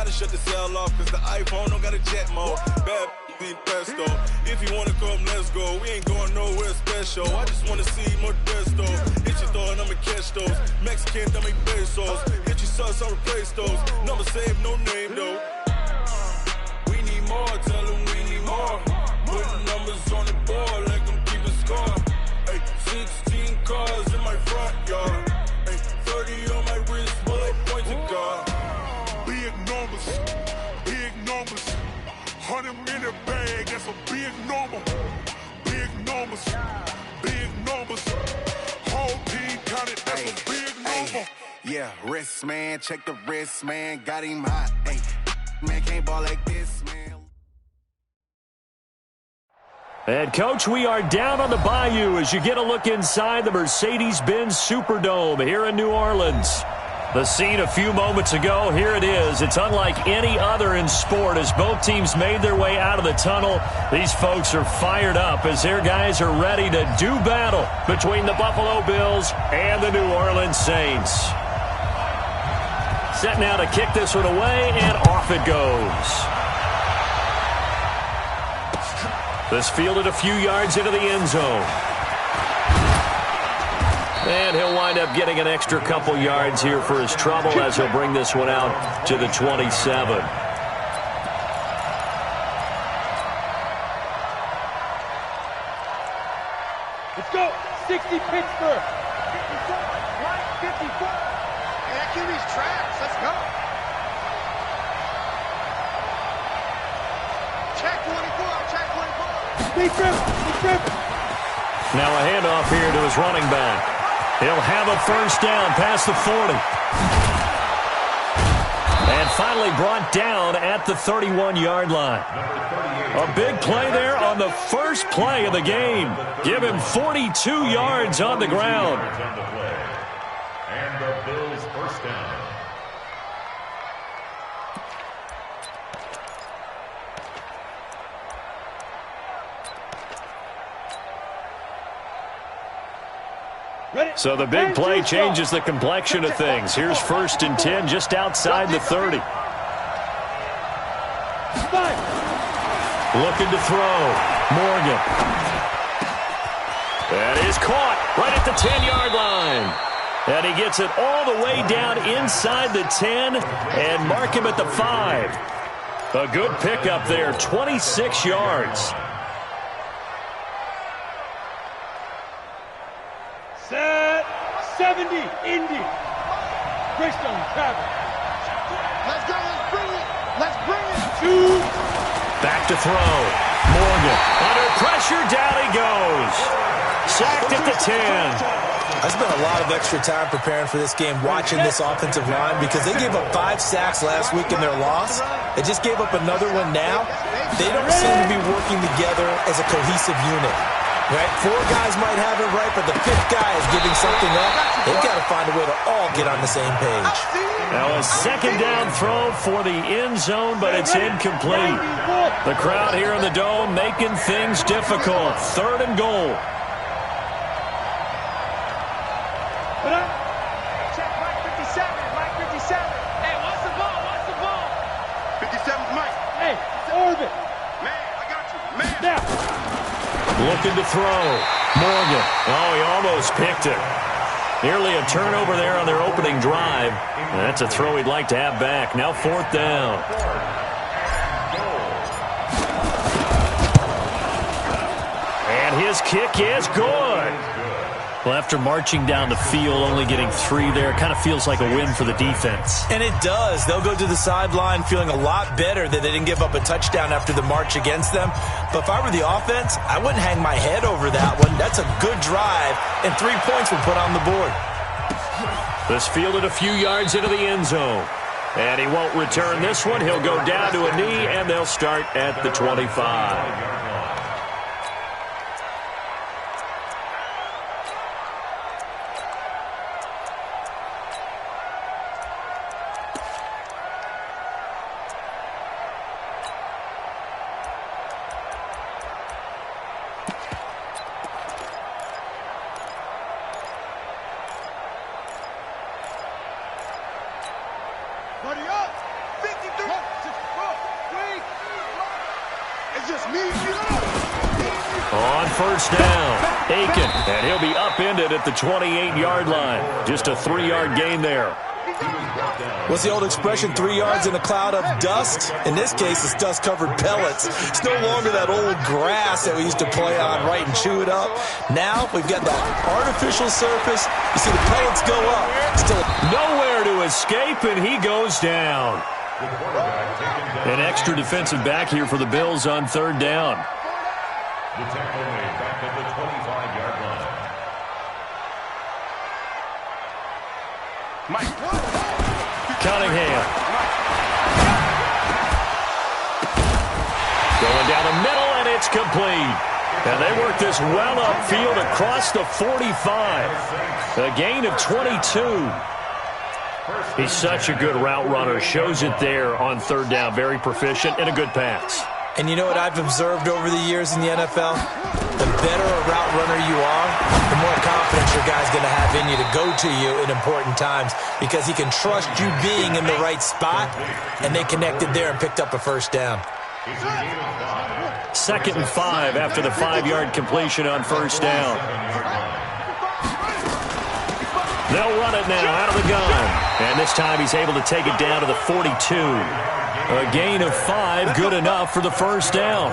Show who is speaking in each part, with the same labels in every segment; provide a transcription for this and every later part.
Speaker 1: gotta shut the cell off, cause the iPhone don't got a jet mode. Bad be pesto. If you wanna come, let's go. We ain't going nowhere special. I just wanna see more desto. Hit your throw and I'ma catch those. Mexican, dummy pesos. Hit your sauce, I'll replace those. Number save, no name though. We need more, tell them we need more. Putting numbers on the board, let them keep a score. Ay, 16 cars in my front yard. Ay, 30 on my wrist, bullet point to God.
Speaker 2: Big numbers, big numbers. 100 in the bag, that's a big number. Big numbers, big numbers. Whole team counted, that's a big number.
Speaker 3: Yeah, wrist man, check the wrist man, got him hot. Ay, man can't ball like this, man.
Speaker 4: And, Coach, we are down on the Bayou as you get a look inside the Mercedes-Benz Superdome here in New Orleans. The scene a few moments ago, here it is. It's unlike any other in sport as both teams made their way out of the tunnel. These folks are fired up as their guys are ready to do battle between the Buffalo Bills and the New Orleans Saints. Set now to kick this one away, and off it goes. This fielded a few yards into the end zone. And he'll wind up getting an extra couple yards here for his trouble as he'll bring this one out to the 27.
Speaker 5: Let's go. 60 Pittsburgh.
Speaker 6: 54. And QB's traps. Let's go. Check 24. Check 24.
Speaker 5: Big trip.
Speaker 4: Now a handoff here to his running back. He'll have a first down past the 40. And finally brought down at the 31-yard line. A big play there on the first play of the game. Give him 42 yards on the ground.
Speaker 7: And the Bills first down.
Speaker 4: So the big play changes the complexion of things. Here's 1st and 10 just outside the 30. Looking to throw. Morgan. That is caught right at the 10-yard line. And he gets it all the way down inside the 10 and mark him at the 5. A good pickup there, 26 yards.
Speaker 5: Set 70, Indy. Christian Travis.
Speaker 6: Let's go. Let's bring it. Let's bring it.
Speaker 5: Two.
Speaker 4: Back to throw. Morgan. Under pressure, down he goes. Sacked at the 10.
Speaker 8: I spent a lot of extra time preparing for this game watching this offensive line because they gave up 5 sacks last week in their loss. They just gave up another one now. They don't seem to be working together as a cohesive unit. Right? 4 guys might have it right, but the 5th guy is giving something up. They've got to find a way to all get on the same page.
Speaker 4: Now a second down throw for the end zone, but it's incomplete. The crowd here in the Dome making things difficult. 3rd and goal.
Speaker 6: Check Mike 57. Mike 57. Hey, what's the ball? What's the ball? 57's Mike.
Speaker 5: Hey, it's Orbit.
Speaker 6: Man, I got you. Man.
Speaker 5: Now.
Speaker 4: Looking to throw. Morgan. Oh, he almost picked it. Nearly a turnover there on their opening drive. That's a throw he'd like to have back. Now 4th down. And his kick is good. Well, after marching down the field, only getting 3 there, kind of feels like a win for the defense.
Speaker 8: And it does. They'll go to the sideline feeling a lot better that they didn't give up a touchdown after the march against them. But if I were the offense, I wouldn't hang my head over that one. That's a good drive, and 3 points were put on the board.
Speaker 4: This fielded a few yards into the end zone. And he won't return this one. He'll go down to a knee, and they'll start at the 25.
Speaker 2: It's just me.
Speaker 4: On first down, Aiken, and he'll be upended at the 28-yard line. Just a 3-yard gain there.
Speaker 8: What's the old expression, 3 yards in a cloud of dust? In this case, it's dust-covered pellets. It's no longer that old grass that we used to play on, right, and chew it up. Now we've got that artificial surface. You see the pellets go up. Still
Speaker 4: nowhere to escape, and he goes down. An extra defensive back here for the Bills on third down.
Speaker 7: The tackle made back at the 25-yard line.
Speaker 4: Cunningham. Going down the middle, and it's complete. And they work this well upfield across the 45. A gain of 22. He's such a good route runner. Shows it there on third down. Very proficient and a good pass.
Speaker 8: And you know what I've observed over the years in the NFL? The better a route runner you are, the more confidence your guy's going to have in you to go to you in important times because he can trust you being in the right spot, and they connected there and picked up a first down.
Speaker 4: 2nd and 5 after the 5-yard completion on first down. They'll run it now out of the gun. And this time he's able to take it down to the 42. A gain of 5, good enough for the first down.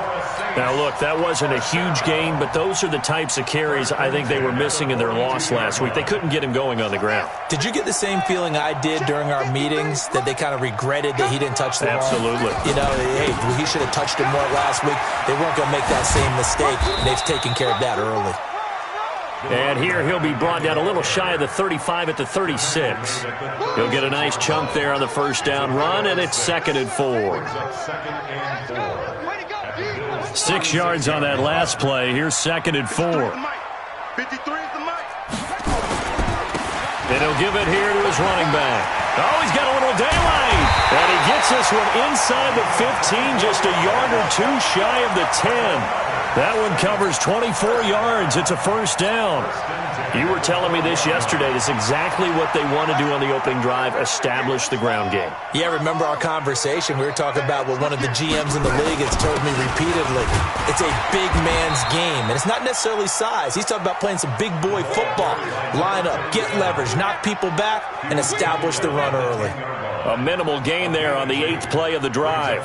Speaker 4: Now, look, that wasn't a huge gain, but those are the types of carries I think they were missing in their loss last week. They couldn't get him going on the ground.
Speaker 8: Did you get the same feeling I did during our meetings, that they kind of regretted that he didn't touch the ball?
Speaker 4: Absolutely.
Speaker 8: You know, hey, he should have touched it more last week. They weren't going to make that same mistake, and they've taken care of that early.
Speaker 4: And here he'll be brought down a little shy of the 35 at the 36. He'll get a nice chunk there on the first down run, and it's 2nd and 4. 6 yards on that last play. Here's 2nd and 4. And he'll give it here to his running back. Oh, he's got a little daylight. And he gets this one inside the 15, just a yard or two shy of the 10. That one covers 24 yards. It's a first down. You were telling me this yesterday. This is exactly what they want to do on the opening drive, establish the ground game.
Speaker 8: Yeah, remember our conversation? We were talking about what one of the GMs in the league has told me repeatedly. It's a big man's game, and it's not necessarily size. He's talking about playing some big boy football. Line up, get leverage, knock people back, and establish the run early.
Speaker 4: A minimal gain there on the 8th play of the drive.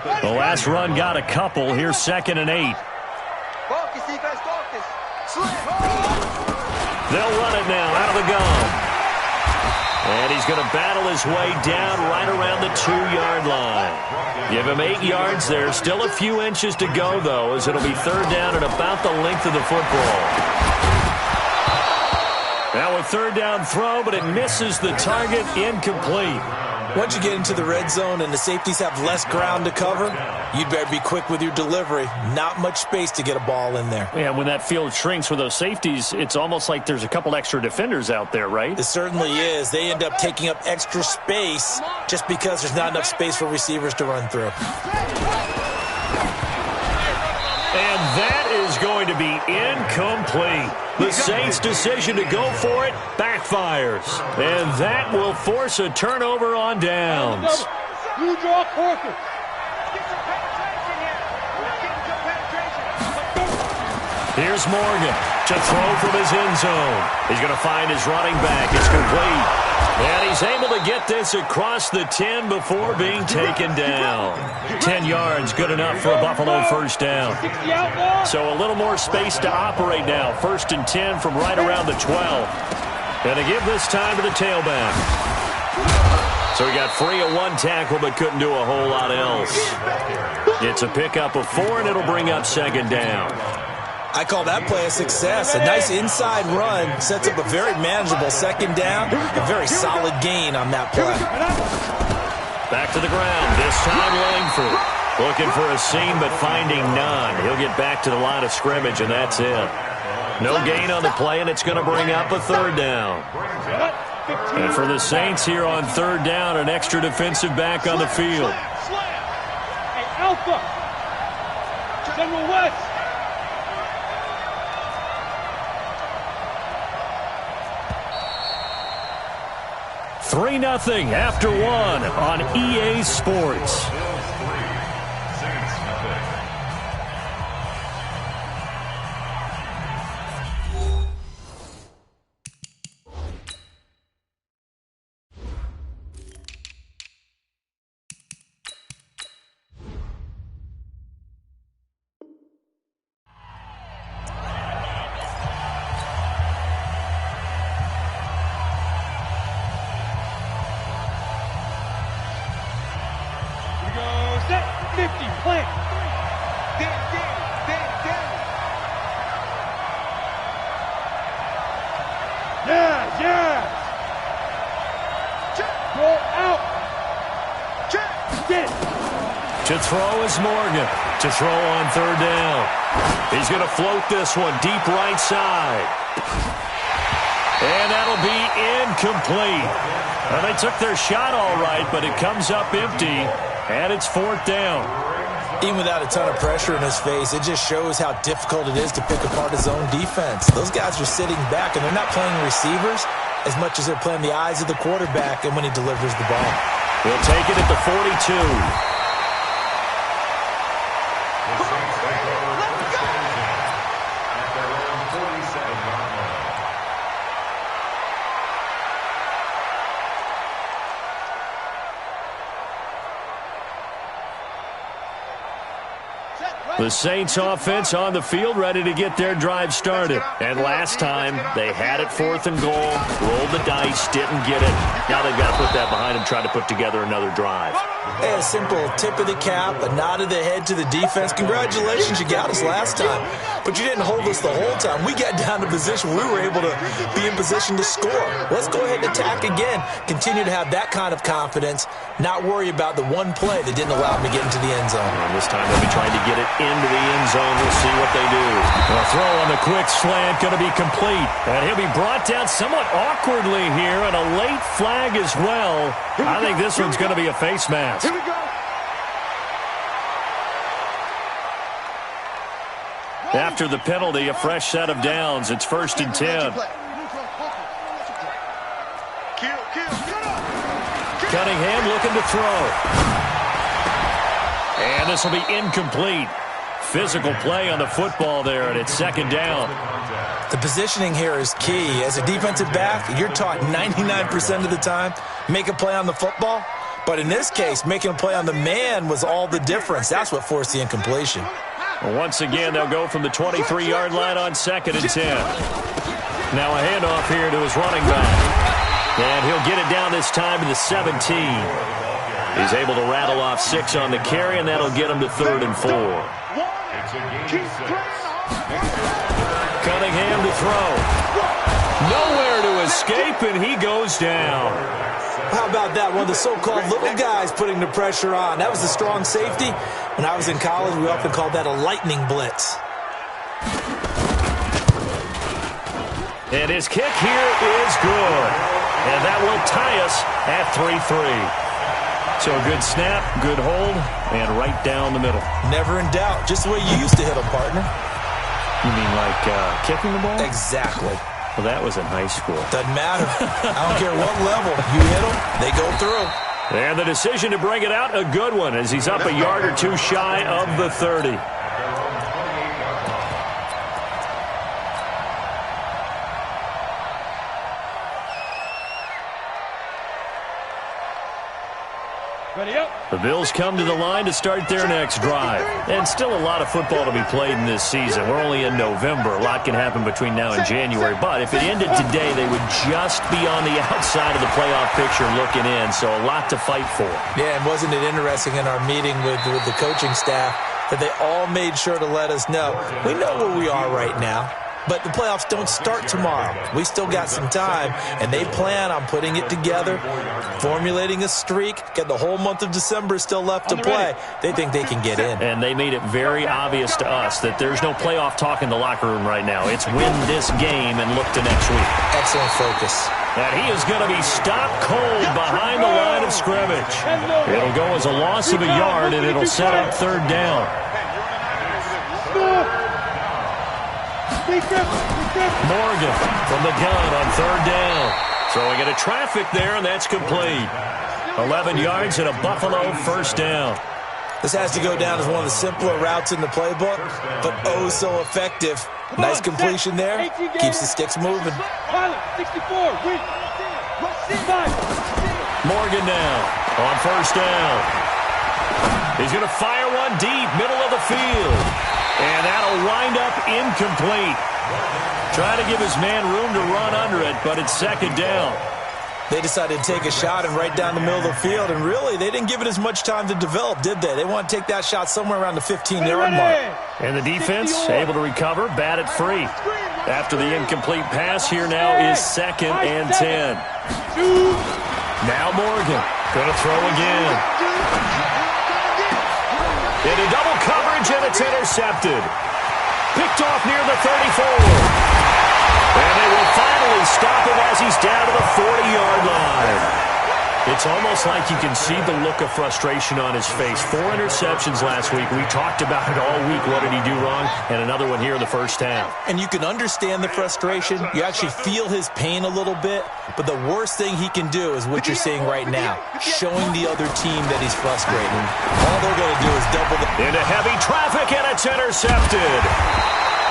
Speaker 4: The last run got a couple. Here's 2nd and 8.
Speaker 6: Focus, defense, focus.
Speaker 4: They'll run it now out of the gun. And he's going to battle his way down right around the 2-yard line. Give him 8 yards there. Still a few inches to go, though, as it'll be third down and about the length of the football. Now a third down throw, but it misses the target. Incomplete.
Speaker 8: Once you get into the red zone and the safeties have less ground to cover, you'd better be quick with your delivery. Not much space to get a ball in there.
Speaker 4: Yeah, when that field shrinks with those safeties, it's almost like there's a couple extra defenders out there, right?
Speaker 8: It certainly is. They end up taking up extra space just because there's not enough space for receivers to run through.
Speaker 4: And that is going to be incomplete. The Saints' decision to go for it backfires. And that will force a turnover on downs.
Speaker 5: You draw quarter.
Speaker 4: Here's Morgan to throw from his end zone. He's going to find his running back. It's complete. And he's able to get this across the 10 before being taken down. 10 yards, good enough for a Buffalo first down. So a little more space to operate now. 1st and 10 from right around the 12. And to give this time to the tailback. So he got free of 1 tackle but couldn't do a whole lot else. It's a pickup of 4, and it'll bring up 2nd down.
Speaker 8: I call that play a success. A nice inside run sets up a very manageable 2nd down. A very solid gain on that play.
Speaker 4: Back to the ground. This time Langford looking for a seam but finding none. He'll get back to the line of scrimmage, and that's it. No gain on the play, and it's going to bring up a 3rd down. And for the Saints here on 3rd down, an extra defensive back on the field.
Speaker 5: Hey, Alpha. General West.
Speaker 4: 3-0 after 1 on EA Sports. To throw is Morgan. To throw on third down. He's going to float this one deep right side. And that'll be incomplete. Well, they took their shot all right, but it comes up empty, and it's 4th down.
Speaker 8: Even without a ton of pressure in his face, it just shows how difficult it is to pick apart his own defense. Those guys are sitting back, and they're not playing receivers as much as they're playing the eyes of the quarterback and when he delivers the ball.
Speaker 4: He'll take it at the 42. The Saints offense on the field, ready to get their drive started. And last time, they had it 4th and goal, rolled the dice, didn't get it. Now they've got to put that behind them, try to put together another drive.
Speaker 8: Hey, a simple tip of the cap, a nod of the head to the defense. Congratulations, you got us last time. But you didn't hold us the whole time. We got down to position. We were able to be in position to score. Let's go ahead and attack again. Continue to have that kind of confidence, not worry about the one play that didn't allow them to get into the end zone.
Speaker 4: And this time they'll be trying to get it into the end zone. We'll see what they do. The throw on the quick slant going to be complete. And he'll be brought down somewhat awkwardly here, and a late flag as well. I think this one's going to be a face mask.
Speaker 6: Here we go.
Speaker 4: After the penalty, a fresh set of downs. It's 1st and 10. Cunningham looking to throw. And this will be incomplete. Physical play on the football there, and it's 2nd down.
Speaker 8: The positioning here is key. As a defensive back, you're taught 99% of the time, make a play on the football. But in this case, making a play on the man was all the difference. That's what forced the incompletion.
Speaker 4: Well, once again, they'll go from the 23-yard line on 2nd and 10. Now a handoff here to his running back. And he'll get it down this time to the 17. He's able to rattle off 6 on the carry, and that'll get him to 3rd and 4. Cunningham to throw. Nowhere to escape, and he goes down.
Speaker 8: How about that? One of the so-called little guys putting the pressure on. That was the strong safety. When I was in college, we often called that a lightning blitz.
Speaker 4: And his kick here is good. And that will tie us at 3-3. So a good snap, good hold, and right down the middle.
Speaker 8: Never in doubt. Just the way you used to hit them, partner.
Speaker 4: You mean like kicking the ball?
Speaker 8: Exactly.
Speaker 4: Well, that was in high school.
Speaker 8: Doesn't matter. I don't care what level. You hit them, they go through.
Speaker 4: And the decision to bring it out, a good one, as he's up a yard or two shy of the 30.
Speaker 5: Ready up.
Speaker 4: The Bills come to the line to start their next drive. And still a lot of football to be played in this season. We're only in November. A lot can happen between now and January. But if it ended today, they would just be on the outside of the playoff picture looking in. So a lot to fight for.
Speaker 8: Yeah, and wasn't it interesting in our meeting with the coaching staff that they all made sure to let us know, we know where we are right now. But the playoffs don't start tomorrow. We still got some time, and they plan on putting it together, formulating a streak, get the whole month of December still left to play. They think they can get in.
Speaker 4: And they made it very obvious to us that there's no playoff talk in the locker room right now. It's win this game and look to next week.
Speaker 8: Excellent focus.
Speaker 4: And he is going to be stopped cold behind the line of scrimmage. It'll go as a loss of a yard, and it'll set up 3rd down.
Speaker 5: Morgan
Speaker 4: from the gun on 3rd down. Throwing into traffic there, and that's complete. 11 yards and a Buffalo first down.
Speaker 8: This has to go down as one of the simpler routes in the playbook, but oh so effective. Nice completion there. Keeps the sticks moving.
Speaker 5: 64,
Speaker 4: Morgan now on first down. He's going to fire one deep, middle of the field. And that'll wind up incomplete. Trying to give his man room to run under it, but it's second down.
Speaker 8: They decided to take a shot and right down the middle of the field, and really, they didn't give it as much time to develop, did they? They want to take that shot somewhere around the 15-yard mark.
Speaker 4: And the defense able to recover, bat it free. After the incomplete pass, here now is 2nd and 10. Now Morgan, going to throw again. Into double coverage, and it's intercepted. Picked off near the 34. And they will finally stop him as he's down to the 40-yard line. It's almost like you can see the look of frustration on his face. 4 interceptions last week. We talked about it all week. What did he do wrong? And another one here in the first half.
Speaker 8: And you can understand the frustration. You actually feel his pain a little bit. But the worst thing he can do is what you're seeing right now, showing the other team that he's frustrated. All they're going to do is double the...
Speaker 4: Into heavy traffic, and it's intercepted.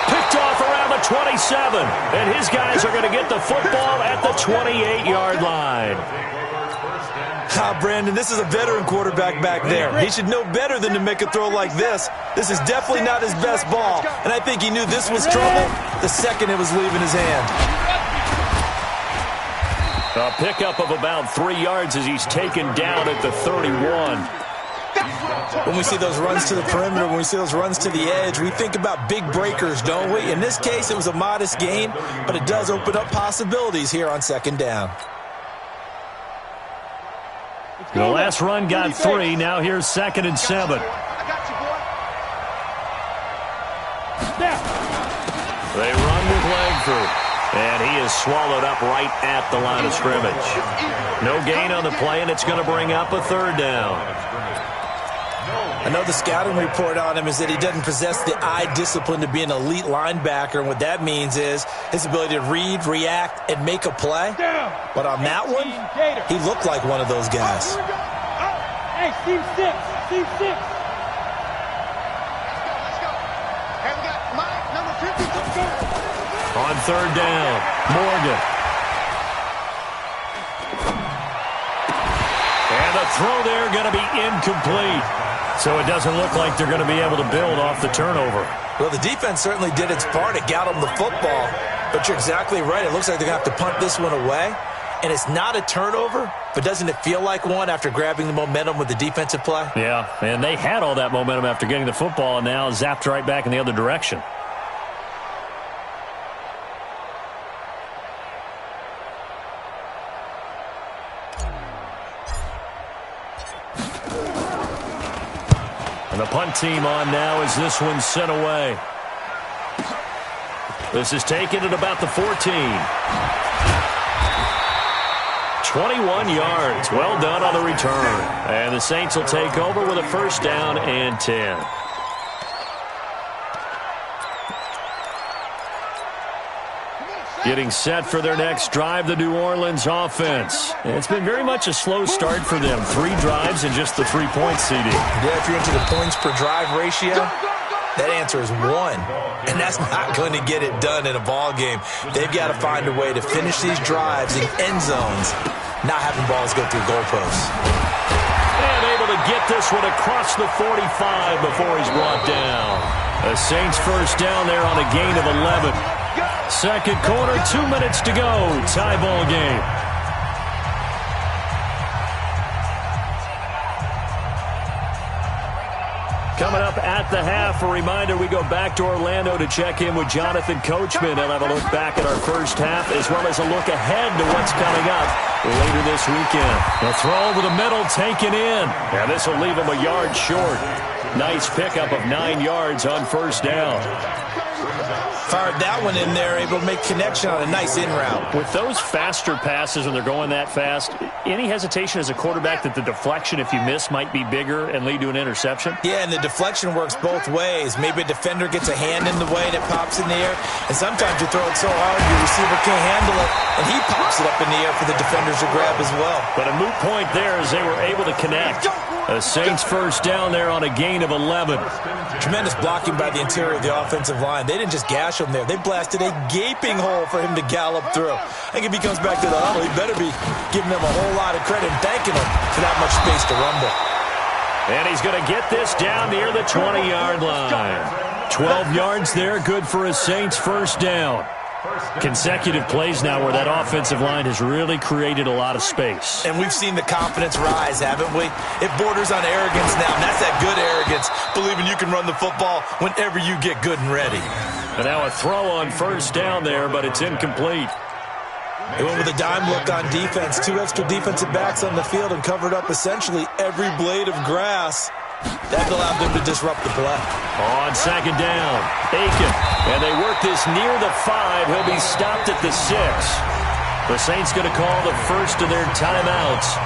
Speaker 4: Picked off around the 27, and his guys are going to get the football at the 28-yard line.
Speaker 8: Brandon, this is a veteran quarterback back there. He should know better than to make a throw like this. This is definitely not his best ball, and I think he knew this was trouble the second it was leaving his hand.
Speaker 4: A pickup of about 3 yards as he's taken down at the 31.
Speaker 8: When we see those runs to the perimeter, when we see those runs to the edge, we think about big breakers, don't we? In this case, it was a modest gain, but it does open up possibilities here on 2nd down.
Speaker 4: The last run got 3. Now here's 2nd and 7. They run with Langford, and he is swallowed up right at the line of scrimmage. No gain on the play, and it's going to bring up a 3rd down.
Speaker 8: I know the scouting report on him is that he doesn't possess the eye discipline to be an elite linebacker, and what that means is his ability to read, react, and make a play. But on that one, he looked like one of those guys.
Speaker 5: Hey, team 6, team 6.
Speaker 6: Hey, we got Mike, number 50.
Speaker 4: On 3rd down, Morgan. And the throw there going to be incomplete. So it doesn't look like they're going to be able to build off the turnover.
Speaker 8: Well, the defense certainly did its part. It got them the football. But you're exactly right. It looks like they're going to have to punt this one away. And it's not a turnover, but doesn't it feel like one after grabbing the momentum with the defensive play?
Speaker 4: Yeah, and they had all that momentum after getting the football, and now zapped right back in the other direction. And the punt team on now as this one's sent away. This is taken at about the 14. 21 yards. Well done on the return. And the Saints will take over with a 1st down and 10. Getting set for their next drive, the New Orleans offense. It's been very much a slow start for them. 3 drives and just the 3-point CD.
Speaker 8: Yeah, if you're into the points per drive ratio, that answer is 1. And that's not going to get it done in a ball game. They've got to find a way to finish these drives in end zones, not having balls go through goalposts.
Speaker 4: And able to get this one across the 45 before he's brought down. The Saints 1st down there on a gain of 11. 2nd quarter, 2 minutes to go. Tie ball game. Coming up at the half, a reminder, we go back to Orlando to check in with Jonathan Coachman and have a look back at our first half as well as a look ahead to what's coming up later this weekend. The throw over the middle, taken in. And this will leave him a yard short. Nice pickup of 9 yards on 1st down.
Speaker 8: Fired that one in there, able to make connection on a nice in route.
Speaker 4: With those faster passes when they're going that fast, Any hesitation as a quarterback that the deflection, if you miss, might be bigger and lead to an interception?
Speaker 8: Yeah, and the deflection works both ways. Maybe a defender gets a hand in the way and it pops in the air. And sometimes you throw it so hard your receiver can't handle it, and he pops it up in the air for the defenders to grab as well.
Speaker 4: But a moot point there as they were able to connect. The Saints first down there on a gain of 11.
Speaker 8: Tremendous blocking by the interior of the offensive line. They didn't just gash him there. They blasted a gaping hole for him to gallop through. I think if he comes back to the huddle, he better be giving them a whole lot of credit and thanking them for that much space to rumble.
Speaker 4: And he's going to get this down near the 20-yard line. 12 yards there, good for a Saints first down. Consecutive plays now where that offensive line has really created a lot of space.
Speaker 8: And we've seen the confidence rise, haven't we? It borders on arrogance now, and that's that good arrogance, believing you can run the football whenever you get good and ready.
Speaker 4: And now a throw on first down there, but it's incomplete.
Speaker 8: They went with a dime look on defense. 2 extra defensive backs on the field and covered up essentially every blade of grass. That allowed them to disrupt the play.
Speaker 4: On second down, Aiken. And they work this near the 5. He'll be stopped at the 6. The Saints going to call the first of their timeouts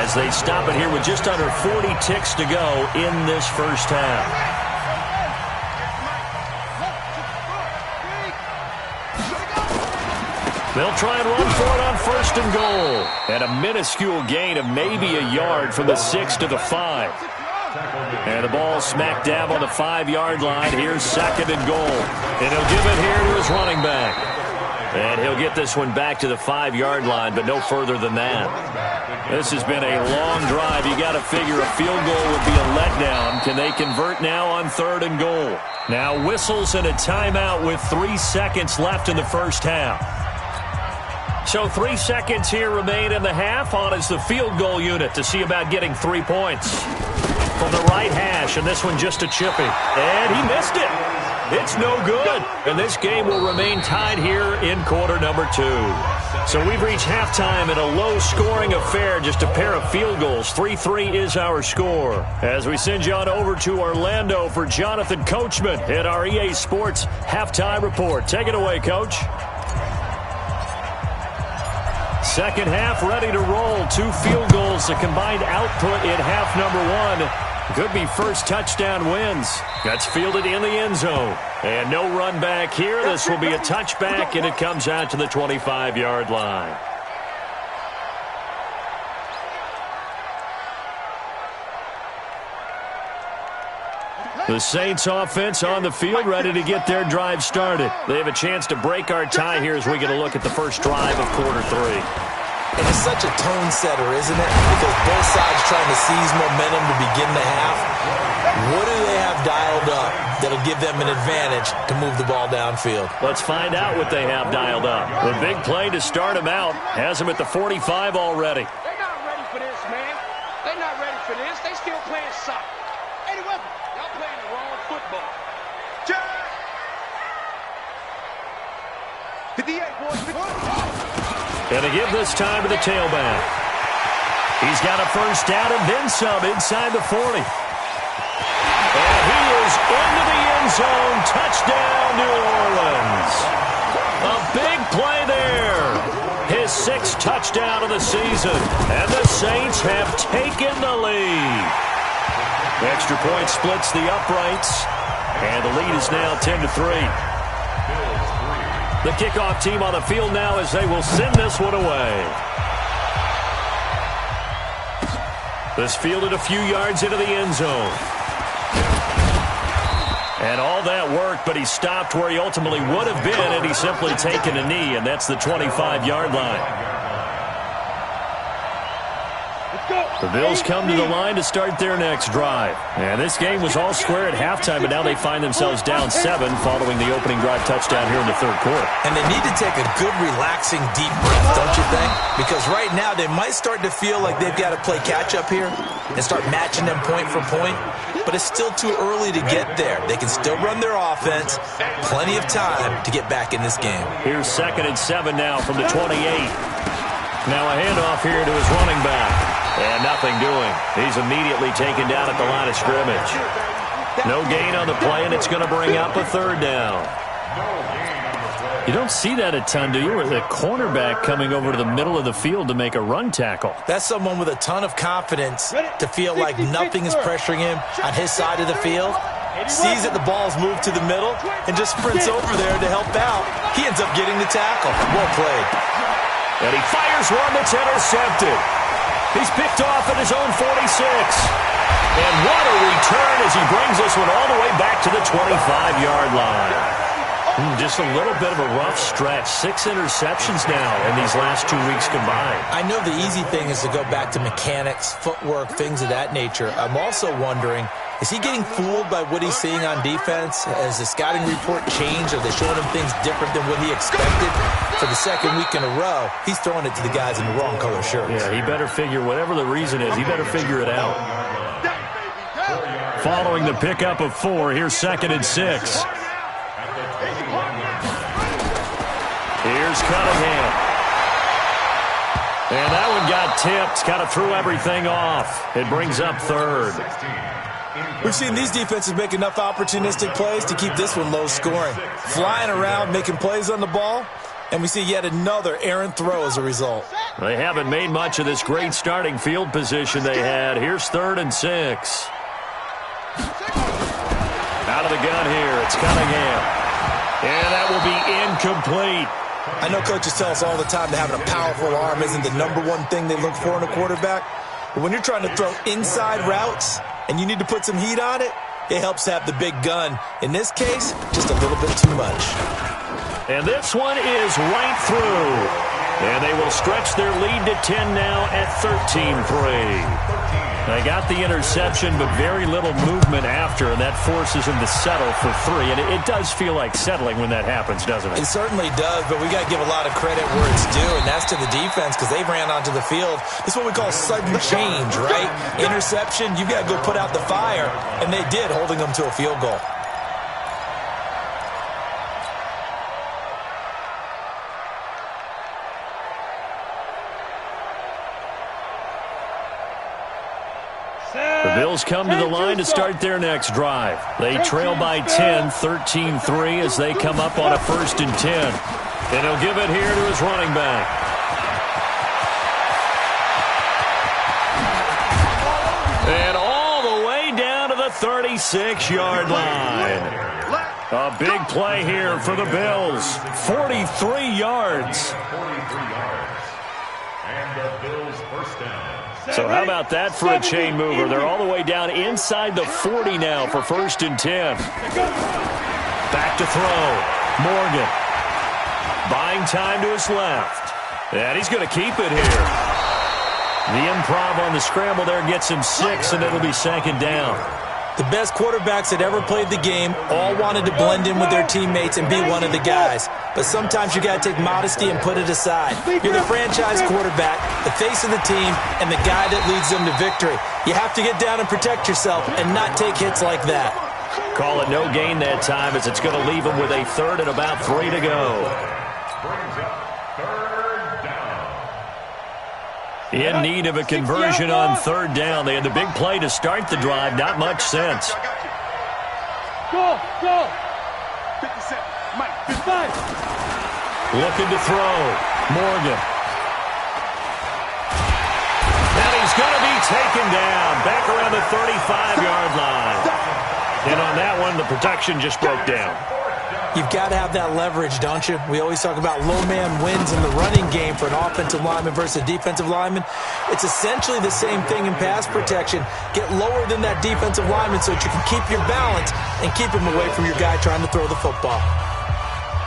Speaker 4: as they stop it here with just under 40 ticks to go in this first half. They'll try and run for it on first and goal. And a minuscule gain of maybe a yard from the 6 to the 5. And the ball smack dab on the 5-yard line. Here's second and goal. And he'll give it here to his running back. And he'll get this one back to the 5-yard line, but no further than that. This has been a long drive. You got to figure a field goal would be a letdown. Can they convert now on third and goal? Now whistles and a timeout with 3 seconds left in the first half. So 3 seconds here remain in the half. On is the field goal unit to see about getting 3 points. From the right hash, and this one just a chippy. And he missed it. It's no good. And this game will remain tied here in quarter number 2. So we've reached halftime in a low-scoring affair, just a pair of field goals. 3-3 is our score. As we send you on over to Orlando for Jonathan Coachman at our EA Sports Halftime Report. Take it away, Coach. Second half ready to roll. 2 field goals, the combined output in half number 1. Could be first touchdown wins. That's fielded in the end zone. And no run back here. This will be a touchback, and it comes out to the 25-yard line. The Saints offense on the field, ready to get their drive started. They have a chance to break our tie here as we get a look at the first drive of quarter 3.
Speaker 8: And it's such a tone setter, isn't it? Because both sides trying to seize momentum to begin the half. What do they have dialed up that'll give them an advantage to move the ball downfield?
Speaker 4: Let's find out what they have dialed up. The big play to start them out has them at the 45 already.
Speaker 6: They're not ready for this, man. They're not ready for this. They still playing soccer. Hey, y'all playing the wrong football. 58, boys. 51.
Speaker 4: And to give this time to the tailback. He's got a first down and then some inside the 40. And he is into the end zone. Touchdown, New Orleans. A big play there. His 6th touchdown of the season. And the Saints have taken the lead. Extra point splits the uprights. And the lead is now 10-3. The kickoff team on the field now as they will send this one away. This fielded a few yards into the end zone. And all that worked, but he stopped where he ultimately would have been, and he's simply taken a knee, and that's the 25-yard line. The Bills come to the line to start their next drive. And this game was all square at halftime, but now they find themselves down 7 following the opening drive touchdown here in the third quarter.
Speaker 8: And they need to take a good, relaxing, deep breath, don't you think? Because right now they might start to feel like they've got to play catch-up here and start matching them point for point. But it's still too early to get there. They can still run their offense. Plenty of time to get back in this game.
Speaker 4: Here's 2nd and 7 now from the 28. Now a handoff here to his running back. And nothing doing. He's immediately taken down at the line of scrimmage. No gain on the play, and it's going to bring up a third down. You don't see that a ton, do you? With a cornerback coming over to the middle of the field to make a run tackle.
Speaker 8: That's someone with a ton of confidence to feel like nothing is pressuring him on his side of the field. Sees that the ball's moved to the middle and just sprints over there to help out. He ends up getting the tackle. Well played.
Speaker 4: And he fires one that's intercepted. He's picked off at his own 46. And what a return as he brings this one all the way back to the 25-yard line. Just a little bit of a rough stretch. 6 interceptions now in these last 2 weeks combined.
Speaker 8: I know the easy thing is to go back to mechanics, footwork, things of that nature. I'm also wondering, is he getting fooled by what he's seeing on defense? Has the scouting report changed? Are they showing him things different than what he expected? For the second week in a row, he's throwing it to the guys in the wrong color shirts.
Speaker 4: Yeah, he better figure, whatever the reason is, he better figure it out. Following the pickup of 4, here's 2nd and 6. Here's Cunningham. And that one got tipped, kind of threw everything off. It brings up 3rd.
Speaker 8: We've seen these defenses make enough opportunistic plays to keep this one low scoring. Flying around, making plays on the ball, and we see yet another errant throw as a result.
Speaker 4: They haven't made much of this great starting field position they had. Here's 3rd and 6. Out of the gun here, it's Cunningham. And that will be incomplete.
Speaker 8: I know coaches tell us all the time that having a powerful arm isn't the #1 thing they look for in a quarterback. But when you're trying to throw inside routes and you need to put some heat on it, it helps to have the big gun. In this case, just a little bit too much.
Speaker 4: And this one is right through. And they will stretch their lead to 10 now at 13-3. They got the interception, but very little movement after, and that forces them to settle for 3. And it does feel like settling when that happens, doesn't it?
Speaker 8: It certainly does, but we got to give a lot of credit where it's due, and that's to the defense because they ran onto the field. This is what we call sudden change, right? Interception, you got to go put out the fire, and they did, holding them to a field goal.
Speaker 4: The Bills come to the line to start their next drive. They trail by 10, 13-3 as they come up on a 1st and 10. And he'll give it here to his running back. And all the way down to the 36-yard line. A big play here for the Bills. 43 yards.
Speaker 7: And the Bills first down.
Speaker 4: So how about that for a chain mover? They're all the way down inside the 40 now for 1st and 10. Back to throw. Morgan. Buying time to his left. And he's going to keep it here. The improv on the scramble there gets him 6, and it'll be 2nd down.
Speaker 8: The best quarterbacks that ever played the game all wanted to blend in with their teammates and be one of the guys. But sometimes you got to take modesty and put it aside. You're the franchise quarterback, the face of the team, and the guy that leads them to victory. You have to get down and protect yourself and not take hits like that.
Speaker 4: Call it no gain that time as it's going to leave them with a 3rd and about 3 to go.
Speaker 7: Brings up 3rd down.
Speaker 4: In need of a conversion on 3rd down. They had the big play to start the drive. Not much sense.
Speaker 5: Go, go. 57, Mike, 55.
Speaker 4: Looking to throw. Morgan. And he's going to be taken down. Back around the 35-yard line. And on that one, the protection just broke down.
Speaker 8: You've got to have that leverage, don't you? We always talk about low man wins in the running game for an offensive lineman versus a defensive lineman. It's essentially the same thing in pass protection. Get lower than that defensive lineman so that you can keep your balance and keep him away from your guy trying to throw the football.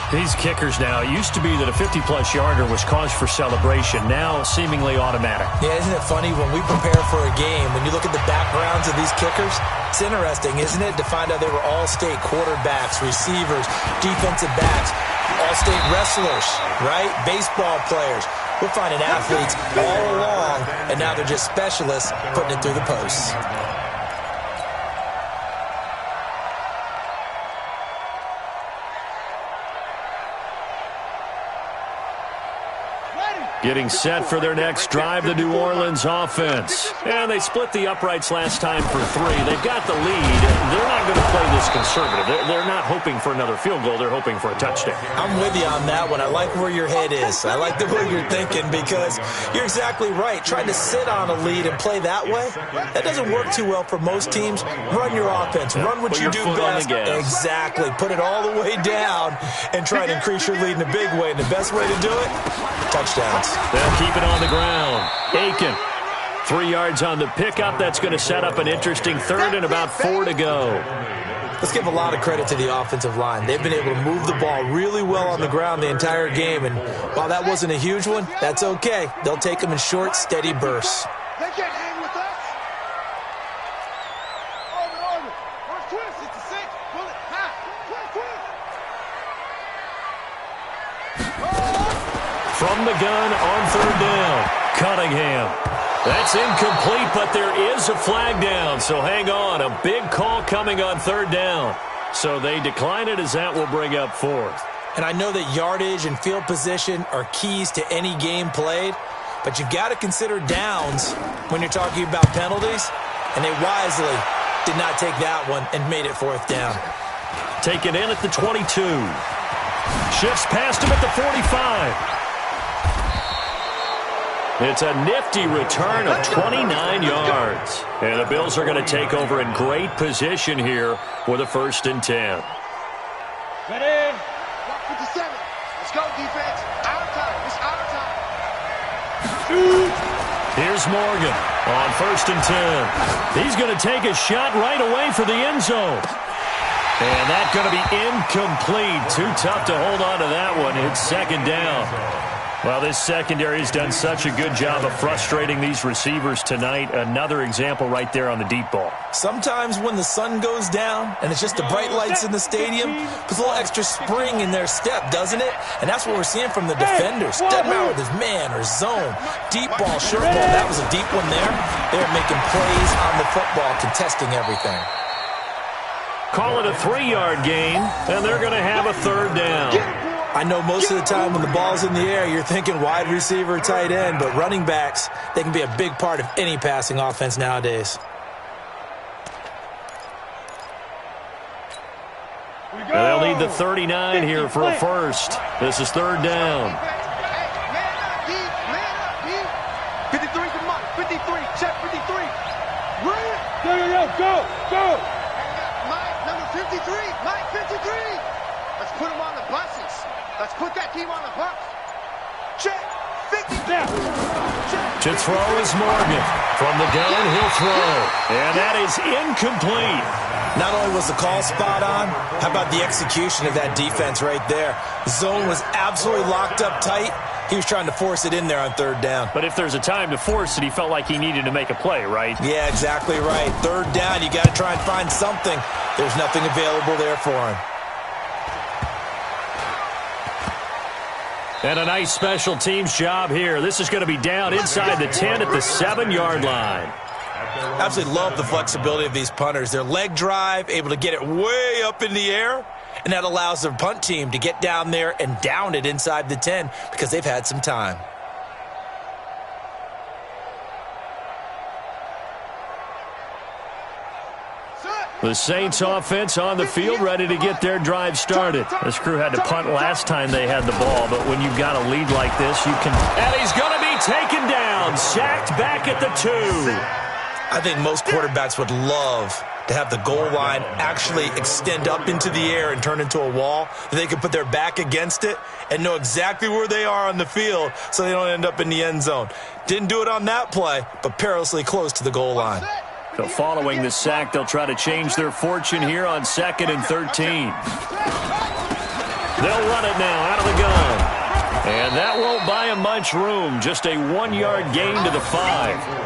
Speaker 4: These kickers now, it used to be that a 50-plus yarder was cause for celebration. Now, seemingly automatic.
Speaker 8: Yeah, isn't it funny when we prepare for a game, when you look at the backgrounds of these kickers, it's interesting, isn't it, to find out they were all-state quarterbacks, receivers, defensive backs, all-state wrestlers, right? Baseball players. We're finding athletes all along, and now they're just specialists putting it through the posts.
Speaker 4: Getting set for their next drive, the New Orleans offense. And they split the uprights last time for 3. They've got the lead. They're not going to play this conservative. They're not hoping for another field goal. They're hoping for a touchdown.
Speaker 8: I'm with you on that one. I like where your head is. I like the way you're thinking because you're exactly right. Trying to sit on a lead and play that way, that doesn't work too well for most teams. Run your offense. Run what you do best. Exactly. Put it all the way down and try to increase your lead in a big way. And the best way to do it, touchdowns.
Speaker 4: They'll keep it on the ground. Aiken, 3 yards on the pickup. That's going to set up an interesting third and about 4 to go.
Speaker 8: Let's give a lot of credit to the offensive line. They've been able to move the ball really well on the ground the entire game. And while that wasn't a huge one, that's okay. They'll take them in short, steady bursts.
Speaker 6: They can't hang with us. Over. First twist, it's a 6. Pull it. Half. Twist.
Speaker 4: From the gun on 3rd down, Cunningham. That's incomplete, but there is a flag down, so hang on. A big call coming on 3rd down. So they decline it as that will bring up 4th.
Speaker 8: And I know that yardage and field position are keys to any game played, but you've got to consider downs when you're talking about penalties, and they wisely did not take that one and made it 4th down.
Speaker 4: Taken in at the 22. Shifts past him at the 45. It's a nifty return of 29 yards. And the Bills are going to take over in great position here with a 1st and 10.
Speaker 6: Ready? 57. Let's go, defense. Our time. It's our time.
Speaker 4: Here's Morgan on 1st and 10. He's going to take a shot right away for the end zone. And that's going to be incomplete. Too tough to hold on to that one. It's 2nd down. Well, this secondary has done such a good job of frustrating these receivers tonight. Another example right there on the deep ball.
Speaker 8: Sometimes when the sun goes down and it's just the bright lights in the stadium, puts a little extra spring in their step, doesn't it? And that's what we're seeing from the defenders. Doesn't matter whether it's man or zone. Deep ball, short ball. That was a deep one there. They're making plays on the football, contesting everything.
Speaker 4: Call it a 3-yard gain, and they're going to have a 3rd down.
Speaker 8: I know most of the time when the ball's in the air, you're thinking wide receiver, tight end, but running backs, they can be a big part of any passing offense nowadays.
Speaker 4: And they'll need the 39 here for a 1st. This is 3rd down.
Speaker 6: 53 to Mike. 53. Check 53.
Speaker 5: Go.
Speaker 6: Mike, number 53. Mike, 53. Let's put him on the buses. Let's put that team on the bus. Check. 50.
Speaker 4: To throw is Morgan. From the gun, he'll throw. And that is incomplete.
Speaker 8: Not only was the call spot on, how about the execution of that defense right there? The zone was absolutely locked up tight. He was trying to force it in there on 3rd down.
Speaker 4: But if there's a time to force it, he felt like he needed to make a play, right?
Speaker 8: Yeah, exactly right. 3rd down, you got to try and find something. There's nothing available there for him.
Speaker 4: And a nice special teams job here. This is going to be down inside the 10 at the 7-yard line.
Speaker 8: Absolutely love the flexibility of these punters. Their leg drive, able to get it way up in the air, and that allows their punt team to get down there and down it inside the 10 because they've had some time.
Speaker 4: The Saints offense on the field ready to get their drive started. This crew had to punt last time they had the ball, but when you've got a lead like this, you can... And he's going to be taken down, sacked back at the 2.
Speaker 8: I think most quarterbacks would love to have the goal line actually extend up into the air and turn into a wall. They can put their back against it and know exactly where they are on the field so they don't end up in the end zone. Didn't do it on that play, but perilously close to the goal line.
Speaker 4: So following the sack, they'll try to change their fortune here on 2nd and 13. They'll run it now out of the gun. And that won't buy them much room. Just a 1-yard gain to the 5.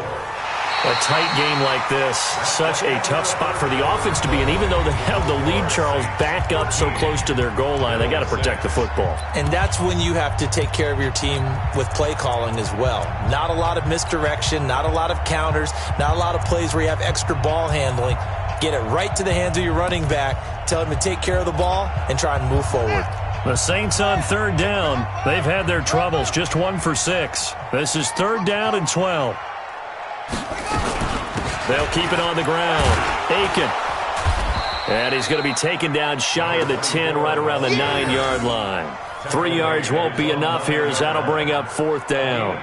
Speaker 4: A tight game like this, such a tough spot for the offense to be in. Even though they have the lead, Charles, back up so close to their goal line, they got to protect the football.
Speaker 8: And that's when you have to take care of your team with play calling as well. Not a lot of misdirection, not a lot of counters, not a lot of plays where you have extra ball handling. Get it right to the hands of your running back, tell him to take care of the ball, and try and move forward.
Speaker 4: The Saints on 3rd down. They've had their troubles, just 1 for 6. This is 3rd down and 12. They'll keep it on the ground. Aiken. And he's going to be taken down shy of the 10, right around the 9-yard line. 3 yards won't be enough here as that'll bring up 4th down.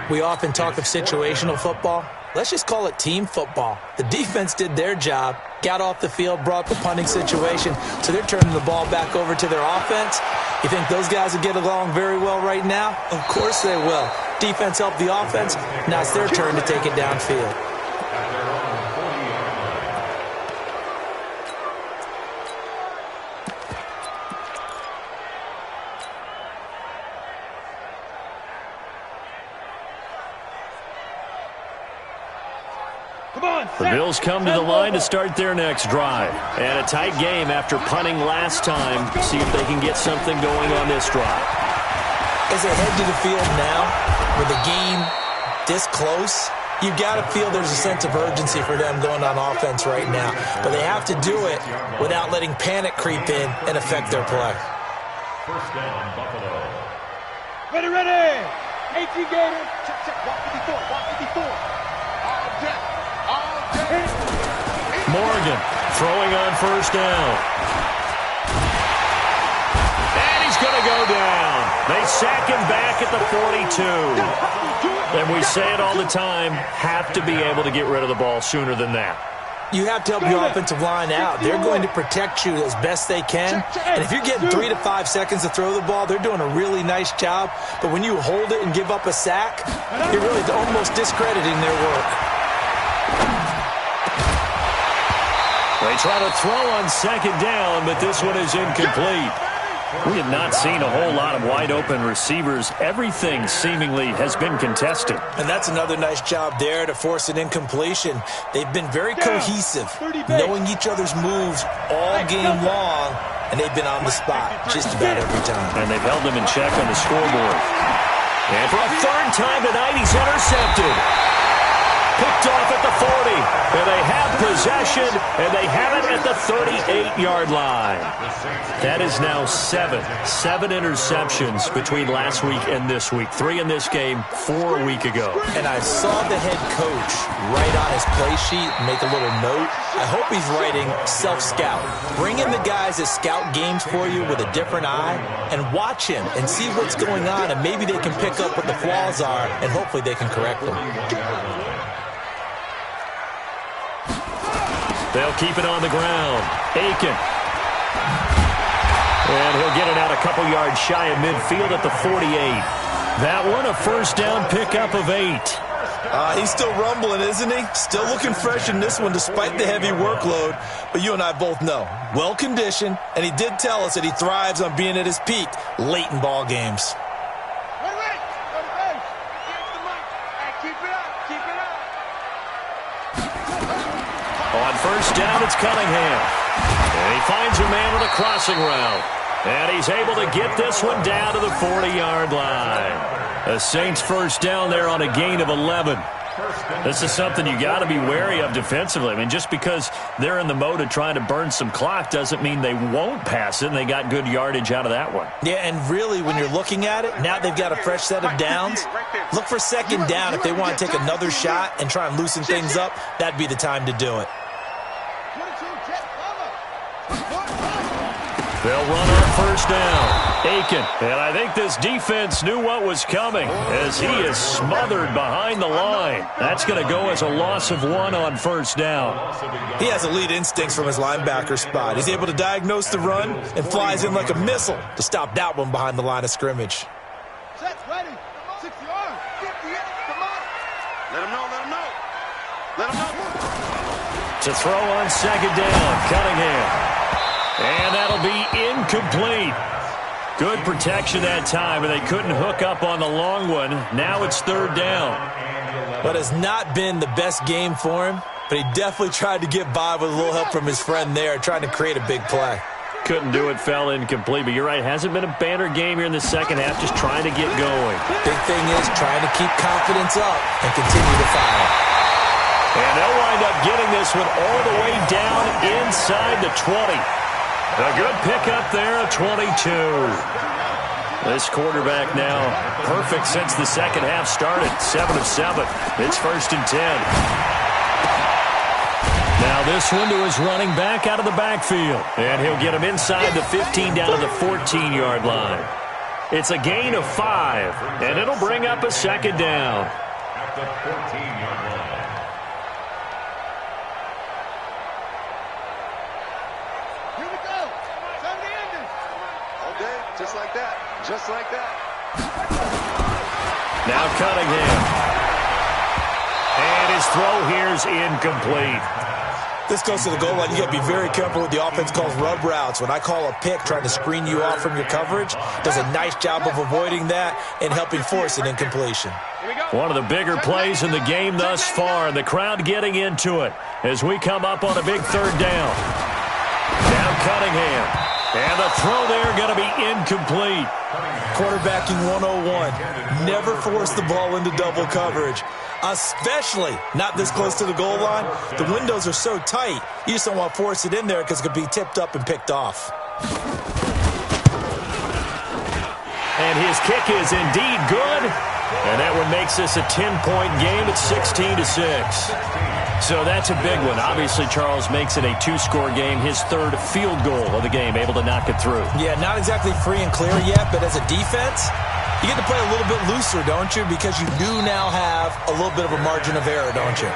Speaker 8: We often talk of situational football. Let's just call it team football. The defense did their job, got off the field, brought the punting situation, so they're turning the ball back over to their offense. You think those guys will get along very well right now? Of course they will. Defense helped the offense. Now it's their turn to take it downfield.
Speaker 4: The Bills come to the line to start their next drive. And a tight game after punting last time. See if they can get something going on this drive.
Speaker 8: As they head to the field now, with the game this close, you've got to feel there's a sense of urgency for them going on offense right now. But they have to do it without letting panic creep in and affect their play.
Speaker 7: First down, Buffalo.
Speaker 5: Ready, ready. 18 Gators. Check. 154. All day.
Speaker 4: Morgan throwing on 1st down. And he's going to go down. They sack him back at the 42. And we say it all the time, have to be able to get rid of the ball sooner than that.
Speaker 8: You have to help your offensive line out. They're going to protect you as best they can. And if you're getting 3 to 5 seconds to throw the ball, they're doing a really nice job. But when you hold it and give up a sack, you're really almost discrediting their work.
Speaker 4: They try to throw on 2nd down, but this one is incomplete. We have not seen a whole lot of wide-open receivers. Everything seemingly has been contested.
Speaker 8: And that's another nice job there to force an incompletion. They've been very cohesive, knowing each other's moves all game long, and they've been on the spot just about every time.
Speaker 4: And they've held them in check on the scoreboard. And for a 3rd time tonight, he's intercepted. Picked off at the 40, and they have possession, and they have it at the 38-yard line. That is now 7 interceptions between last week and this week. 3 in this game, 4 a week ago.
Speaker 8: And I saw the head coach write on his play sheet, make a little note. I hope he's writing self-scout. Bring in the guys that scout games for you with a different eye, and watch him and see what's going on, and maybe they can pick up what the flaws are, and hopefully they can correct them.
Speaker 4: They'll keep it on the ground. Aiken. And he'll get it out a couple yards shy of midfield at the 48. That one a 1st down pickup of 8.
Speaker 8: He's still rumbling, isn't he? Still looking fresh in this one despite the heavy workload. But you and I both know, well-conditioned, and he did tell us that he thrives on being at his peak late in ball games.
Speaker 4: On 1st down, it's Cunningham. And he finds a man with a crossing route. And he's able to get this one down to the 40-yard line. The Saints 1st down there on a gain of 11. This is something you got to be wary of defensively. I mean, just because they're in the mode of trying to burn some clock doesn't mean they won't pass it, and they got good yardage out of that one.
Speaker 8: Yeah, and really, when you're looking at it, now they've got a fresh set of downs. Look for 2nd down if they want to take another shot and try and loosen things up. That'd be the time to do it.
Speaker 4: They'll run on 1st down. Aiken. And I think this defense knew what was coming as he is smothered behind the line. That's going to go as a loss of 1 on 1st down.
Speaker 8: He has elite instincts from his linebacker spot. He's able to diagnose the run and flies in like a missile to stop that one behind the line of scrimmage.
Speaker 6: Set, ready. 60 yards. 50 yards. Come on. Let him know. Let him know.
Speaker 4: To throw on 2nd down. Cunningham. And that'll be incomplete. Good protection that time, and they couldn't hook up on the long one. Now it's 3rd down.
Speaker 8: But it's not been the best game for him, but he definitely tried to get by with a little help from his friend there, trying to create a big play.
Speaker 4: Couldn't do it, fell incomplete. But you're right, hasn't been a banner game here in the 2nd half, just trying to get going.
Speaker 8: Big thing is trying to keep confidence up and continue to fire.
Speaker 4: And they'll wind up getting this one all the way down inside the 20. A good pickup there, a 22. This quarterback now perfect since the second half started. 7 of 7. It's 1st and 10. Now this one to his running back out of the backfield. And he'll get him inside the 15 down to the 14-yard line. It's a gain of 5, and it'll bring up a 2nd down.
Speaker 7: At the 14-yard line.
Speaker 6: Here we go. Time to end it. Okay, just like that. Just like that.
Speaker 4: Now Cunningham. And his throw here's incomplete.
Speaker 8: This goes to the goal line. You got to be very careful with the offense calls rub routes. When I call a pick trying to screen you off from your coverage, does a nice job of avoiding that and helping force an incompletion.
Speaker 4: One of the bigger plays in the game thus far, and the crowd getting into it as we come up on a big 3rd down. Now Cunningham. And the throw there going to be incomplete.
Speaker 8: Quarterbacking 101. Never force the ball into double coverage, especially not this close to the goal line. The windows are so tight, you just don't want to force it in there because it could be tipped up and picked off.
Speaker 4: And his kick is indeed good. And that one makes this a 10-point game at 16-6. So that's a big one. Obviously, Charles makes it a 2-score game. His 3rd field goal of the game, able to knock it through.
Speaker 8: Yeah, not exactly free and clear yet, but as a defense, you get to play a little bit looser, don't you? Because you do now have a little bit of a margin of error, don't you?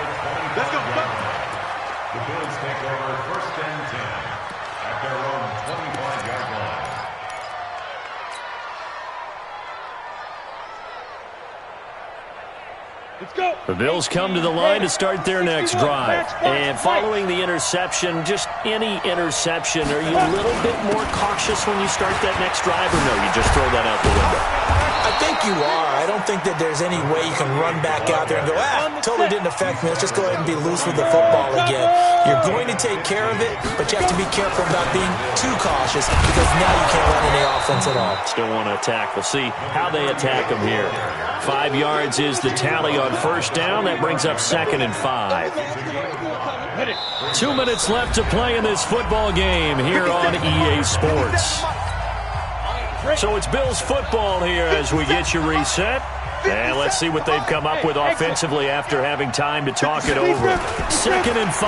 Speaker 6: Let's go.
Speaker 7: The Bills take over 1st and 10 at their own 25-yard line.
Speaker 5: Let's go.
Speaker 4: The Bills come to the line to start their next drive. And following the interception, just any interception, are you a little bit more cautious when you start that next drive, or no, you just throw that out the window?
Speaker 8: I think you are. I don't think that there's any way you can run back out there and go, totally didn't affect me. Let's just go ahead and be loose with the football again. You're going to take care of it, but you have to be careful about being too cautious because now you can't run any offense at all.
Speaker 4: Still want to attack. We'll see how they attack them here. 5 yards is the tally on 1st down. That brings up 2nd and 5. 2 minutes left to play in this football game here on EA Sports. So it's Bills football here as we get you reset. And let's see what they've come up with offensively after having time to talk it over. 2nd and 5.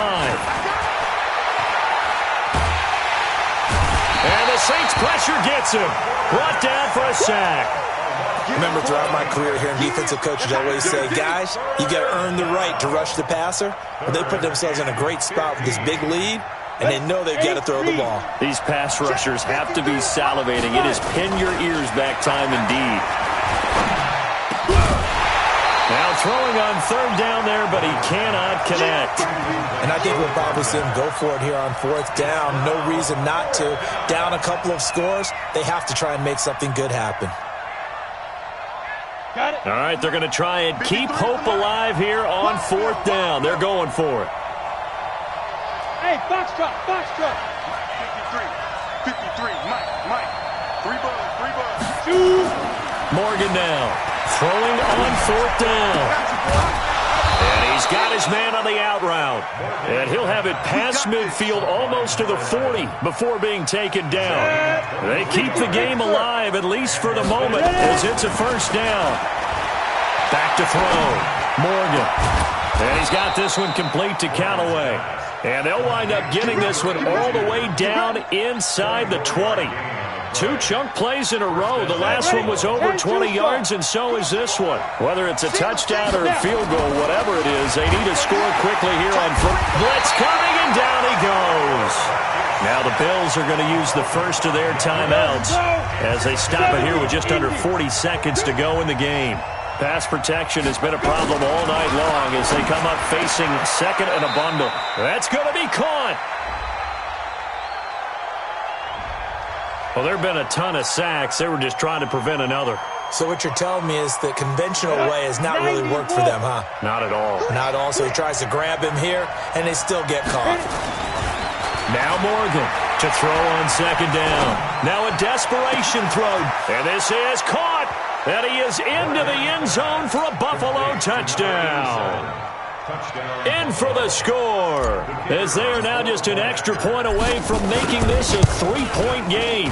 Speaker 4: And the Saints pressure gets him. Brought down for a sack.
Speaker 8: Remember, throughout my career here in defensive coaches, I always say, guys, you got to earn the right to rush the passer. But they put themselves in a great spot with this big lead, and they know they've got to throw the ball.
Speaker 4: These pass rushers have to be salivating. It is pin your ears back time indeed. Now throwing on 3rd down there, but he cannot connect.
Speaker 8: And I think we'll probably see him go for it here on 4th down. No reason not to. Down a couple of scores, they have to try and make something good happen.
Speaker 5: Got it.
Speaker 4: All right, they're going to try and keep hope alive here on 4th down. They're going for it.
Speaker 5: Hey, box truck, box truck.
Speaker 6: 53, Mike. 3 bucks.
Speaker 5: Shoot.
Speaker 4: Morgan now, throwing on 4th down. And he's got his man on the out route. And he'll have it past midfield almost to the 40 before being taken down. They keep the game alive, at least for the moment, as it's a 1st down. Back to throw. Morgan. And he's got this one complete to Callaway. And they'll wind up getting this one all the way down inside the 20. 2 chunk plays in a row. The last one was over 20 yards, and so is this one. Whether it's a touchdown or a field goal, whatever it is, they need to score quickly here on foot. Blitz coming, and down he goes. Now the Bills are going to use the first of their timeouts as they stop it here with just under 40 seconds to go in the game. Pass protection has been a problem all night long as they come up facing 2nd and a bundle. That's going to be caught. Well, there have been a ton of sacks. They were just trying to prevent another.
Speaker 8: So what you're telling me is the conventional way has not really worked for them, huh?
Speaker 4: Not at all.
Speaker 8: Not at all. So he tries to grab him here, and they still get caught.
Speaker 4: Now Morgan to throw on 2nd down. Now a desperation throw. And this is caught. And he is into the end zone for a Buffalo touchdown. In for the score, as they are now just an extra point away from making this a 3-point game.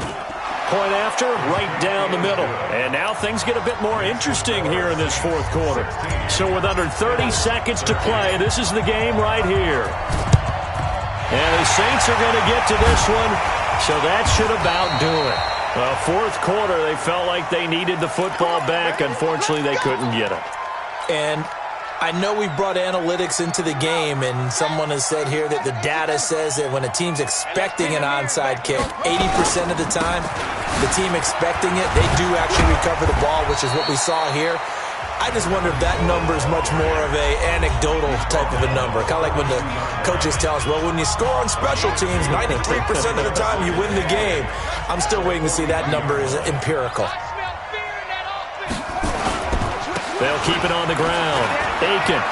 Speaker 4: Point after, right down the middle. And now things get a bit more interesting here in this fourth quarter. So with under 30 seconds to play, this is the game right here. And the Saints are going to get to this one, so that should about do it. Well, fourth quarter, they felt like they needed the football back. Unfortunately, they couldn't get it.
Speaker 8: And I know we brought analytics into the game, and someone has said here that the data says that when a team's expecting an onside kick, 80% of the time, the team expecting it, they do actually recover the ball, which is what we saw here. I just wonder if that number is much more of a anecdotal type of a number. Kind of like when the coaches tell us, well, when you score on special teams, 93% of the time you win the game. I'm still waiting to see that number is empirical.
Speaker 4: They'll keep it on the ground. Aiken.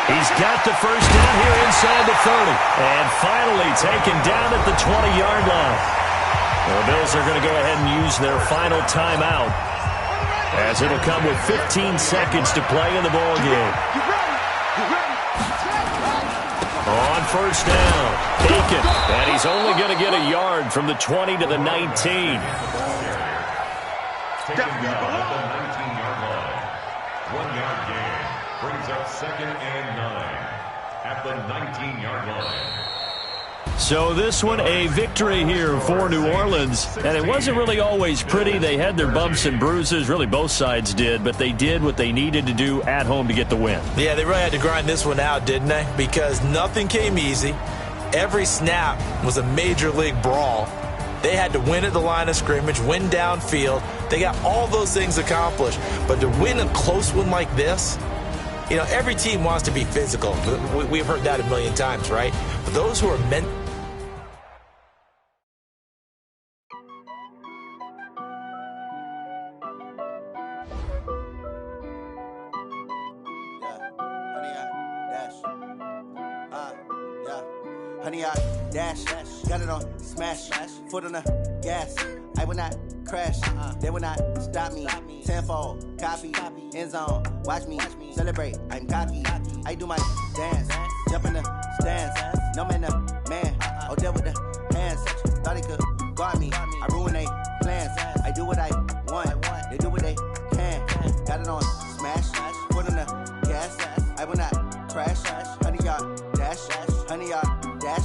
Speaker 4: He's got the first down here inside the 30. And finally taken down at the 20-yard line. The Bills are going to go ahead and use their final timeout, as it'll come with 15 seconds to play in the ball game. On first down, Aiken. And he's only going to get a yard from the 20 to the 19.
Speaker 7: Taken down at the 19-yard line. 1-yard gain brings up 2nd and 9 at the 19-yard line.
Speaker 4: So this one, a victory here for New Orleans. And it wasn't really always pretty. They had their bumps and bruises. Really, both sides did. But they did what they needed to do at home to get the win.
Speaker 8: Yeah, they really had to grind this one out, didn't they? Because nothing came easy. Every snap was a major league brawl. They had to win at the line of scrimmage, win downfield. They got all those things accomplished. But to win a close one like this, you know, every team wants to be physical. We've heard that a million times, right? But those who are meant...
Speaker 9: Honey, I dash, got it on smash, foot on the gas. I will not crash, they will not stop me. Tenfold, copy, end zone, watch me celebrate. I'm cocky, I do my dance, jump in the stands. No man, the man, oh, deal with the hands. Thought he could guard me, I ruin they plans. I do what I want, they do what they can. Got it on smash, foot on the gas. I will not crash, honey, y'all dash, honey, y'all dash,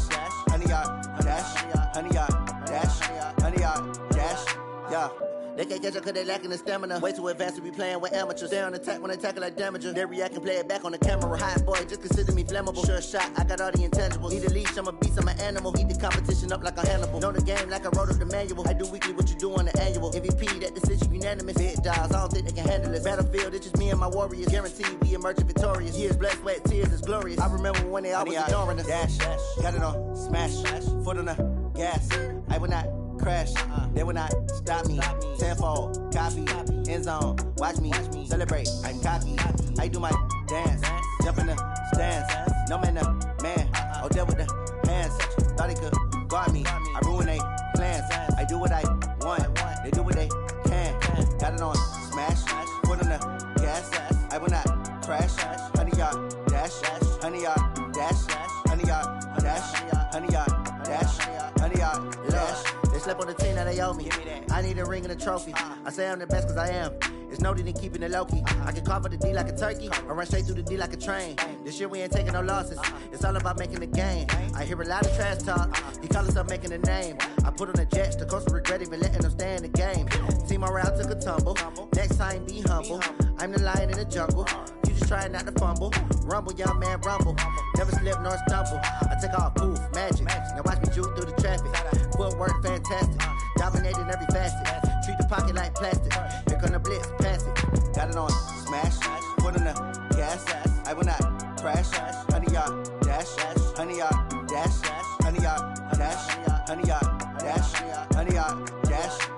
Speaker 9: honey, y'all dash, honey, y'all dash, honey, y'all dash, yeah. They can't catch up cause they lacking the stamina. Way too advanced to be playing with amateurs. They on attack when they tackle like damager. They react and play it back on the camera. Hot boy, just consider me flammable. Sure shot, I got all the intangibles. Need a leash, I'm a beast, I'm an animal. Heat the competition up like a Hannibal. Know the game like I wrote up the manual. I do weekly what you do on the annual. MVP, that decision unanimous. Big dogs, I don't think they can handle this. Battlefield, it's just me and my warriors. Guaranteed we emerging victorious. Years, blood, sweat, tears, it's glorious. I remember when they always ignoring us. Dash, got it on smash, foot on the gas. I will not crash, they will not stop me. Tenfold, copy, end zone, watch me celebrate. I'm cocky, I do my dance, jump in the stands. No man, the man, oh, deal with the hands. Thought he could guard me, I ruin they plans. I do what I want, they do what they can. Got it on smash, foot on the gas. I will not crash, honey, y'all dash, honey, y'all dash, honey, y'all dash, honey, y'all dash, honey, y'all dash. They slept on the team that they owe me. I need a ring and a trophy. I say I'm the best cause I am. It's no need in keeping it low-key. I can carve up the D like a turkey or run straight through the D like a train. This year we ain't taking no losses. It's all about making the game. I hear a lot of trash talk. He call himself making a name. I put on the Jets. The coach will regret even letting them stay in the game. Team morale took a tumble. Next time be humble. I'm the lion in the jungle. You just trying not to fumble. Rumble, young man, rumble. Never slip nor stumble. I take off, poof, magic. Now watch me juke through the traffic. Footwork fantastic. Dominating every facet. Treat the pocket like plastic. Here come the blitz, pass it. Got it on smash, foot on the gas. I will not crash. Honey, y'all dash, honey, y'all dash, honey, y'all dash, honey, y'all dash, honey, y'all dash.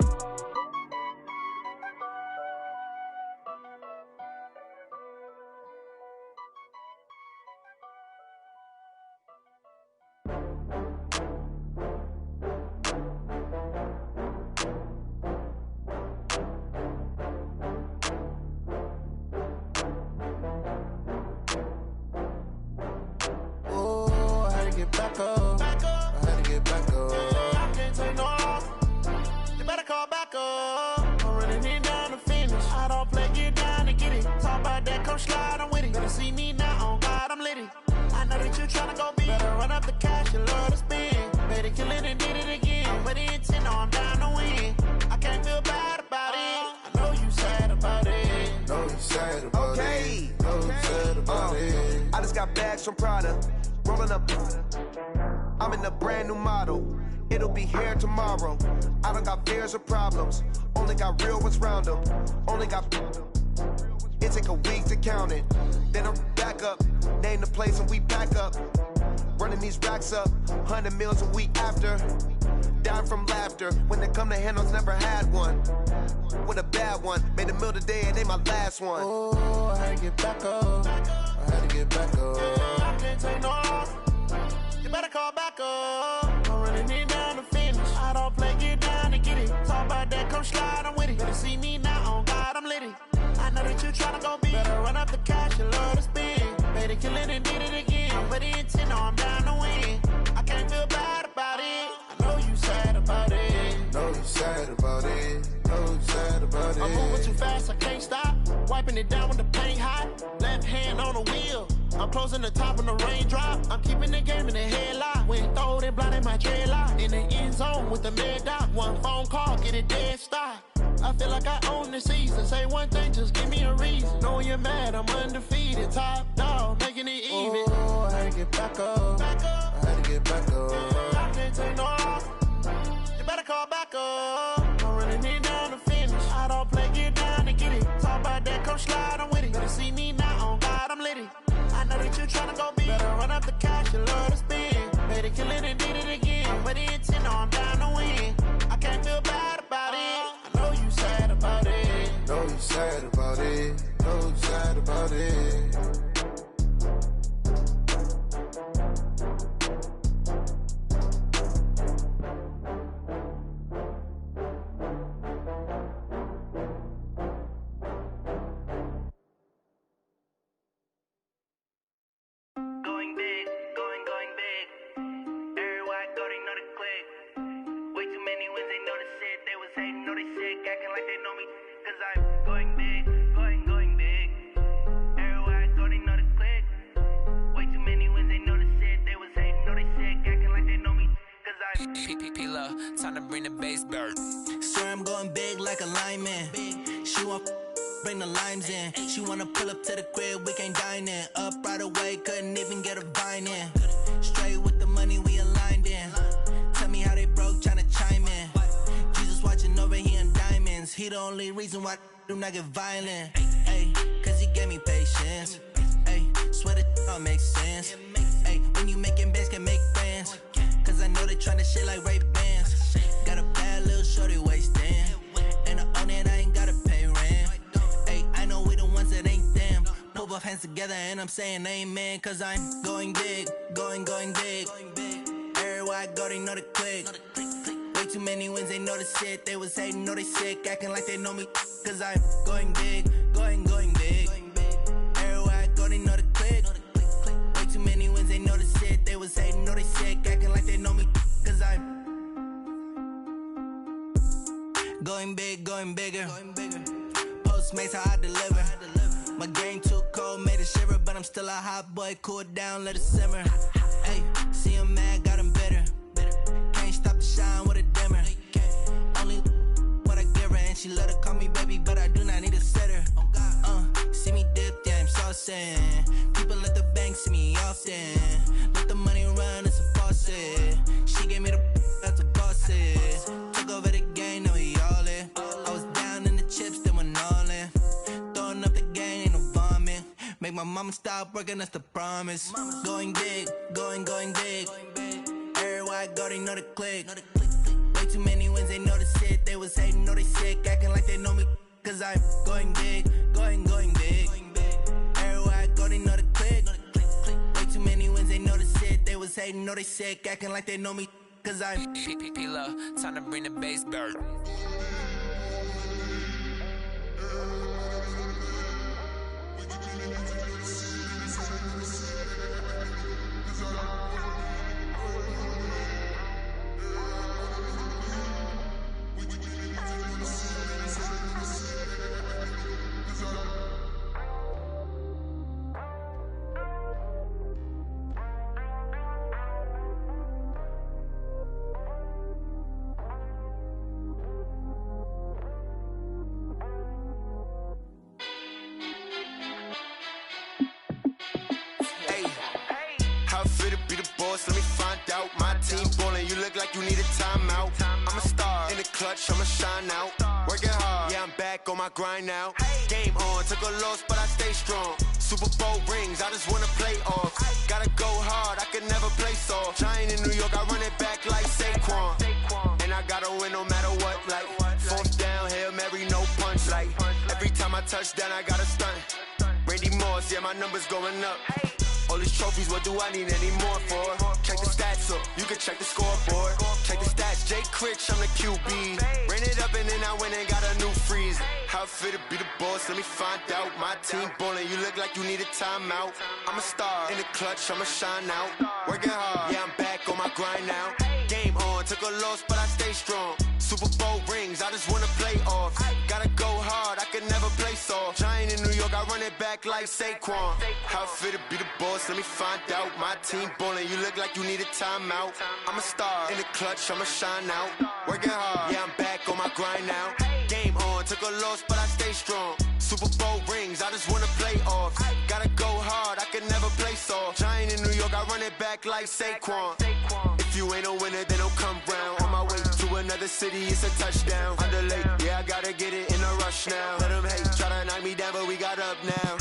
Speaker 9: get back up. I had to get back up.
Speaker 6: I can't take no loss. You better call back up. I'm running it down to finish. I don't play, get down to get it. Talk about that, come slide, I'm with it. Better see me now, on God, I'm litty. I know that you tryna go big. Better run up the cash, you love to spend. Better kill it and did it again. With the intent, no, I'm down to win. I can't feel bad about it. I know you sad about it.
Speaker 3: Know you sad about it. Know you sad about it.
Speaker 10: I just got bags from Prada. Rolling up. I'm in a brand new model. It'll be here tomorrow. I don't got fears or problems. Only got real ones round them. Only got. It take a week to count it. Then I'm back up. Name the place and we pack up. Running these racks up. 100 meals a week after. Down from laughter. When they come to handles, never had one. With a bad one. Made a meal today and ain't my last one.
Speaker 9: Oh, I had to get back up. I had to get back up.
Speaker 6: I can't take no loss. You better call back up. I'm running it down to finish. I don't play, get down to get it. Talk about that, come slide, I'm with it. Better see me now, on God, I'm litty. I know that you tryna go big. Better run up the cash, you love to spend. Better kill it and did it again. With the intent, no, I'm down to win. I can't feel bad about it. I know you sad about it.
Speaker 3: Know you sad about it. Know you sad about it.
Speaker 6: I'm moving too fast, I can't stop. Wiping it down when the paint hot. Left hand on the wheel. I'm closing the top when the raindrop. I'm keeping the game in the headlock. When throw it blind in my dreadlock. In the end zone with the mad dot. One phone call, get it dead stop. I feel like I own the season. Say one thing, just give me a reason. Knowing you're mad, I'm undefeated. Top dog, making it even.
Speaker 9: Oh, I had to get back up. I had to get back up.
Speaker 6: I can't take no loss. You better call back up. I'm running it down to finish. I don't play, get down to get it. Talk about that, come slide, I'm with it. Better see me now, on God, I'm litty. I know that you tryna go big. Better run up the cash, you love to spend. Better kill it and did it again. With the intent, no, I'm down to win. I can't feel bad about it. I know you sad about it.
Speaker 3: Know you sad about it. Know you sad about it.
Speaker 11: Going big, going big. Everywhere I go, they know the click. Way too many wins, they know the shit. They was hating, know they sick, acting like they know me. Cause I'm going big, going big. Everywhere I go, they know the click. Way too many wins, they know the shit. They was hating, know they sick, acting like they know me. Cause I'm
Speaker 12: P-P-P-Lo, time to bring the bass bird.
Speaker 13: Swear I'm going big like a lineman. She want bring the limes in. She wanna pull up to the crib, we can't dine in. Up right away, couldn't even get a vine in. Straight with the money we aligned in. Tell me how they broke, tryna chime in. Jesus watching over here in diamonds. He the only reason why I do not get violent. Ay, cause he gave me patience. Ay, swear that all makes sense. Ay, when you making bands, can make friends. Cause I know they tryna shit like Ray-Bans. Got a bad little shorty wasting. And I own it, I ain't gotta pay rent. Ay, I know we the ones that ain't them. Pull both hands together and I'm saying amen. Cause I'm going big, going big. Everywhere I go, they know the click. Way too many wins, they know the shit. They was hating, know they sick, acting like they know me. Cause I'm going big, going big. Everywhere I go, they know the click. Way too many wins, they know the shit. They was hating, know they sick, acting like they know me. Cause I'm going big, going bigger. Postmates, how I deliver. My game too cold, made it shiver. But I'm still a hot boy, cool down, let it simmer. Hey, see him mad, got him bitter. Can't stop the shine with a dimmer. Only what I give her, and she love to call me baby, but I do not need a sitter. See me dip, yeah, I'm saucing. People at the bank see me often. Let the money run, it's a faucet. She gave me the that's a bosses. Took over the game, now we all in. I was down in the chips, then went all in. Throwing up the game, ain't no vomit. Make my mama stop working, that's the promise. Going big, going big. Everywhere I go, they know the click. Way too many wins, they know the shit. They was hating, know they sick, acting like they know me. Cause I'm going big, going big. Everywhere I go, they know the click. Way too many wins, they know the shit. They was hating, know they sick, acting like they know me. Cause I'm
Speaker 12: P-P-P-Lo, time to bring the bass bird.
Speaker 3: How I feel to be the boss, let me find out. My team ballin', you look like you need a timeout. I'm a star, in the clutch, I'ma shine out. Working hard, yeah, I'm back on my grind now. Game on, took a loss, but I stay strong. Super Bowl rings, I just wanna play off. Gotta go hard, I can never play soft. Giant in New York, I run it back like Saquon. And I gotta win no matter what, like fourth down, Hail Mary, no punch. Like every time I touch down, I gotta stunt. Randy Moss, yeah, my numbers going up. All these trophies, what do I need any more for? Check the stats up, you can check the scoreboard. Check the stats, Jay Critch, I'm the QB. Ran it up and then I went and got a new freeze. How I feel to be the boss, let me find out. My team ballin', you look like you need a timeout. I'm a star, in the clutch, I'ma shine out. Working hard, yeah, I'm back on my grind now. Game on, took a loss, but I stay strong. Super Bowl rings, I just wanna play off. Gotta go hard, I can never play soft. Giant in New York, I run it back like Saquon. How I feel to be the boss, let me find out. My team ballin', you look like you need a timeout. I'm a star, in the clutch, I'ma shine out. Working hard, yeah, I'm back on my grind now. Game on, took a loss, but I stay strong. Super Bowl rings, I just wanna play off. Gotta go hard, I can never play soft. Giant in New York, I run it back like Saquon. If you ain't a winner, then don't come round. On my way to another city, it's a touchdown. Underlay, yeah, I gotta get it in a rush now. Let them hate, try to knock me down, but we got up now.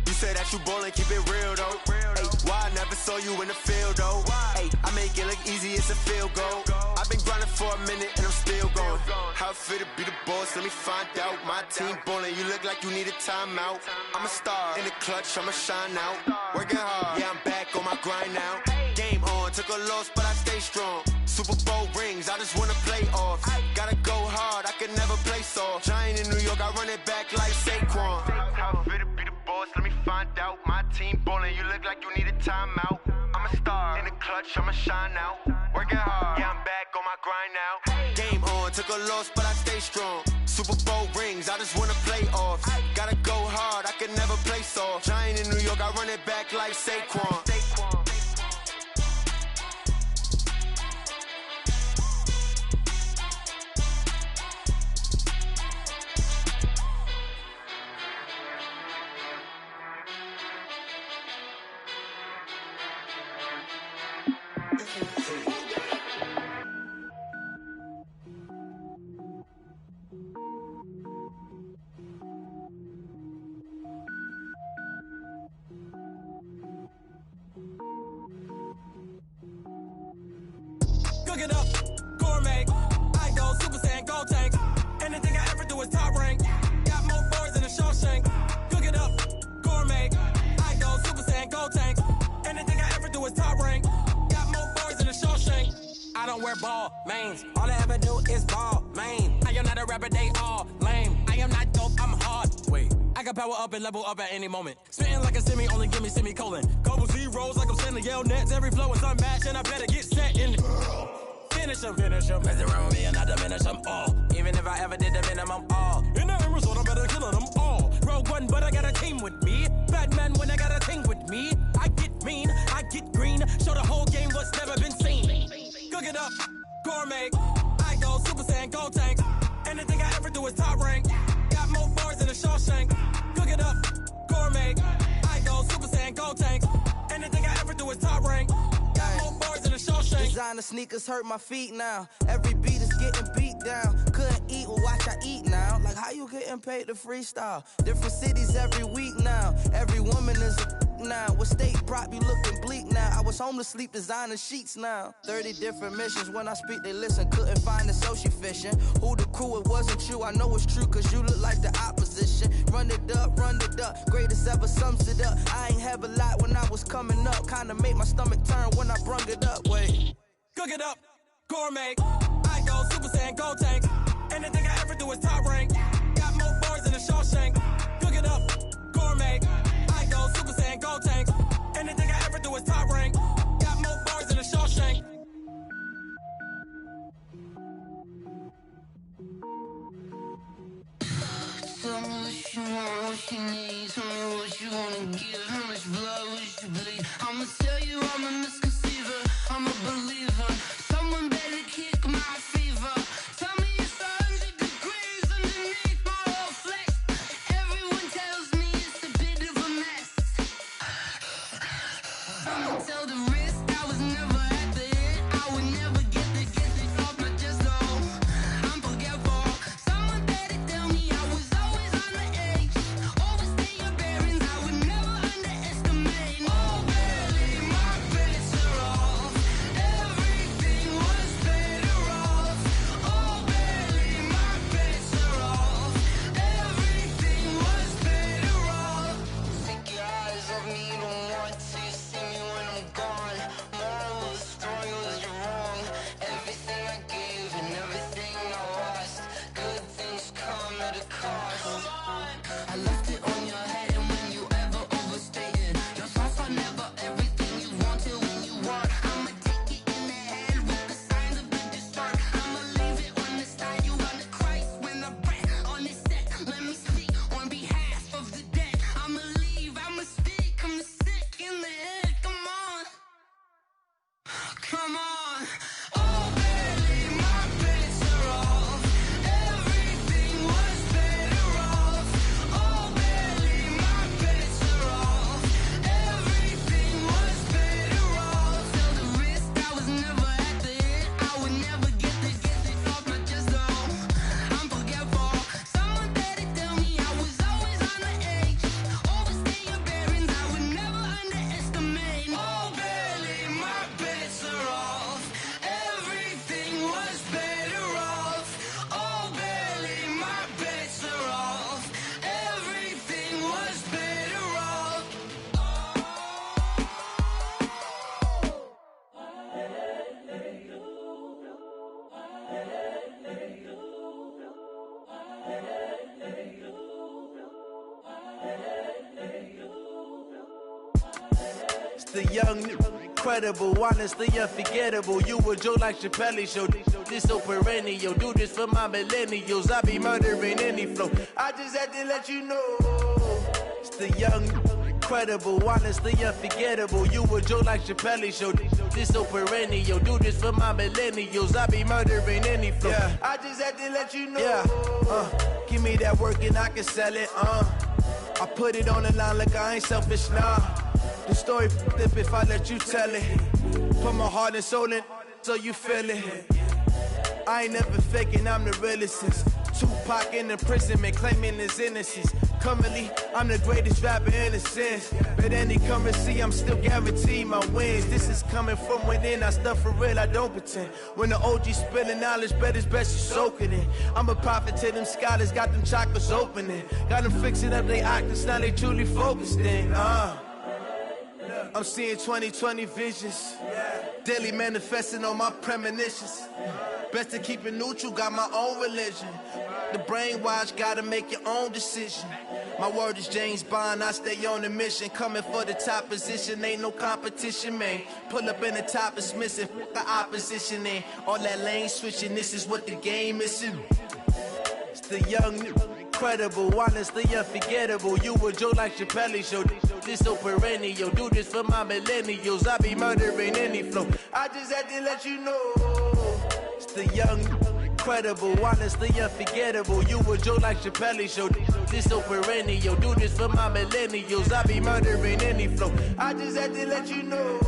Speaker 3: You say that you ballin', keep it real though. Ay, why I never saw you in the field though? Ay, I make it look easy, it's a field goal. I've been grinding for a minute and I'm still going. How I feel to be the boss, let me find out. My team ballin', you look like you need a timeout. I'm a star, in the clutch, I'ma shine out. Working hard, yeah, I'm back on my grind now. Game on, took a loss, but I stay strong. Super Bowl rings, I just wanna play off. Gotta go hard, I can never play soft. Giant in New York, I run it back like Saquon. How I feel to be the boss, let me find out. My team ballin', you look like you need a timeout. I'm a star, in the clutch, I'ma shine out. Working hard, yeah, I'm back on my grind now. Game on, took a loss, but I stay strong. Super Bowl rings, I just wanna play off. Gotta go hard, I can never play soft. Giant in New York, I run it back like Saquon.
Speaker 14: Cook it up, gourmet. I go Super Saiyan, gold tank. Anything I ever do is top rank. Got more boys than a Shawshank. Cook it up, gourmet. I go Super Saiyan, gold tank. Anything I ever do is top rank. Got more boys than a Shawshank. I don't wear ball mains. All I ever do is ball main. I am not a rapper, they all lame. I am not dope, I'm hard. Wait, I can power up and level up at any moment. Spitting like a semi, only give me semicolon. Couple zeros like I'm sending yell nets. Every flow is unmatched and I better get set in. Finish 'em. Mess around with me and I diminish them all. Even if I ever did the minimum, all. In the end result, I better kill them all. Rogue One, but I got a team with me. Batman when I got a team with me. I get mean, I get green. Show the whole game what's never been seen. Cook it up, gourmet. I go Super Saiyan, gold tank. Anything I ever do is top rank. Got more bars than a Shawshank. Cook it up, gourmet. I go Super Saiyan, gold tank. Anything I ever do is top rank. Got more bars than a Shawshank.
Speaker 13: Designer sneakers hurt my feet now. Every beat is getting beat down. Couldn't eat, well watch I eat now. Like how you getting paid to freestyle? Different cities every week now. Every woman is a now. With state prop, you looking bleak now. I was home to sleep, designing sheets now. 30 different missions. When I speak, they listen. Couldn't find it, so she fishing. Who the crew? It wasn't you. I know it's true, cause you look like the opposition. Run it up, greatest ever sums it up. I ain't have a lot when I was coming up. Kinda made my stomach turn when I brung it up. Wait.
Speaker 14: Cook it up, gourmet. I go Super Saiyan, gold tank. Anything I ever do is top rank. Got more bars than a Shawshank. Cook it up, gourmet. I go Super Saiyan, gold tank. Anything I ever do is top rank. Got more bars than a Shawshank.
Speaker 15: Tell me what you want, what you need. Tell me what you wanna give. How much blood would you bleed? I'ma tell you I'm a misconceiver. I'm a believer. Someone better kick my fever. Tell me it's 100 degrees underneath my whole flesh. Everyone tells me it's a bit of a mess. I'ma tell the real. Come on. Oh, barely, my bets are off. Everything was better off. Oh, barely, my bets are off. Everything was better off. Till the wrist, I was never at the hit. I would never get this off my chest, though. I'm forgetful. Someone better tell me I was always on the edge. Overstay your bearings, I would never underestimate. Oh, barely, my bets are off. Everything was better off. Oh, barely, my bets are off. Everything was better off.
Speaker 9: It's the young, incredible, honestly unforgettable. You a Joe like Chappelle show. This so perennial. Do this for my millennials. I be murdering any flow. I just had to let you know. It's the young, incredible, honestly unforgettable. You a Joe like Chappelle show. This so perennial. Do this for my millennials. I be murdering any flow. Yeah. I just had to let you know. Yeah. Give me that work and I can sell it. I put it on the line like I ain't selfish, nah. The story flip if I let you tell it. Put my heart and soul in so you feel it. I ain't never faking, I'm the realest since Tupac in imprisonment, claiming his innocence. Currently, I'm the greatest rapper in a sense. But any currency, I'm still guaranteed my wins. This is coming from within, I stuff for real, I don't pretend. When the OG spilling knowledge, bet it's best you soak it in. I'm a prophet to them scholars, got them chakras opening. Got them fixing up they octaves, now they truly focused in. I'm seeing 2020 visions. Daily manifesting on my premonitions. Best to keep it neutral, got my own religion. The brainwash, gotta make your own decision. My word is James Bond, I stay on the mission. Coming for the top position, ain't no competition, man. Pull up in the top is missing, the opposition in. All that lane switching, this is what the game is. It's the young, incredible, honestly unforgettable. You a Joe like Chappelle show. This so perennial. Do this for my millennials. I be murdering any flow. I just had to let you know. It's the young, incredible, honestly unforgettable. You a Joe like Chappelle show. This so perennial. Do this for my millennials. I be murdering any flow. I just had to let you know.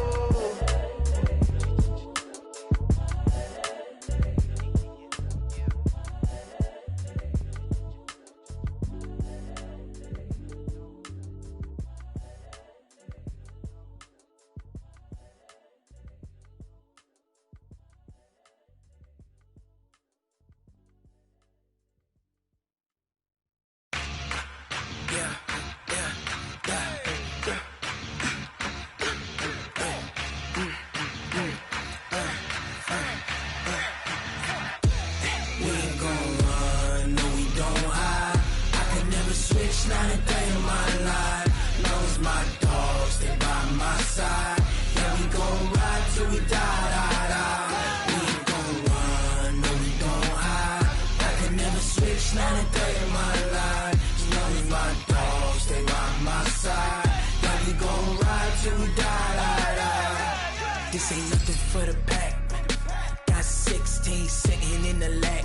Speaker 15: Not a day in my life. Knows my dogs, stay by my side. Yeah, we gon' ride till we die. We ain't gon' run, no, we don't hide. I can never switch, not a day in my life. Knows my dogs, stay by my side. Yeah, we gon' ride till we die. This ain't nothing for the pack. Got 16 sitting in the lap.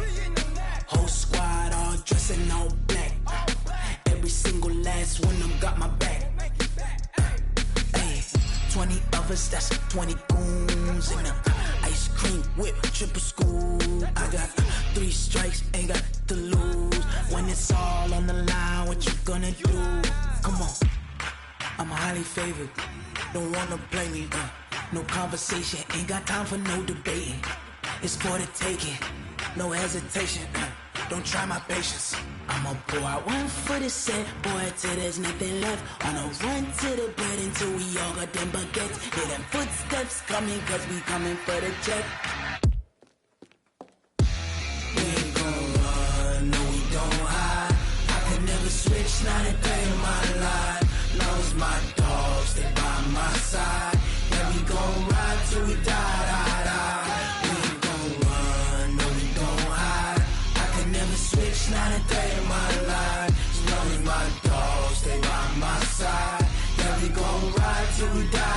Speaker 15: Whole squad all dressing all black. Every single last one of them got my back. Hey, 20 of us, that's 20 goons. And ice cream whip, triple scoop. I got 3 strikes, ain't got to lose. When it's all on the line, what you gonna do? Come on, I'm highly favored. Don't wanna play me, no conversation. Ain't got time for no debating. It's for the taking, no hesitation. Don't try my patience. I'ma pour out one for the set, boy, till there's nothing left. On a run to the bed until we all got them baguettes. Hear them footsteps coming, cause we coming for the check. We ain't gon' run, no, we don't hide. I can never switch, not a day in my life. Knows my dogs, stay by my side. Yeah, we gon' ride till we die. We ain't gon' run, no, we don't hide. I can never switch, not a day in my life. Knows my dogs, stay by my side. Yeah, we gon' ride till we die.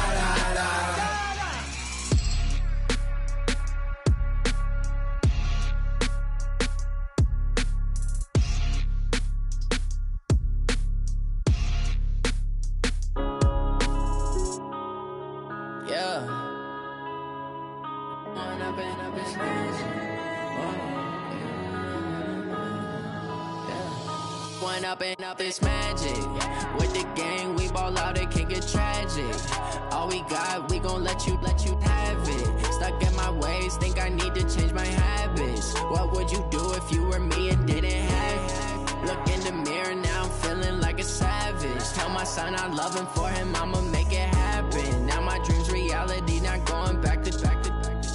Speaker 15: up, it's magic. One up and up, it's magic. With the gang, we ball out, it can get tragic. All we got, we gon' let you have it. Stuck in my ways, think I need to change my habits. What would you do if you were me and didn't have it? Look in the mirror, now I'm feeling like a savage. Tell my son I love him, for him I'ma make it happen. Now my dream's reality, not going back to back.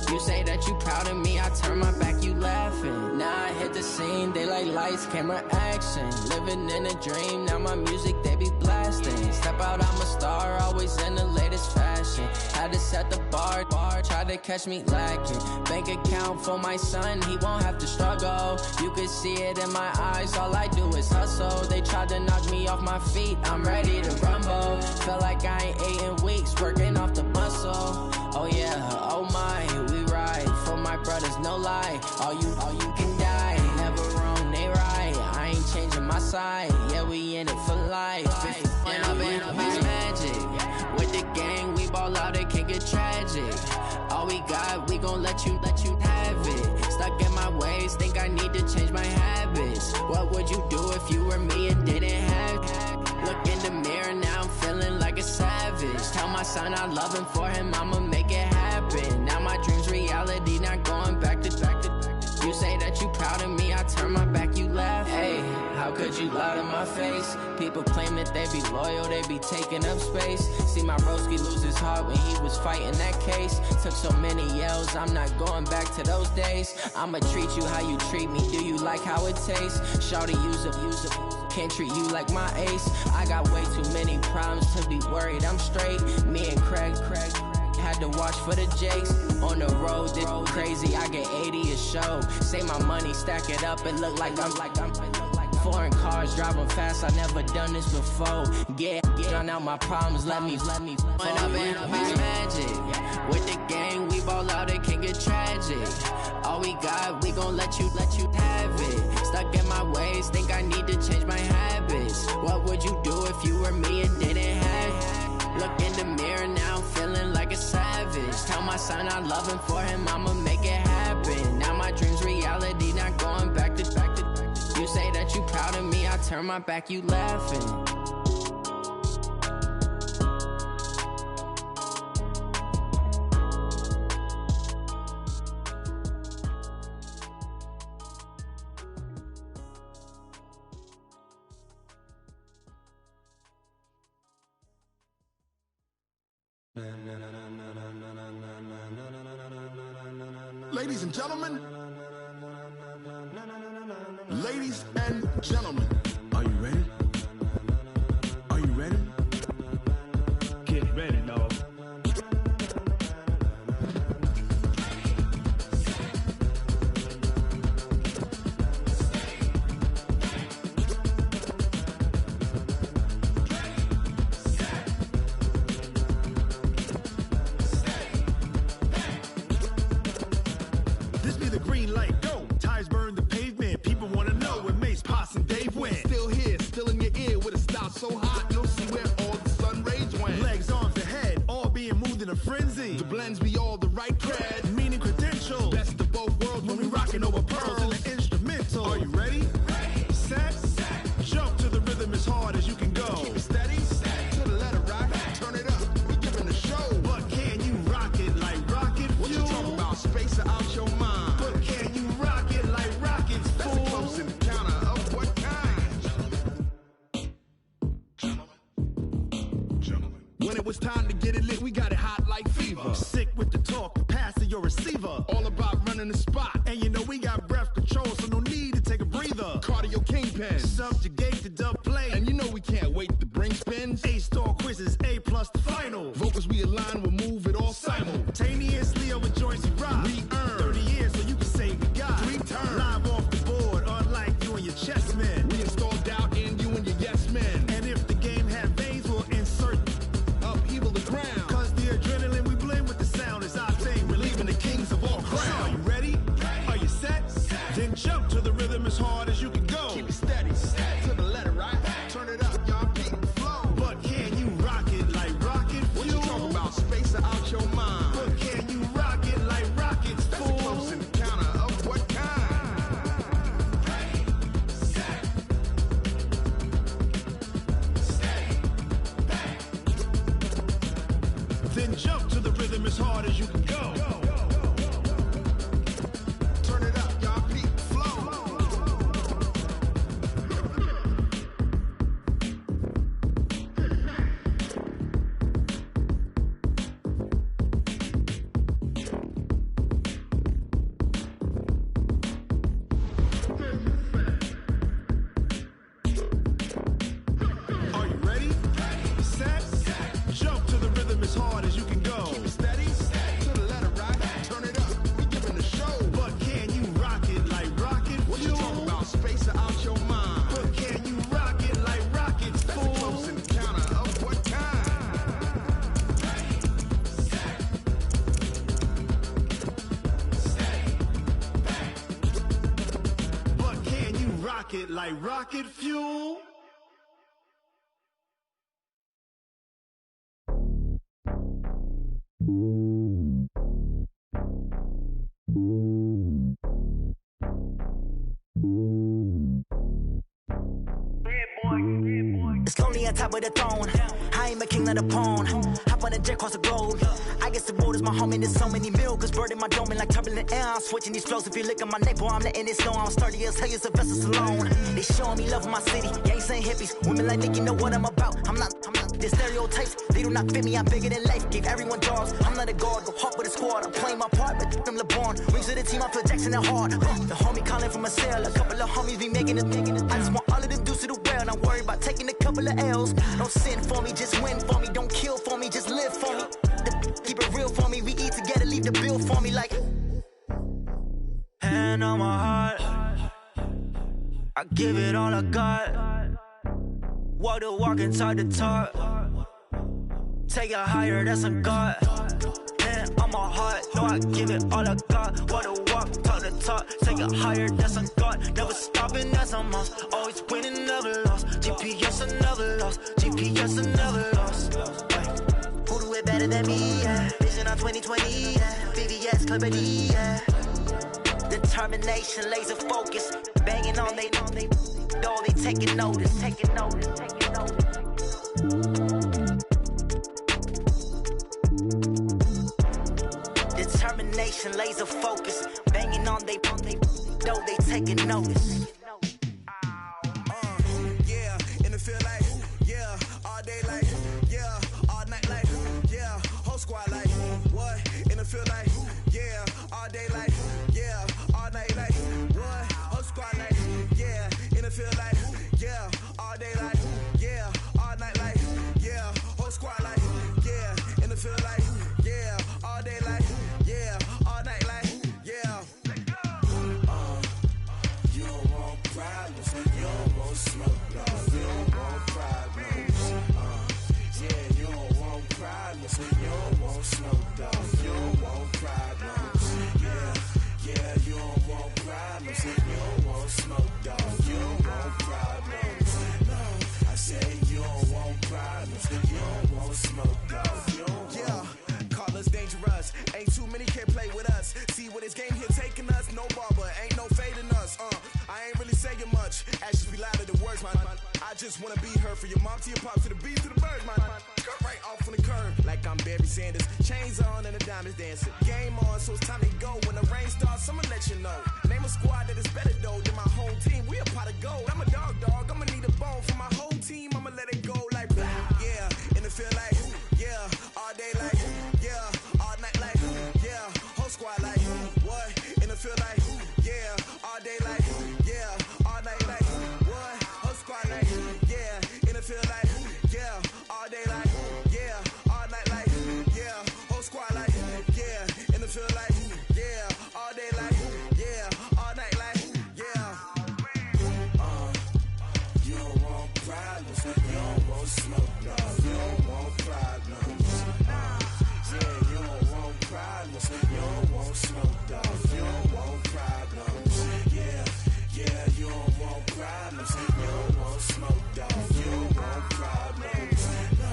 Speaker 15: You say that you proud of me, I turn my back, you laughing. Now I hit the scene, they like lights, camera, action. Living in a dream, now my music, they be blasting. Step out, I'm a star, always in the latest fashion. Had to set the bar, try to catch me lacking. Bank account for my son, he won't have to struggle. You could see it in my eyes, all I do is hustle. They tried to knock me off my feet, I'm ready to rumble. Felt like I ain't ate in weeks, working off the muscle. Oh yeah, oh my, we ride for my brothers, no lie. All you can die, never wrong, they right. I ain't changing my side, yeah, we in it for life. And up, it's magic. With the gang, we ball out, it can get tragic. All we got, we gon' let you have it. Stuck in my ways, think I need to change my habits. What would you do if you were me and didn't have it? Look in the mirror, now I'm feeling like a savage. Tell my son I love him, for him I'ma make it happen. Now my dream's reality, not going back to back. You say that you proud of me, I turn my back, you laugh. Hey, how could you lie to my face? People claim that they be loyal, they be taking up space. See my broski lose his heart when he was fighting that case. Took so many yells, I'm not going back to those days. I'ma treat you how you treat me, do you like how it tastes? Shawty, use up, can't treat you like my ace. I got way too many problems to be worried, I'm straight. Me and Craig had to watch for the Jakes. On the road, this crazy, I get 80 a show. Say my money, stack it up, it look like I'm foreign cars, driving fast, I never done this before. Get drown out my problems, let me One up and up, it's magic. With the gang, we ball out, it can get tragic. All we got, we gon' let you have it. Stuck in my ways, think I need to change my habits. What would you do if you were me and didn't have it? Look in the mirror, now I'm feeling like a savage. Tell my son I love him, for him I'ma make it happen. Now my dream's reality, not going back to back. You say that you proud of me, I turn my back, you laughing.
Speaker 2: Ladies and gentlemen, ladies and gentlemen, are you ready? Are you ready?
Speaker 5: Get ready, dog.
Speaker 16: This be the green light, go. Tires burn the pavement. People wanna know when Mace, Pops, and Dave went.
Speaker 2: Still here, still in your ear with a style so hot, you'll see where all the sun rays went.
Speaker 16: Legs, arms, the head, all being moved in a frenzy.
Speaker 2: The blends be all the right cred,
Speaker 16: meaning credentials.
Speaker 2: best of both worlds when we rockin' over
Speaker 16: Pearls in
Speaker 2: pearls.
Speaker 16: the instrumental.
Speaker 2: Are you ready?
Speaker 16: Set, jump to the rhythm as hard as you can go.
Speaker 2: Keep it steady, to the letter rock, turn it up, we giving the show.
Speaker 16: But can you rock it like rocket
Speaker 2: What you
Speaker 16: fuel?
Speaker 2: talking about, space or out your mind?
Speaker 16: But can you rock it like rockets,
Speaker 2: That's a close
Speaker 16: fool?
Speaker 2: encounter of what kind? Gentlemen.
Speaker 16: When it was time to get it lit, we got it hot like fever. Sick with the talk, pass to your receiver.
Speaker 2: All about running the spot,
Speaker 16: And you know we got breath control, so no need to take a breather.
Speaker 2: cardio kingpin.
Speaker 16: Subjugate the dub play.
Speaker 2: And you know we can't wait to bring spins.
Speaker 16: A-star quizzes, A+ the final.
Speaker 2: Vocals we align, we'll move it all
Speaker 16: Simultaneously over joints we rock.
Speaker 2: We earn
Speaker 16: 30 years so you can say we got
Speaker 2: 3 turns.
Speaker 16: live off the board, unlike you and your chess men.
Speaker 2: We install doubt in you and your yes men.
Speaker 16: And if the game had veins, we'll insert
Speaker 2: Upheaval the ground.
Speaker 16: Cause the adrenaline we blend with the sound is our thing, relieving the kings of all
Speaker 2: Crown.
Speaker 16: crown. Are you ready? Are you set? Then jump to the rhythm as hard as you can go.
Speaker 2: Keep it steady, to
Speaker 16: pocket like rocket fuel.
Speaker 17: It's lonely on top of the throne. I ain't a king of the pawn. Hop on a jet across the globe. I guess the road is my home and there's so many milkers birding my dome like turbulent air. I'm switching these flows. If you look at my neck, boy, I'm letting it snow. I'm sturdy as hell, it's a vessel alone. They showing me love in my city. Gangs ain't hippies. Women like Nick, you know what I'm about. I'm not the stereotypes. They do not fit me. I'm bigger than life. Gave everyone jobs. I'm not a guard. Go hard with a squad. I'm playing my part, but them LeBron. Rings to the team. I feel Jackson and hard. The homie calling from a cell. A couple of homies be making it. I just want all of them dudes to do well. Not worry about taking a couple of L's. Don't sin for me, just win for me. Don't kill for me, just live for me. Keep it real for me. We eat together, leave the bill for me like. Hand on my heart, I give it all I got. Walk the walk and talk the talk. Take it higher, that's a God. Hand on my heart, no, I give it all I got. Walk the walk, talk the talk. Take it higher, that's a God. Never stopping, that's a must. Always winning, never lost. GPS, I never lost. GPS, I never lost. Who do it better than me? Yeah. Vision on 2020. Yeah. VVS, Clippity. Yeah. Determination, laser focus. Banging on they know they taking notice. Taking notice. Taking notice. Determination, laser focus. Banging on they know they taking notice.
Speaker 10: Yeah, and it feel like, yeah, all day like, yeah, all night like, yeah, whole squad like, what? And it feel like, yeah, all day like, yeah, all night like, what? Whole squad like, yeah, and it feel like, yeah, all day like, yeah, all night like, yeah, whole squad like, yeah, and it feel like, yeah, all day like, yeah, all night like, yeah. You don't want problems, you don't want smoke, dog. You don't want problems. Yeah, you don't want problems, you don't want smoke, dog. You don't want problems. Yeah, you don't want problems, you don't want smoke, dog. You don't want problems. No, I say you don't want problems, you don't want smoke, dog. You don't want. Call us dangerous. Ain't too many can play with us. See what this game here taking us. No barber, ain't no fading us. I ain't really saying much. Actions be louder than words, man. I just wanna be heard for your mom to your pop to the beat to the birds, man. Cut right off on the curb like I'm Barry Sanders. Chains on and the diamonds dancing. Game on, so it's time to go. When the rain starts, I'ma let you know. Name a squad that is better though than my home team. We a pot of gold. I'm a dog. I'ma need a bone for my whole team. I'ma let it go like blah. Yeah, and it feel like yeah, all day like yeah, all night like yeah, whole squad like what? And it feel like yeah, all day like yeah, all night like what? Whole squad like yeah, and it feel like yeah, all day like yeah, all night like yeah, whole squad like yeah, and it feel like yeah, all day like yeah, all night like yeah. You don't want problems, you don't want smoke, dog. You don't want problems. Yeah, you don't want problems, you don't want smoke, dog. You don't want problems. Yeah, you don't want problems, you don't want smoke, dog. You don't want problems. No,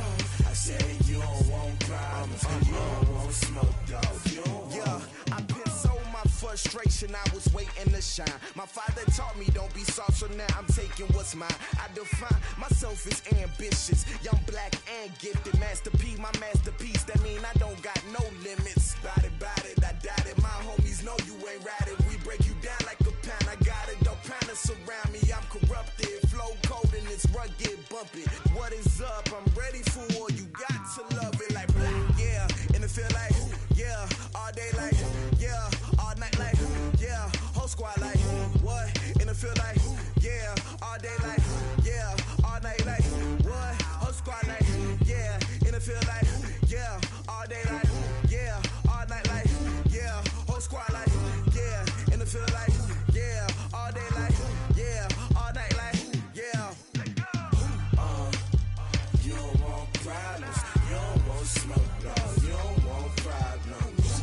Speaker 10: I say you don't want problems, you don't want smoke, dog. You don't want. Yeah, I been so my frustration, I was waiting to shine. My father taught me don't be soft, so now I'm taking what's mine. I define myself as ambitious, young, black, and gifted. Master P, my masterpiece. That mean I don't got no limits. Bout it, I doubt it. My homies know you ain't riding. We break you down like a pound. I got it, don't panic surround me. I'm corrupted, flow cold and it's rugged, bumpy. What is up? I'm ready for war. You got to love it like blah. Yeah, and it feel like yeah, all day like yeah, all night like yeah, whole squad like what? And it feel like yeah, all day like yeah, all night like what? Whole squad like yeah, and it feel like yeah, all day like yeah, all night like yeah, whole squad like yeah, and it feel like yeah, all day like yeah, all night like yeah. You don't want problems, you don't want smoke, dog. You don't want problems.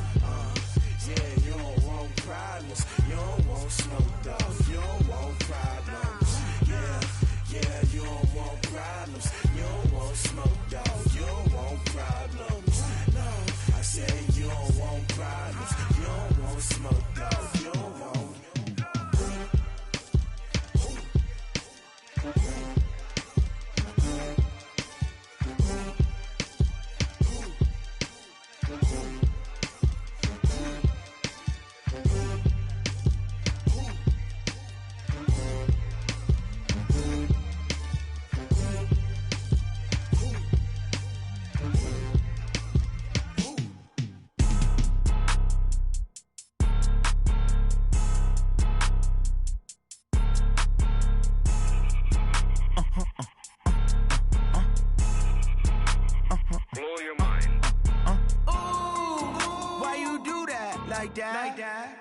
Speaker 10: Yeah, you don't want problems, you don't want smoke, dog. You don't want problems.
Speaker 18: Yeah, you don't want problems. You don't want smoke, dog. You don't want problems. No, I said you don't want problems. You don't want smoke, dog. You don't want.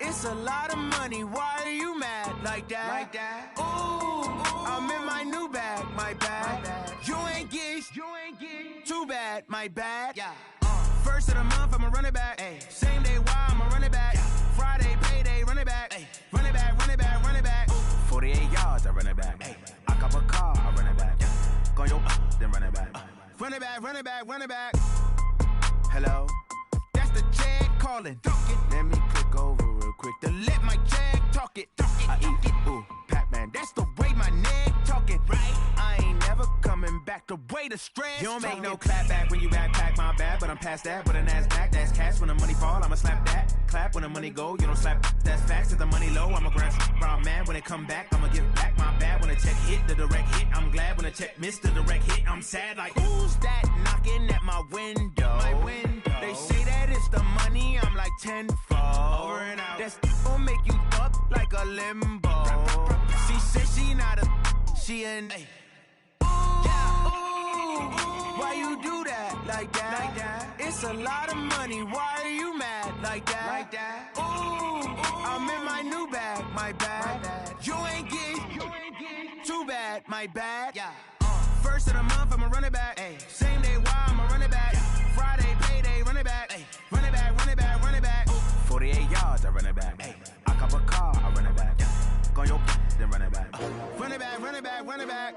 Speaker 6: It's a lot of money, why are you mad like that? Ooh, I'm in my new bag, my bad. You ain't get too bad, my bad. First of the month, I'ma run it back. Same day, why I'ma run it back. Friday, payday, run it back. Run it back, run it back, run it back. 48 yards, I run it back. I cop a car, I run it back. Go yo, then run it back. Run it back, run it back, run it back. Hello? That's the jag calling. Let me click over real quick to let my jag talk it. I eat it, ooh, Pac-Man. That's the way my neck talking. Right? I ain't never coming back the way the stress. You don't make no clap back when you backpack, my bad. But I'm past that, but an ass back. That's cash when the money fall, I'ma slap that. Clap when the money go, you don't slap. That's facts, if the money low, I'ma grab brown man. When it come back, I'ma give back my bad. When the check hit, the direct hit. I'm glad when the check missed the direct hit. I'm sad like, who's that knocking at my window? My window. They say that it's the money, I'm like tenfold. Over and out. That's gon' make you fuck like a limbo. She said she not a, she an. Ooh, why you do that like that? It's a lot of money, why are you mad like that? Ooh, I'm in my new bag, my bad. You ain't get too bad, my bad. First of the month, I'ma run it back. Same day, why I'ma run it back. Friday, payday, run it back. Run it back, run it back, run it back. 48 yards, I run it back. I cop a car, I run it back. Go yo, then run it back. Run it back, run it back, run it back.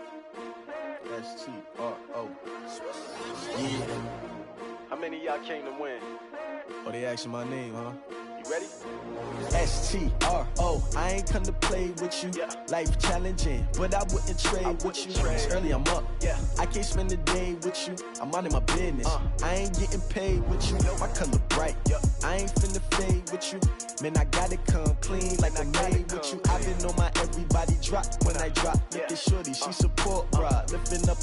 Speaker 18: S-T-R-O. Yeah. How many of y'all came to win? Oh, they asking my name, huh? You ready? S-T-R-O. I ain't come to play with you. Life challenging, but I wouldn't trade with you. It's early, I'm up. I can't spend the day with you. I'm minding my business. I ain't getting paid with you. My color bright. I ain't finna fade with you. Man, I gotta come clean like I made with you. I've been on my everybody drop when I drop. Look at shorty, she support, bruh. Lifting up,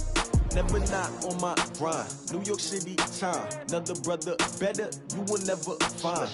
Speaker 18: never not on my grind. New York City time. Another brother better, you will never find.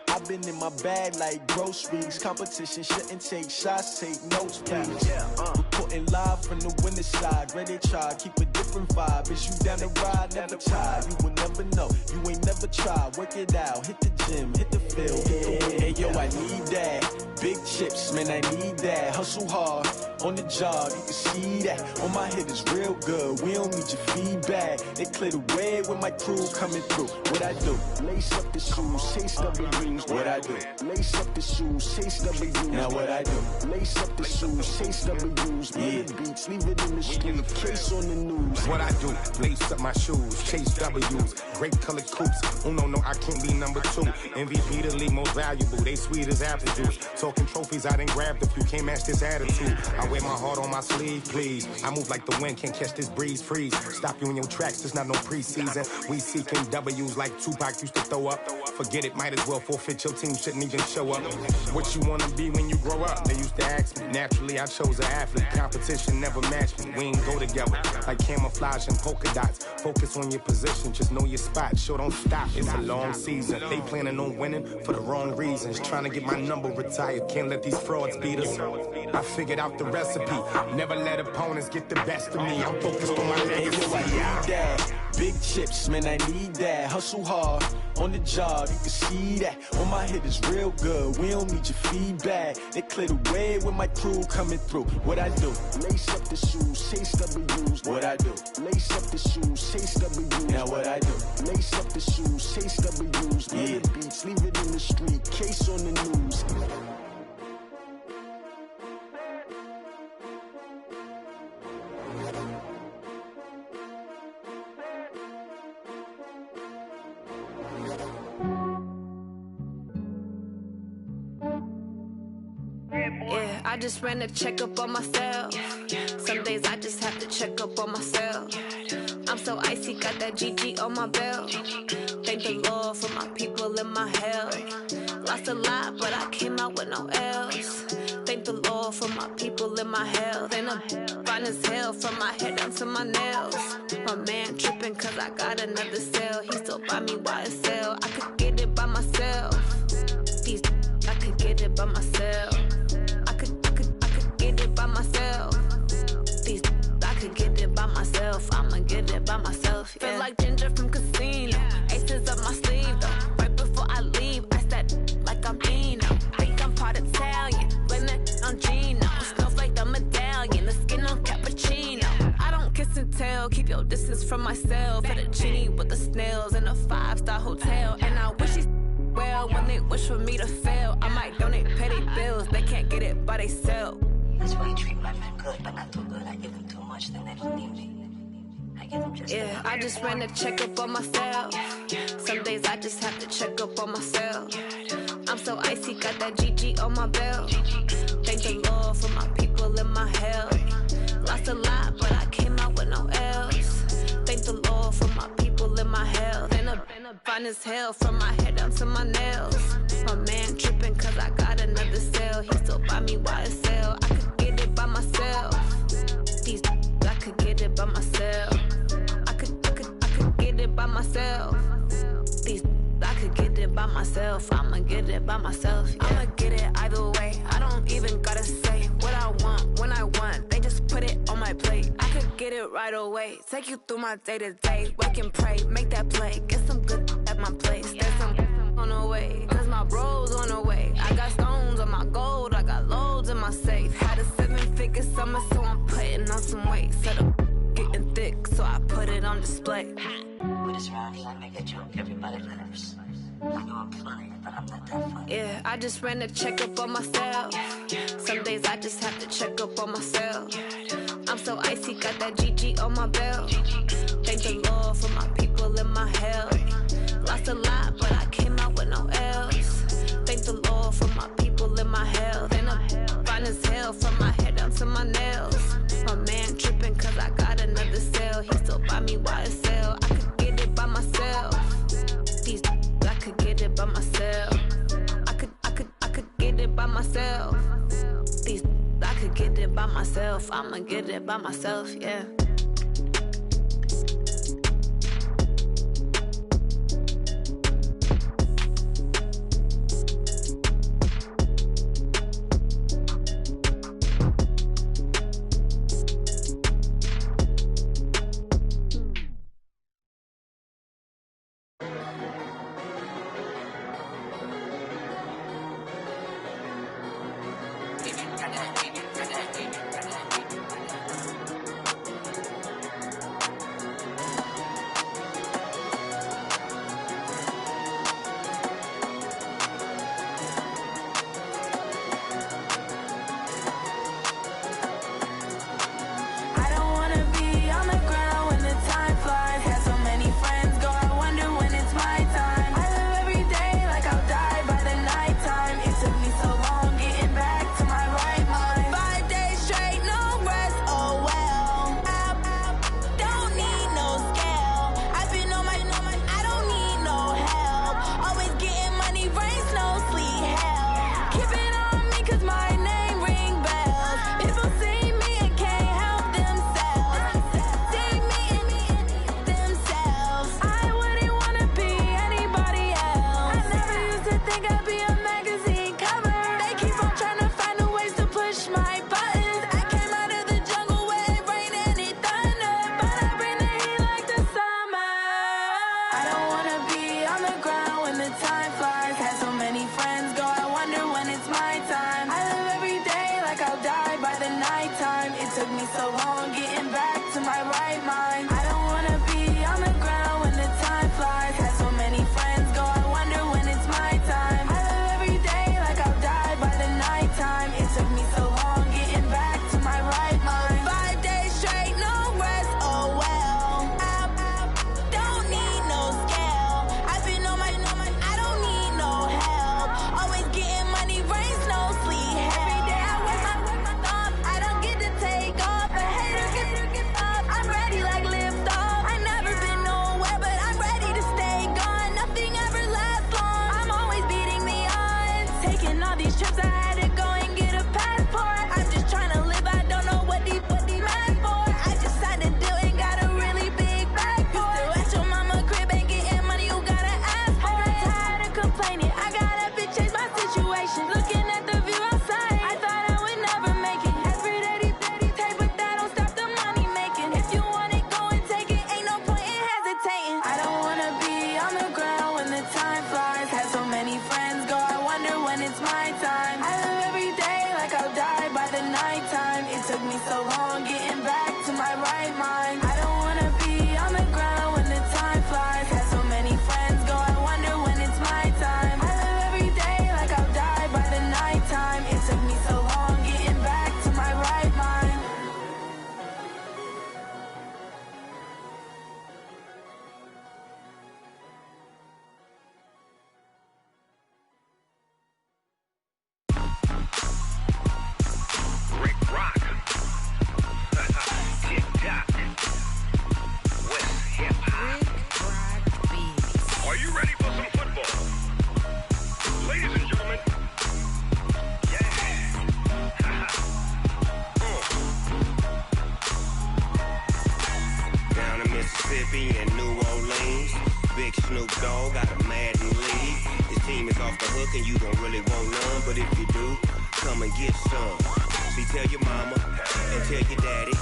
Speaker 18: I've been in my bag like groceries. Competition shouldn't take shots, take notes, please. Reporting live from the winning side. Ready to try, keep a different vibe. Is you down the ride, never tired. You will never know, you ain't never tried. Work it out, hit the gym, hit the field, hit the wind. Hey yo, I need that. Big chips, man, I need that. Hustle hard, on the job, you can see that. On my hit is real good, we don't need your feedback. They clear the way when my crew coming through. What I do? Lace up the shoes, chase W's. What I do? Lace up the shoes, chase W's. Now what I do? Lace up the shoes, chase W's. Yeah. Beats, leave it in the street, case on the news.
Speaker 19: What I do? Lace up my shoes, chase W's. Great colored coops. Oh no, I can't be number 2. MVP the league most valuable. They sweet as apple juice. Talking trophies, I done grabbed a few. Can't match this attitude. I wear my heart on my sleeve, please. I move like the wind, can't catch this breeze. Freeze. Stop you in your tracks, there's not no preseason. We seeking W's like Tupac used to throw up. Forget it, might as well forfeit. Your team shouldn't even show up. What you wanna be when you grow up? They used to ask me. Naturally, I chose an athlete. Competition never matched me. We ain't go together like camouflage and polka dots. Focus on your position, just know your spot. Sure, don't stop. It's a long season. They planning on winning for the wrong reasons. Trying to get my number retired. Can't let these frauds beat us. I figured out the recipe. Never let opponents get the best of me. I'm focused on my legacy.
Speaker 18: I need that. Big chips, man, I need that. Hustle hard, on the job, you can see that. On my hit is real good, we don't need your feedback. They clear the way when my crew coming through. What I do? Lace up the shoes, chase W's. What I do? Lace up the shoes, chase W's. Now what I do? Lace up the shoes, chase W's. Yeah. Beats, leave it in the street, case on the news.
Speaker 20: I just ran a checkup on myself. Some days I just have to check up on myself. I'm so icy, got that GG on my belt. Thank the Lord for my people in my health. Lost a lot, but I came out with no L's. Thank the Lord for my people in my health. And I'm fine as hell from my head down to my nails. My man tripping cause I got another cell. He still buy me YSL. I could get it by myself. These I could get it by myself. I could get it by myself. These I could get it by myself. I'ma get it by myself. Yeah. Feel like Ginger from Casino. Aces up my sleeve though. Right before I leave, I said like I'm Dino. Think I'm part Italian. Blame it on Gino. Snowflake the medallion. The skin on cappuccino. I don't kiss and tell. Keep your distance from myself. At a genie with the snails in a 5-star hotel. And I wish he's well when they wish for me to fail. I might donate petty bills. They can't get it by themselves.
Speaker 21: That's why you treat my men good, but not too good. I give them too much, then they don't need me. I give them just
Speaker 20: yeah, I just ran a checkup on myself. Some days I just have to check up on myself. I'm so icy, got that GG on my belt. Thank the Lord for my people in my health. Lost a lot, but I came out with no L's. Thank the Lord for my people in my health. And I'm fine as hell from my head down to my nails. My man tripping cause I got another cell. He still buy me YSL. I could get it by myself. These I could get it by myself. I could get it by myself. These I could get it by myself. I'ma get it by myself. Yeah. I'ma get it either way. I don't even gotta say what I want when I want. They just put it on my plate. I could get it right away. Take you through my day to day. Wake and pray, make that play. Get some good at my place. There's some on the way, cause my bro's on the way. I got stones on my gold. I got loads in my safe. Had a 7-figure summer, so I'm putting on some weight. Set up getting thick, so I put it on display.
Speaker 21: With this round, I make a joke, everybody laughs. I know I'm funny, but I'm not that funny.
Speaker 20: Yeah, I just ran a checkup on myself. Some days I just have to check up on myself. I'm so icy, got that GG on my belt. Thank the Lord for my people in my health. Lost a lot, but I came out with no L's. Thank the Lord for my people in my health. And I'm fine as hell from my head down to my nails. My man tripping cause I got another cell. He still buy me YSL. I could get it by myself. These I could get it by myself. I could get it by myself. These I could get it by myself. I'ma get it by myself, yeah.
Speaker 15: these trips, I had to go and get a passport. I'm just trying to live, I don't know what these mad for. I just signed a deal and got a really big bag for it. You still at your mama crib, ain't getting money, you gotta ask for it. I got tired of complaining, I got up and changed my situation. Looking at the view outside, I thought I would never make it. Every day they take, but that don't stop the money making. If you want it, go and take it, ain't no point in hesitating. I don't wanna be on the ground when the time flies. Had so many friends go, I wonder when it's my time. I live every day like I'll die by the nighttime. It took me so long getting back to my right mind. I don't wanna be on the ground when the time flies. Had so many friends go, I wonder when it's my time. I live every day like I'll die by the nighttime. It took me so long getting back to my right mind.
Speaker 1: Rick Rock. TikTok. West Hip Hop. Are you ready for some football? Ladies and gentlemen. Yeah.
Speaker 3: Down in Mississippi and New Orleans, Big Snoop Dogg got a Madden league. His team is off the hook and you don't really want none, but if you do, come and get some. See, tell your mama and tell your daddy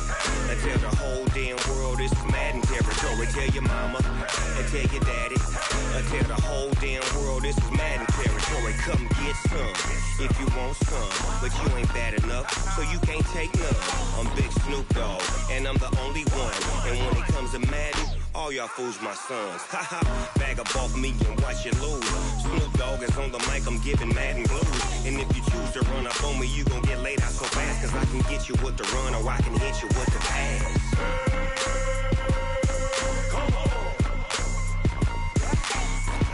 Speaker 3: and tell the whole damn world this is Madden territory. Tell your mama and tell your daddy and tell the whole damn world this is Madden territory. Come get some if you want some, but you ain't bad enough, so you can't take none. I'm Big Snoop Dogg and I'm the only one, and when it comes to Madden, all y'all fools my sons. Haha, bag up off me and watch you lose. Snoop Dogg is on the mic, I'm giving Madden blues. And if you choose to run up on me, you gon' get laid out so fast, cause I can get you with the run or I can hit you with the pass.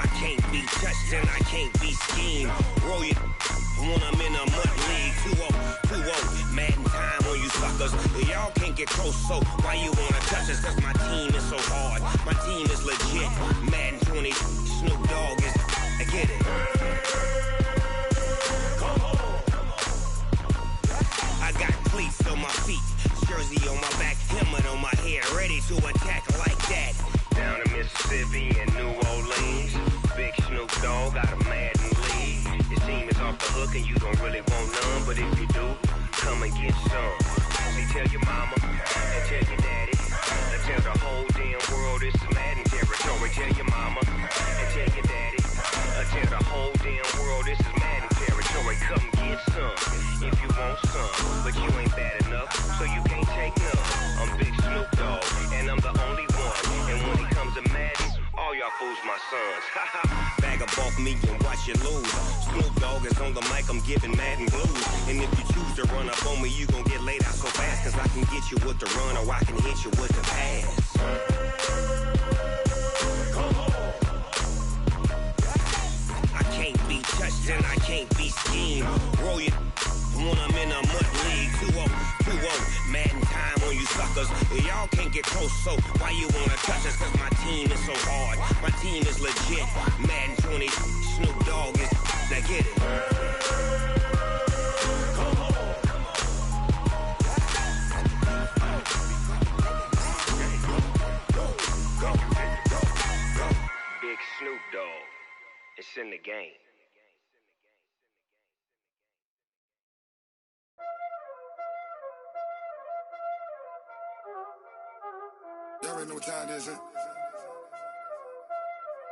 Speaker 3: I can't be touched and I can't be schemed. Roll you when I'm in a mud league. 2-0, Madden time on you suckers. Y'all can't get close, so why you wanna touch us? Cause my team is so hard, my team is legit. Madden 20, Snoop Dogg is, I get it. I got cleats on my feet, jersey on my back, helmet on my head, ready to attack like that. Down in Mississippi and New Orleans, Big Snoop Dogg got a Madden league. His team is off the hook and you don't really want none, but if you do, come and get some. See, tell your mama and tell your daddy and tell the whole damn world this is Madden territory. Tell your mama and tell your daddy and tell the whole damn world this is Madden territory. Come get some if you want some, but you ain't bad enough, so you can't take none. I'm Big Snoop Dogg and I'm the only one, and when it comes to Madden, all y'all fools my sons. Bag up off me and watch you lose. Snoop Dogg is on the mic, I'm giving Madden blues. And if you choose to run up on me, you gon' get laid out so fast, cause I can get you with the run or I can hit you with the pass. I can't be touched and I can't be schemed. Roll you when I'm in a mud league. 2-0, Madden time on you suckers. Y'all can't get close, so why you wanna touch us? Cause my team is so hard, my team is legit. Madden 20, Snoop Dogg is, now get it. Big Snoop Dogg, it's in the game.
Speaker 22: Y'all already know what time it is, huh?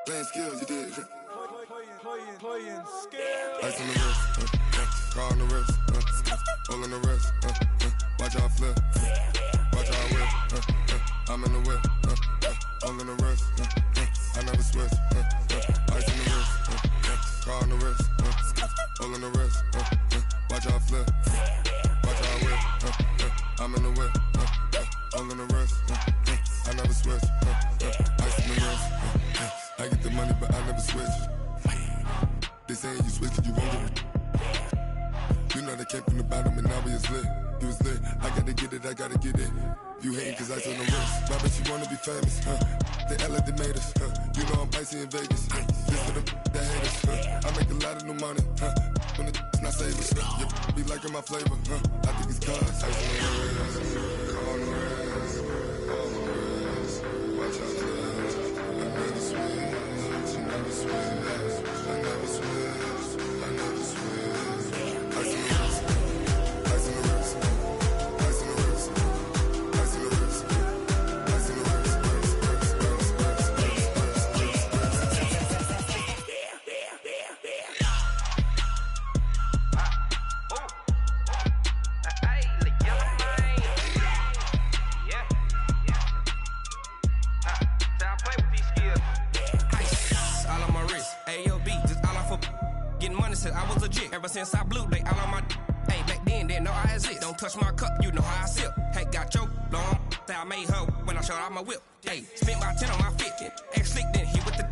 Speaker 22: Playing skills, you did, huh?
Speaker 23: Playing skills.
Speaker 22: Ice on the wrist, car on the wrist, hole in the wrist, watch out flip, watch out whip, I'm in the whip, hole in the wrist, I never switch, ice on the wrist, car on the wrist, hole in the wrist, watch out flip, watch out whip, I'm in the whip, hole in the wrist, I never switch, ice on the wrist, I get the money but I never switch. They saying you switch it, you won't get it. You know they came from the bottom and now we is lit. You was lit, I gotta get it, I gotta get it. You hating cause I told them wrist. My bitch, you wanna be famous, They Ella, they made us, You know I'm icy in Vegas, This for the that hate us, I make a lot of new money, When it's I say this, you be liking my flavor, I think it's cause. Ice on the wrist, on the wrist, on the wrist. Watch out, I never switch, I never switch, I never switch, I never switch. Ice on the wrist, ice on the wrist, ice on the wrist, ice on the wrist, ice on the wrist.
Speaker 4: I was legit ever since I blew they all on my hey back then didn't know I exist. Don't touch my cup, you know how I sip. Hey, got your long that I made her when I showed out my whip. Hey, spent my 10 on my 50. Ex slick then hit with the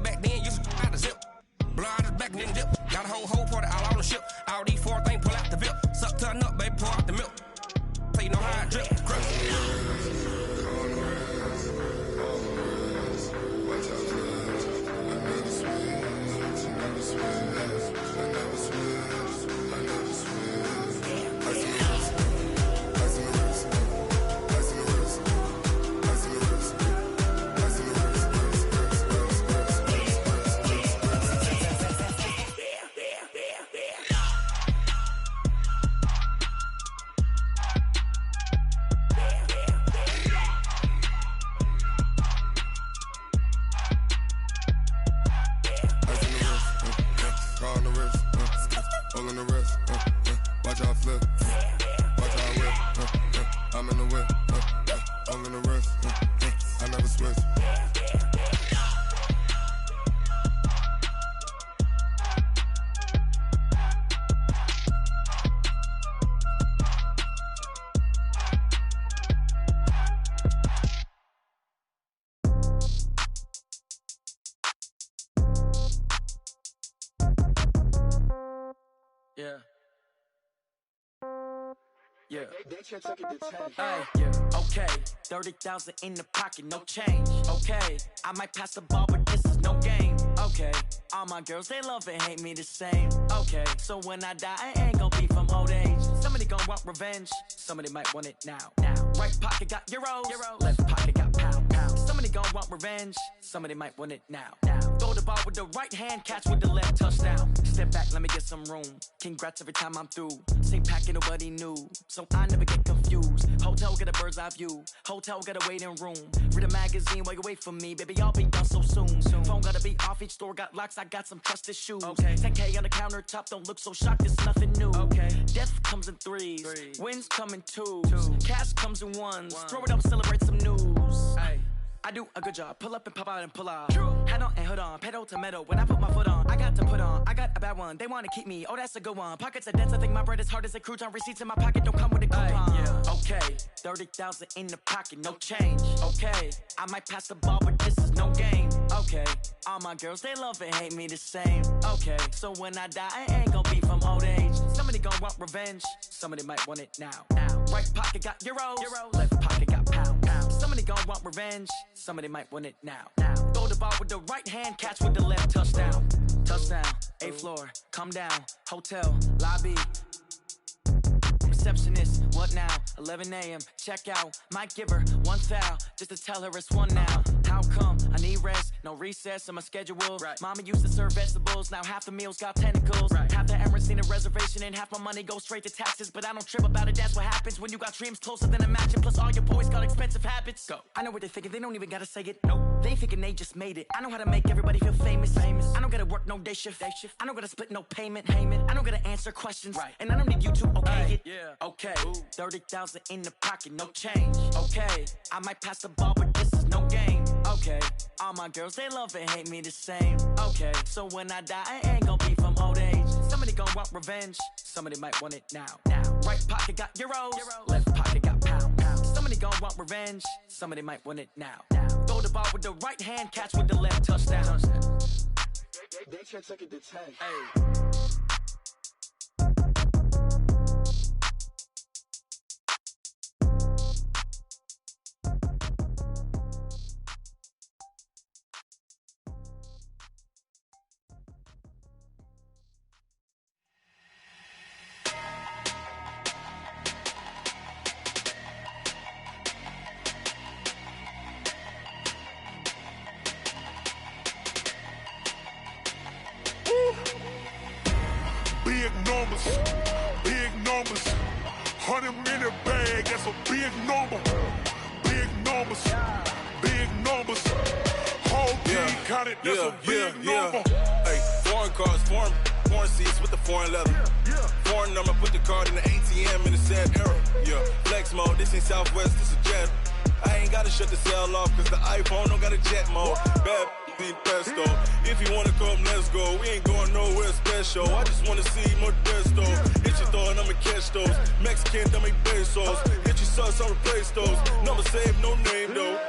Speaker 4: back then used to out the zip. Blow out his back then dip. Got a whole party all on the ship. All these four things pull out the VIP. Suck turn up, baby, pour out the milk. So you know how I drip. Crush.
Speaker 22: Watch out, I never switch, I never switch. I never switch, I never switch. Ice on the wrist, ice on the wrist, ice on the wrist, ice on the wrist, ice on the wrist. On the wrist, all in the wrist, watch how I flip, watch how I whip, I'm in the whip, all in the wrist, I never switch.
Speaker 7: Yeah. Yeah. Hey, yeah. Okay. 30,000 in the pocket, no change. Okay. I might pass the ball, but this is no game. Okay. All my girls, they love and hate me the same. Okay. So when I die, I ain't gonna be from old age. Somebody gon' want revenge. Somebody might want it now. Right pocket got euros. Left pocket got pound. Somebody gon' want revenge. Somebody might want it now. Throw the ball with the right hand, catch with the left, touchdown. Step back, let me get some room. Congrats every time I'm through. Same packet, nobody knew, so I never get confused. Hotel got a bird's eye view. Hotel got a waiting room. Read a magazine while you wait for me, baby. I'll be done so soon. Phone gotta be off, each store got locks. I got some trusted shoes. 10K on the countertop, don't look so shocked. It's nothing new. Death comes in threes. Wins come in twos. Cash comes in ones. Throw it up, celebrate some news. I do a good job. Pull up and pop out and pull off. Head on and hood on. Pedal to metal. When I put my foot on, I got to put on. I got a bad one. They want to keep me. Oh, that's a good one. Pockets are dense. I think my bread is hard as a crouton. Receipts in my pocket don't come with a coupon. Okay. 30,000 in the pocket. No change. Okay. I might pass the ball, but this is no game. Okay. All my girls, they love and hate me the same. Okay. So when I die, I ain't gonna be from old age. Somebody gon' want revenge. Somebody might want it now. Right pocket got euros. Left pocket got pound. Somebody gon' want revenge. Somebody might want it now. Throw the ball with the right hand, catch with the left, touchdown. Touchdown, 8th floor, come down, hotel, lobby. Receptionist, what now? 11 a.m., check out. Might give her one foul, just to tell her it's one now. How come? I need rest, no recess in my schedule. Mama used to serve vegetables, now half the meals got tentacles. Half the Emirates need a reservation and half my money goes straight to taxes. But I don't trip about it, that's what happens when you got dreams closer than a match. And plus all your boys got expensive habits. Go. I know what they're thinking, they don't even gotta say it. Nope. They thinking they just made it. I know how to make everybody feel famous. I don't gotta work no day shift. I don't gotta split no payment. I don't gotta answer questions. And I don't need you to okay it. Okay. 30,000 in the pocket, no change. Okay. I might pass the ball, but this is no game. Okay. All my girls, they love and hate me the same. Okay. So when I die, I ain't gonna be from old age. Somebody gon' want revenge. Somebody might want it now. Right pocket got euros. Left pocket got pound. Somebody gon' want revenge. Somebody might want it now. Throw the ball with the right hand, catch with the left, touchdown.
Speaker 18: They can't take it to 10.
Speaker 2: big numbers, big numbers. 100-minute bag, that's a big number. Big numbers, big numbers. Whole team counted, that's a big number.
Speaker 8: Hey, foreign cars, foreign seats with the foreign leather. Foreign number, put the card in the ATM in the sad era. Yeah, flex mode, this ain't Southwest, this a jet. I ain't gotta shut the cell off, cause the iPhone don't got a jet mode. Bad need pesto. If you wanna come, let's go. We ain't going nowhere special. I just wanna see Modesto. Hit your throw and I'ma catch those. Mexican, that make pesos. Hit your sauce, I'll replace those. Number saved, no name though.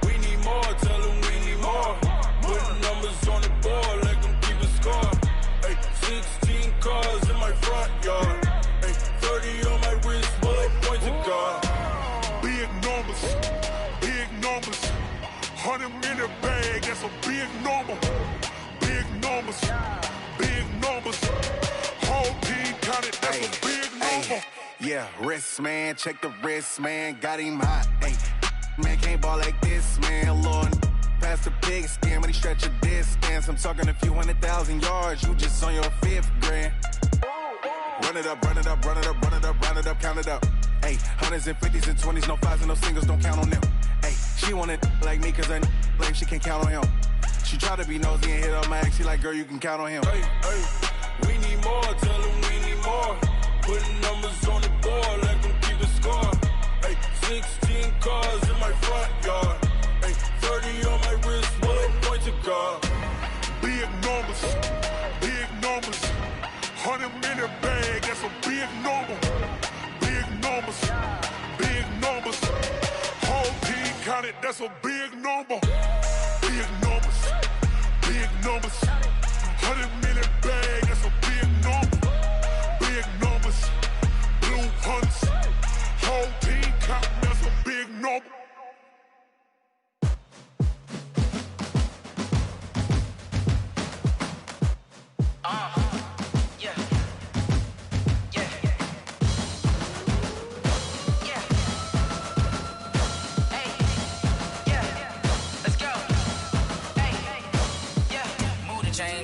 Speaker 8: We need more, tell them we need more. Putting numbers on the board, let them keep a score. Hey, 16 cars in my front yard. Hey, 30 on my wrist, bullet points of God.
Speaker 2: Big numbers, big numbers. 100-minute bag, that's a big number. Big numbers, big numbers. Whole team counted, that's a big number.
Speaker 11: Yeah, wrist man, check the wrist man, got him hot. Ay, man can't ball like this, man. Lord, past the pig skin when he stretch a distance. I'm talking a few 100,000 yards, you just on your 5th grand. Run it up, run it up, run it up, run it up, run it up, count it up. Ay, 100s and 50s and 20s, no 5s and no singles, don't count on them. Ay, she want it like me cause her lame, she can't count on him. She try to be nosy and hit on my ex, she like, girl, you can count on him.
Speaker 8: Hey, hey, we need more, tell them we need more. Putting numbers on the board, let them keep a score. Hey, 16 cars in my front yard. Hey, 30 on my wrist, bullet points of God.
Speaker 2: Big numbers, big numbers. 100-minute bag, that's a big number. Big numbers, big numbers. Whole team counted, that's a big number. Big numbers, big numbers. 100-minute bag, that's a big number. Big numbers, blue hunts. Whole team counting, that's a big number.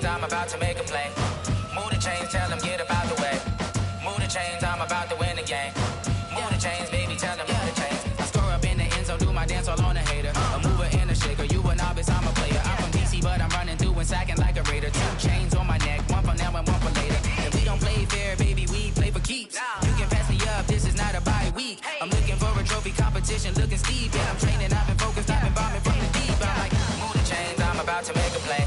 Speaker 12: I'm about to make a play. Move the chains, tell them get about the way. Move the chains, I'm about to win the game. Move the chains, baby, tell them move the chains. I score up in the end zone, do my dance all on a hater. A mover and a shaker, you a novice, I'm a player. I'm from DC, but I'm running through and sacking like a raider. 2 chains on my neck, one for now and one for later. If we don't play fair, baby, we play for keeps. You can pass me up, this is not a bye week. I'm looking for a trophy competition, looking steep. Yeah, I'm training, I've been focused, I've been bombing from the deep. I'm like, move the chains, I'm about to make a play.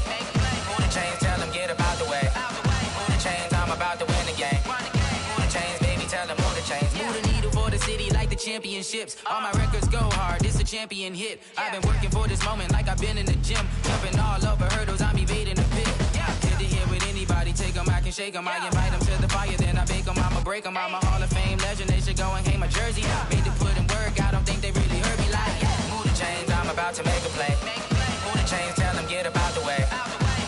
Speaker 12: Move the chains, tell them get about the way. Move the chains, I'm about to win the game. Move the chains, baby, tell them move the chains. Move the needle for the city like the championships. All my records go hard, this a champion hit. I've been working for this moment like I've been in the gym. Jumping all over hurdles, I'm evading the pit. Good to hear with anybody, take them, I can shake them. I invite them to the fire, then I bake them, I'ma break them. I'm a Hall of Fame legend, they should go and hang my jersey. Made to put in work, I don't think they really heard me like, move the chains, I'm about to make a play. Move the chains, tell them get about the way.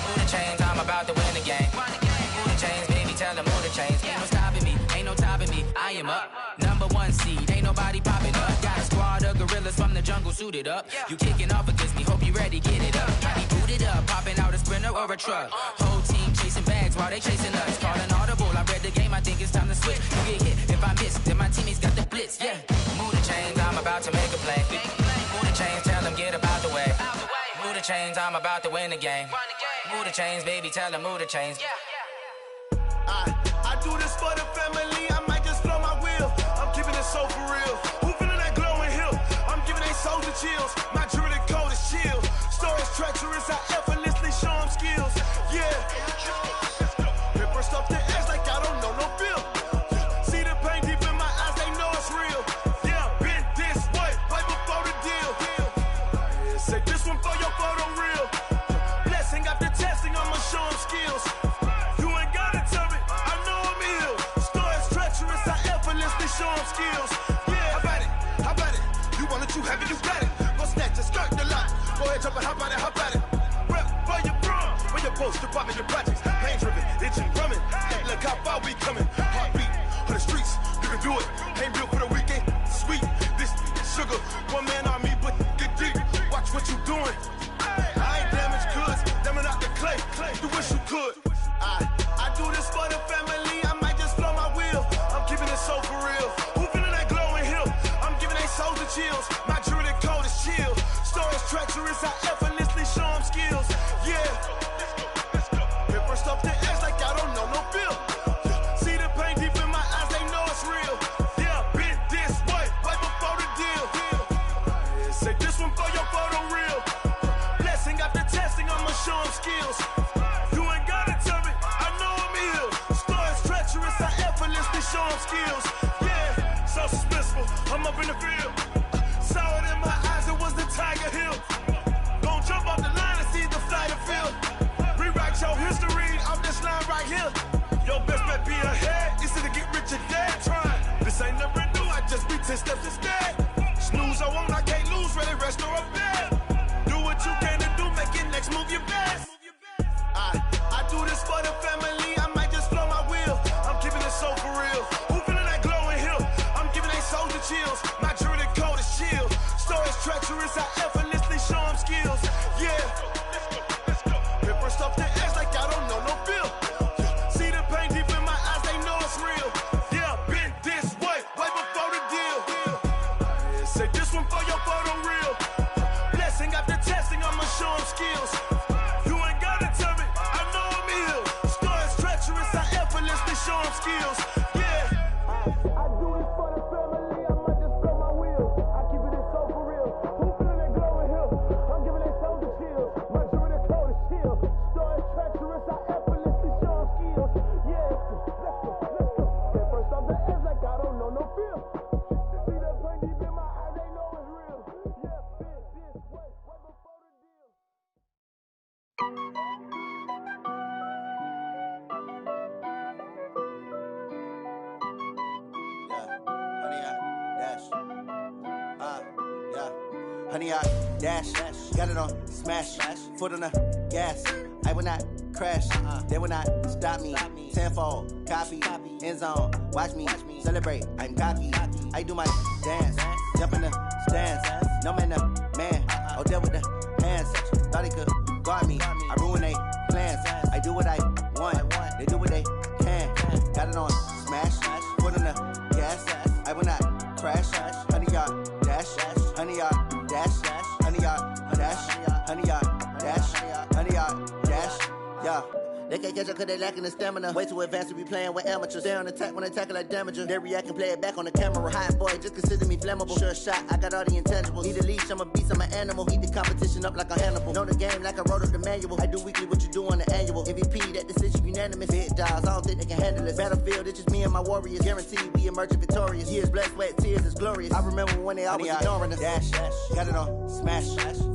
Speaker 12: Move the chains, I'm about to win the game. Move the chains, baby, tell them move the chains. Ain't no stopping me, ain't no topping me, I am up. Number 1 seed, ain't nobody popping up. Got a squad of gorillas from the jungle suited up. You kicking off against me, hope you ready, get it up. I be booted up, popping out a sprinter or a truck. Whole team chasing bags while they chasing us. Calling audible, I read the game, I think it's time to switch. You get hit, if I miss, then my teammates got the blitz, yeah. Move the chains, I'm about to make a play. Move the chains, tell them get about the way. Move the chains, I'm about to win the game. Move the chains, baby, tell them move the chains.
Speaker 6: I do this for the family, I might just blow my wheel. I'm keeping it so for real. Who feeling that glowing hill? I'm giving they souls the chills. My jewelry code is chill. Stories treacherous, I effortlessly show them skills. Yeah. Paper stuff the edge like I don't know no feel. See the pain deep in my eyes, they know it's real. Yeah, been this way, way before the deal. Say this one for your photo reel. Blessing after testing, I'ma show them skills. You ain't gotta tell me, I know I'm ill. Stories treacherous, I effortlessly show them skills. Yeah, how about it? You want it, you have it, you got it. Go snatch a skirt the lot. Go ahead, jump it, how about it? Rep where you from? Where you post, department, your projects. Pain driven, itching, drumming. Hey, look how far we coming. Heartbeat on the streets, you can do it. Ain't built for the weekend, sweet. This sugar, one man on me, but get deep. Watch what you doing. I ain't damaged goods, damn it out the clay. You wish you could. I do this for the Sean skills. Yeah, so suspenseful. I'm up in the field. Saw it in my eyes, it was the Tiger Hill. Gon' jump off the line and see the flight of field. Rewrite your history off this line right here. Your best bet be ahead, instead of get rich or dead. Trying, this ain't never new, I just be 10 steps instead. Snooze or won't, I can't lose, ready, rest or a bed. Do what you can to do, make it next move your best. I do this for the family, I might just flow my wheel. I'm keeping it so for real. Who feeling that glowing hill? I'm giving they soldier chills. My jewelry coat is chill. Stories treacherous, I effortlessly show them skills. Yeah. Hit first off the edge like I don't know no feel. See the pain deep in my eyes, they know it's real. Yeah, been this way before the deal. Say this one for your photo real. Blessing after testing, I'ma show them skills. You ain't gotta tell me, I know I'm ill. Stories treacherous, I effortlessly show them skills. Yeah. I do this for the family, I might just blow my wheel. I keep it so for real. Who feeling that glowing hill? I'm giving they soldier chills. My jewelry coat is chill. Stories treacherous, I effortlessly show them skills. Yeah, let's go. At first off the edge like I don't know no feel. See that pain deep in my eyes, they know it's real. Yeah, been this way before the deal.
Speaker 9: Honey, I dash, got it on smash, foot on the gas. I will not crash, they will not stop me. Tenfold, copy, end zone, watch me celebrate. I'm cocky, I do my dance, jump in the stands. No man, the man, oh, deal with the hands. Thought he could guard me, I ruin they plans. I do what I want, they do what they can. Got it on smash, foot on the gas. I will not crash, honey, y'all dash, honey, y'all dash, honey, y'all dash, honey, y'all dash, honey, y'all dash, yeah. They can't catch up cause they lacking the stamina. Way too advanced to be playing with amateurs. Stay on attack when they tackle like damager. They react and play it back on the camera. Hot boy, just consider me flammable. Sure shot, I got all the intangibles. Need a leash, I'm a beast, I'm an animal. Eat the competition up like a Hannibal. Know the game like I wrote up the manual. I do weekly what you do on the annual. MVP, that decision unanimous. Big dogs, I don't think they can handle it. Battlefield, it's just me and my warriors. Guaranteed we emerging victorious. Years, blood, sweat, tears, it's glorious. I remember when they always ignoring us. Dash, got it on smash,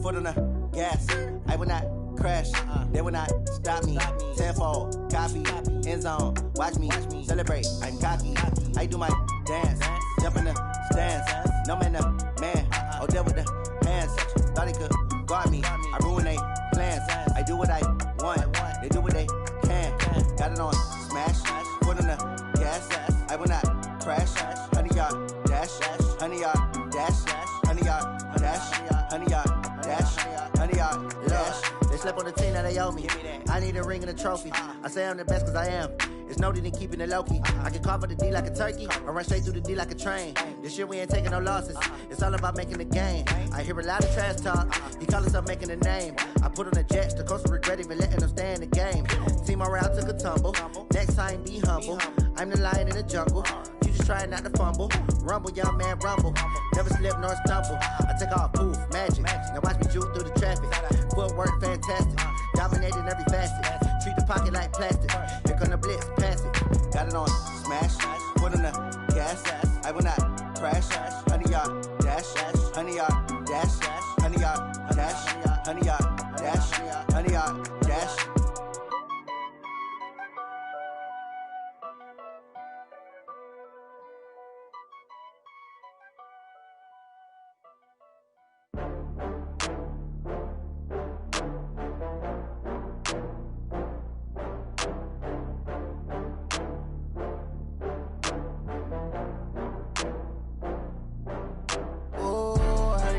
Speaker 9: foot on the gas. I will not crash, they will not stop me. Tenfold, copy, end zone, watch me celebrate. I'm cocky, I do my dance, jump in the stands. No man, the man, oh, deal with the hands. Thought he could guard me, I ruin they plans. I do what I want, they do what they can. Got it on smash, foot on the gas. I will not crash, honey, y'all dash, honey, y'all dash, honey, y'all dash, honey, y'all dash, honey, y'all dash. They slept on the team that they owe me. I need a ring and a trophy. I say I'm the best cause I am. It's no need in keeping it low-key. I can carve up the D like a turkey or run straight through the D like a train. This year we ain't taking no losses. It's all about making the game. I hear a lot of trash talk. He call himself making a name. I put on the Jets. The coach will regret even letting them stay in the game. Team morale took a tumble. Next time be humble. I'm the lion in the jungle. You just trying not to fumble. Rumble, young man, rumble. Never slip nor stumble. I take off, poof, magic. Now watch me juke through the traffic. Footwork fantastic. Dominating every facet. Treat the pocket like plastic. Here come the blitz, pass it. Got it on smash. Foot on the gas. I will not crash. Honey, y'all dash. Honey, y'all dash. Honey, y'all dash. Honey, y'all dash. Honey, y'all dash.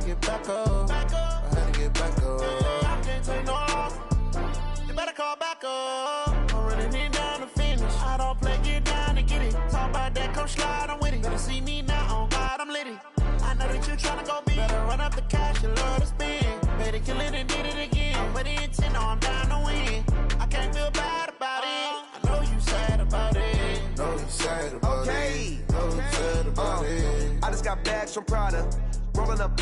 Speaker 6: Get back up. I had to get back up. I can't take no loss. You better call back up. I'm running it down to finish. I don't play, get down and get it. Talk about that, come slide, I'm with it. Better see me now, on God, I'm litty. I know that you tryna go big. Better run up the cash, you love to spend. Better kill it and did it again. I'm with the intent, no, I'm down to win. I can't feel bad about it. I know you sad about it.
Speaker 10: Know you sad about it. Know you sad about it. I just got bags from Prada. Rolling up,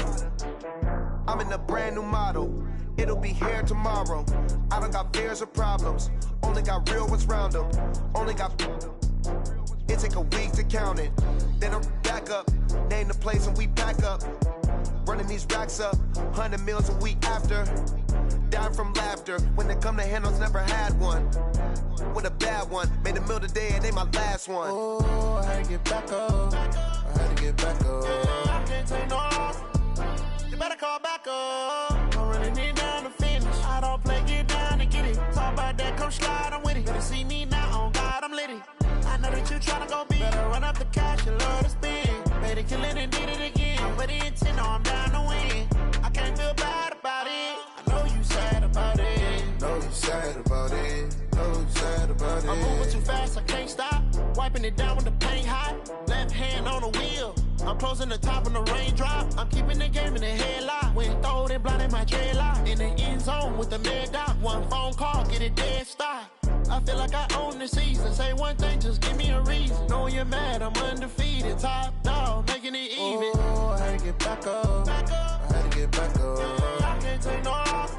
Speaker 10: I'm in a brand new model. It'll be here tomorrow. I don't got fears or problems. Only got real ones round them. Only got. It take a week to count it. Then I'm back up, name the place and we pack up. Running these racks up, 100 meals a week after. Dying from laughter, when it come to handles, never had one. With a bad one, made a meal today and they my last one.
Speaker 6: Oh, I had to get back up. I had to get back up. I can't take no loss. You better call back up. I'm running it down to finish. I don't play, get down to get it. Talk about that, come slide, I'm with it. Better see me now, on God, I'm litty. I know that you tryna go big. Better run up the cash, you love to spend. Made a killing and did it again. But the intent, no, I'm down to win. I can't feel bad about it. I know you sad about it.
Speaker 22: Know you sad about it. Know you sad about it.
Speaker 6: I'm moving too fast, I can't stop. Wiping it down with the paint hot. Left hand on the wheel. I'm closing the top when the raindrop. I'm keeping the game in the headlock. When throwed and blinded my dreadlock. In the end zone with the mad dot. One phone call, get it dead stop. I feel like I own the season. Say one thing, just give me a reason. Knowing you're mad, I'm undefeated. Top dog, making it even.
Speaker 10: Oh, I had to get back up. I had to get back up.
Speaker 6: I can't take no loss.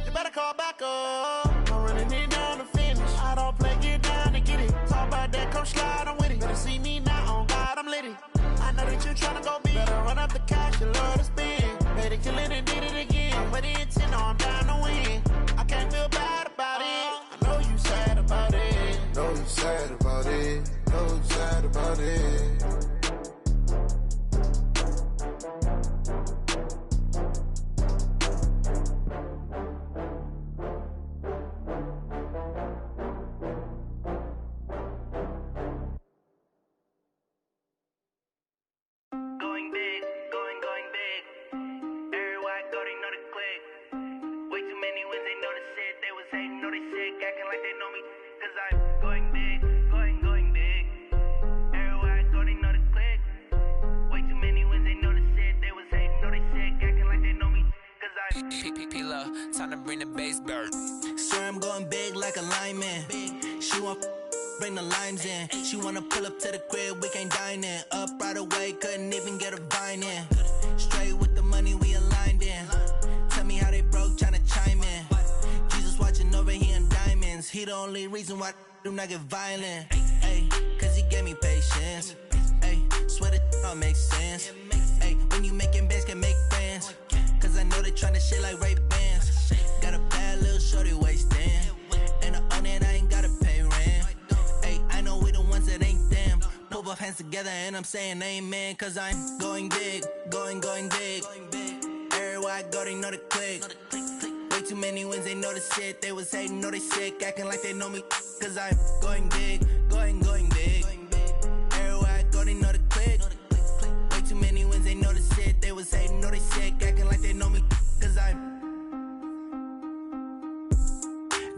Speaker 6: You better call back up. I'm running it down to finish. I don't play, get down to get it. Talk about that, come slide, I'm with it. Better see me now, on God, I'm litty. I know that you tryna go big. Better run up the cash, you love to spend. Made a killing and did it again. But the intent, no, I'm down to win. I can't feel bad about it. I know you sad about it.
Speaker 22: Know you sad about it. Know you sad about it.
Speaker 5: Going big, going big. Everywhere I go, they know the click. Way too many wins, they know the shit. They was hating, know they sick, acting like they know me. Cause I'm going big, going big. Everywhere I go, they know the click. Way too many wins, they know the shit. They was hating, know they sick, acting like they know me. Cause I'm
Speaker 7: P-P-P-Love, time to bring the bass bird. Swear I'm going big like a lineman. She want bring the limes in. She wanna pull up to the crib, we can't dine in. Up right away, couldn't even get a vine in. Straight with the money we aligned in. Tell me how they broke, tryna chime in. Jesus watching over here in diamonds. He the only reason why I do not get violent. Ay, cause he gave me patience. Ay, swear that all makes sense. Ay, when you making bands, can make friends. Cause I know they tryna shit like Ray-Bans. Got a bad little shorty wasting. And I own it, I ain't gotta pay rent. Ay, I know we the ones that ain't them. Put both hands together and I'm saying amen. Cause I'm going big, going big. Everywhere I go, they know the click. Way too many wins, they know the shit. They was hating, know they sick, acting like they know me. Cause I'm going big, going big. Everywhere I go, they know the click. Way too many wins, they know the shit. They was hating, know they sick, acting like they know me. Cause I'm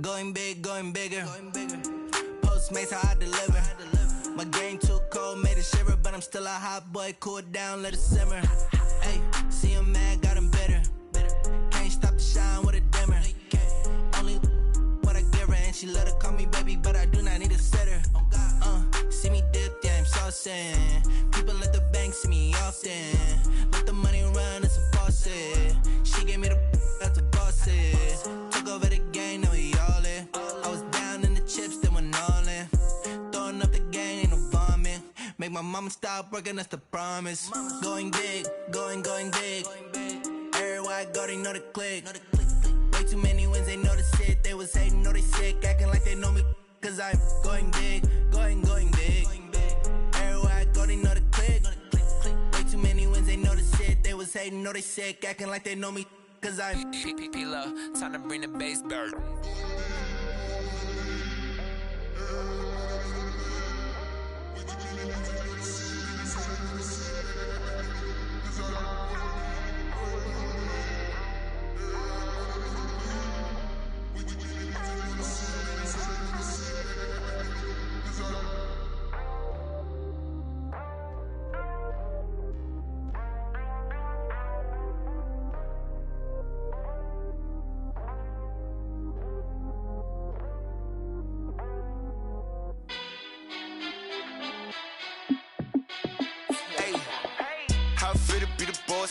Speaker 7: going big, going bigger. Postmates how I deliver. My game too cold, made it shiver, but I'm still a hot boy. Cool down, let it simmer. Hey, see him mad, got him bitter. Can't stop the shine with a dimmer. Only what I give her, and she let her call me baby, but I do not need a sitter. See me dip, yeah, I'm saucing. People at the bank see me often. Let the money run, it's a faucet. She gave me the that's a boss it. Took over the game, now we all in. I was down in the chips, then went all in. Throwing up the gang, ain't no vomit. Make my mama stop working, that's the promise. Going big, going big. Everywhere I go, they know the click. Way too many wins, they know the shit. They was hating, know they sick, acting like they know me. Cause I'm going big, going big. Everywhere I go, they know the click. Way too many wins, they know the shit. They was hating, know they sick, acting like they know me. Cause I'm P-P-P-Love, time to bring the bass bird.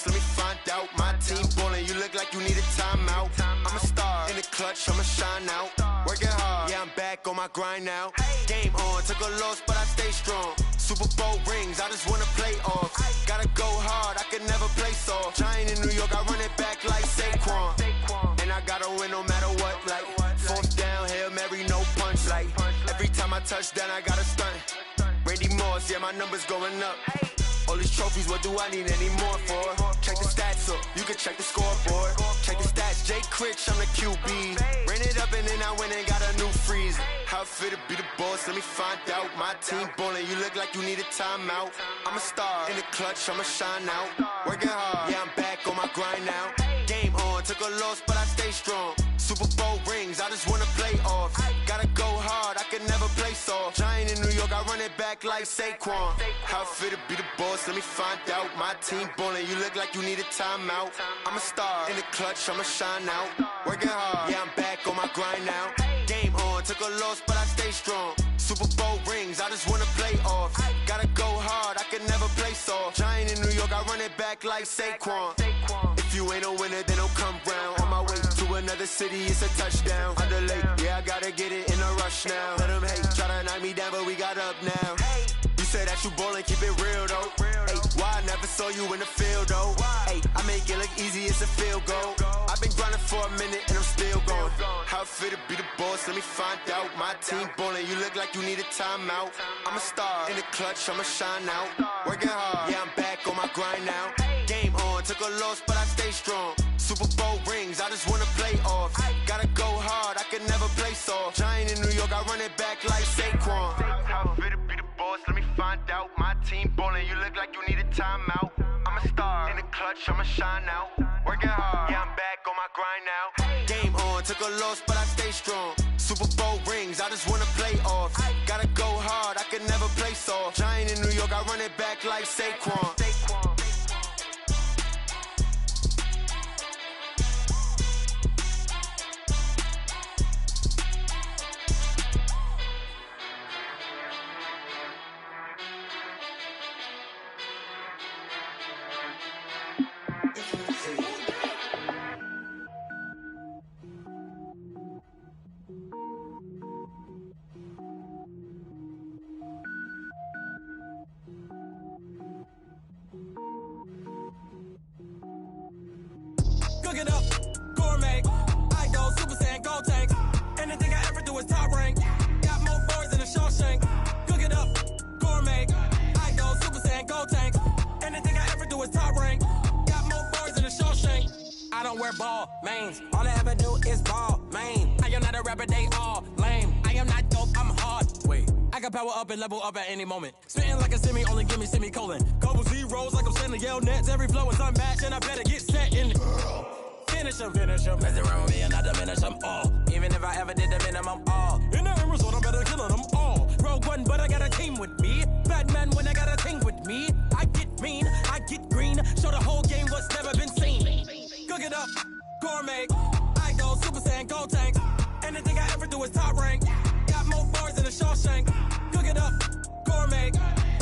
Speaker 3: Let me find out. My team ballin', you look like you need a timeout. I'm a star in the clutch, I'ma shine out. Working hard, yeah, I'm back on my grind now. Game on, took a loss, but I stay strong. Super Bowl rings, I just wanna play off. Gotta go hard, I can never play soft. Giant in New York, I run it back like Saquon. And I gotta win no matter what, like fourth down, Hail Mary, no punch. Like every time I touch down, I gotta stunt. Randy Moss, yeah, my numbers going up. All these trophies, what do I need any more for? Check the stats up, you can check the scoreboard. Check the stats, Jay Critch, I'm the QB. Ran it up and then I went and got a new freeze. How it feel to be the boss, let me find out. My team ballin', you look like you need a timeout. I'm a star, in the clutch, I'ma shine out. Working hard, yeah, I'm back on my grind now. Game on, took a loss, but I stay strong. Super Bowl rings, I just wanna play off. Gotta go hard, I can never play soft. Giant in New York, I run it back like Saquon. How it feel to be the boss, let me find out. My team ballin', you look like you need a timeout. I'm a star, in the clutch, I'ma shine out. Working hard, yeah, I'm back on my grind now. Game on, took a loss, but I stay strong. Super Bowl rings, I just wanna play off. Gotta go hard, I can never play soft. Giant in New York, I run it back like Saquon. If you ain't a winner, then don't come round. On my way to another city, it's a touchdown. Underlay, yeah, I gotta get it in a rush now. Let them hate, try to knock me down, but we got up now. You say that you ballin', keep it real though. Hey, why I never saw you in the field though? Hey, I make it look easy, it's a field goal. I've been grinding for a minute and I'm still going. How it feel to be the boss, let me find out. My team ballin', you look like you need a timeout. I'm a star, in the clutch, I'ma shine out. Working hard, yeah, I'm back on my grind now. Game on, took a loss, but I stay strong. Super Bowl rings, I just wanna play off. Gotta go hard, I can never play soft. Giant in New York, I run it back like Saquon. How it feel to be the boss, let me find out. My team ballin', you look like you need a timeout. I'm a star, in the clutch, I'ma shine out. Working hard, yeah, I'm back on my grind now. Game on, took a loss, but I stay strong. Super Bowl rings, I just wanna play off. Gotta go hard, I can never play soft. Giant in New York, I run it back like Saquon.
Speaker 4: Cook it up, gourmet. I go Super Saiyan, gold tank. Anything I ever do is top rank. Got more boys than a Shawshank. Cook it up, gourmet. I go Super Saiyan, gold tank. Anything I ever do is top rank. Got more boys than a Shawshank. I don't wear ball mains. All I ever do is ball main. I am not a rapper, they all lame. I am not dope, I'm hard. Wait, I can power up and level up at any moment. Spitting like a semi, only give me semicolon. Couple zeros like I'm sending yell nets. Every flow is unmatched and I better get set in. Finish him. Mess around with me and I diminish them all. Even if I ever did the minimum, all. In the end result, I'm better killing them all. Rogue one, but I got a team with me. Batman when I got a team with me. I get mean, I get green. Show the whole game what's never been seen. Cook it up, gourmet. I go Super Saiyan, gold tank. Anything I ever do is top rank. Got more bars than a Shawshank. Cook it up, gourmet.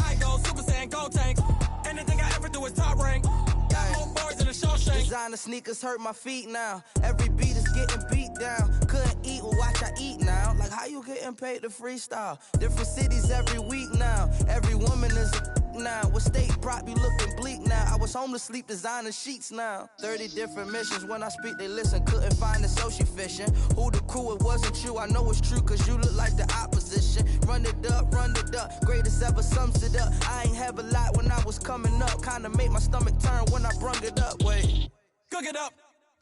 Speaker 4: I go Super Saiyan, gold tank. Anything I ever do is top rank. Got more bars than a Shawshank.
Speaker 13: Designer sneakers hurt my feet now. Every beat is getting beat down. Couldn't eat, well watch I eat now. Like how you getting paid to freestyle? Different cities every week now. Every woman is a now. What state prop you looking bleak now? I was home to sleep designing sheets now. 30 different missions. When I speak they listen. Couldn't find it so she fishing. Who the crew? It wasn't you. I know it's true cause you look like the opposition. Run it up. Greatest ever sums it up. I ain't have a lot when I was coming up. Kinda made my stomach turn when I brung it up. Wait.
Speaker 4: Cook it up,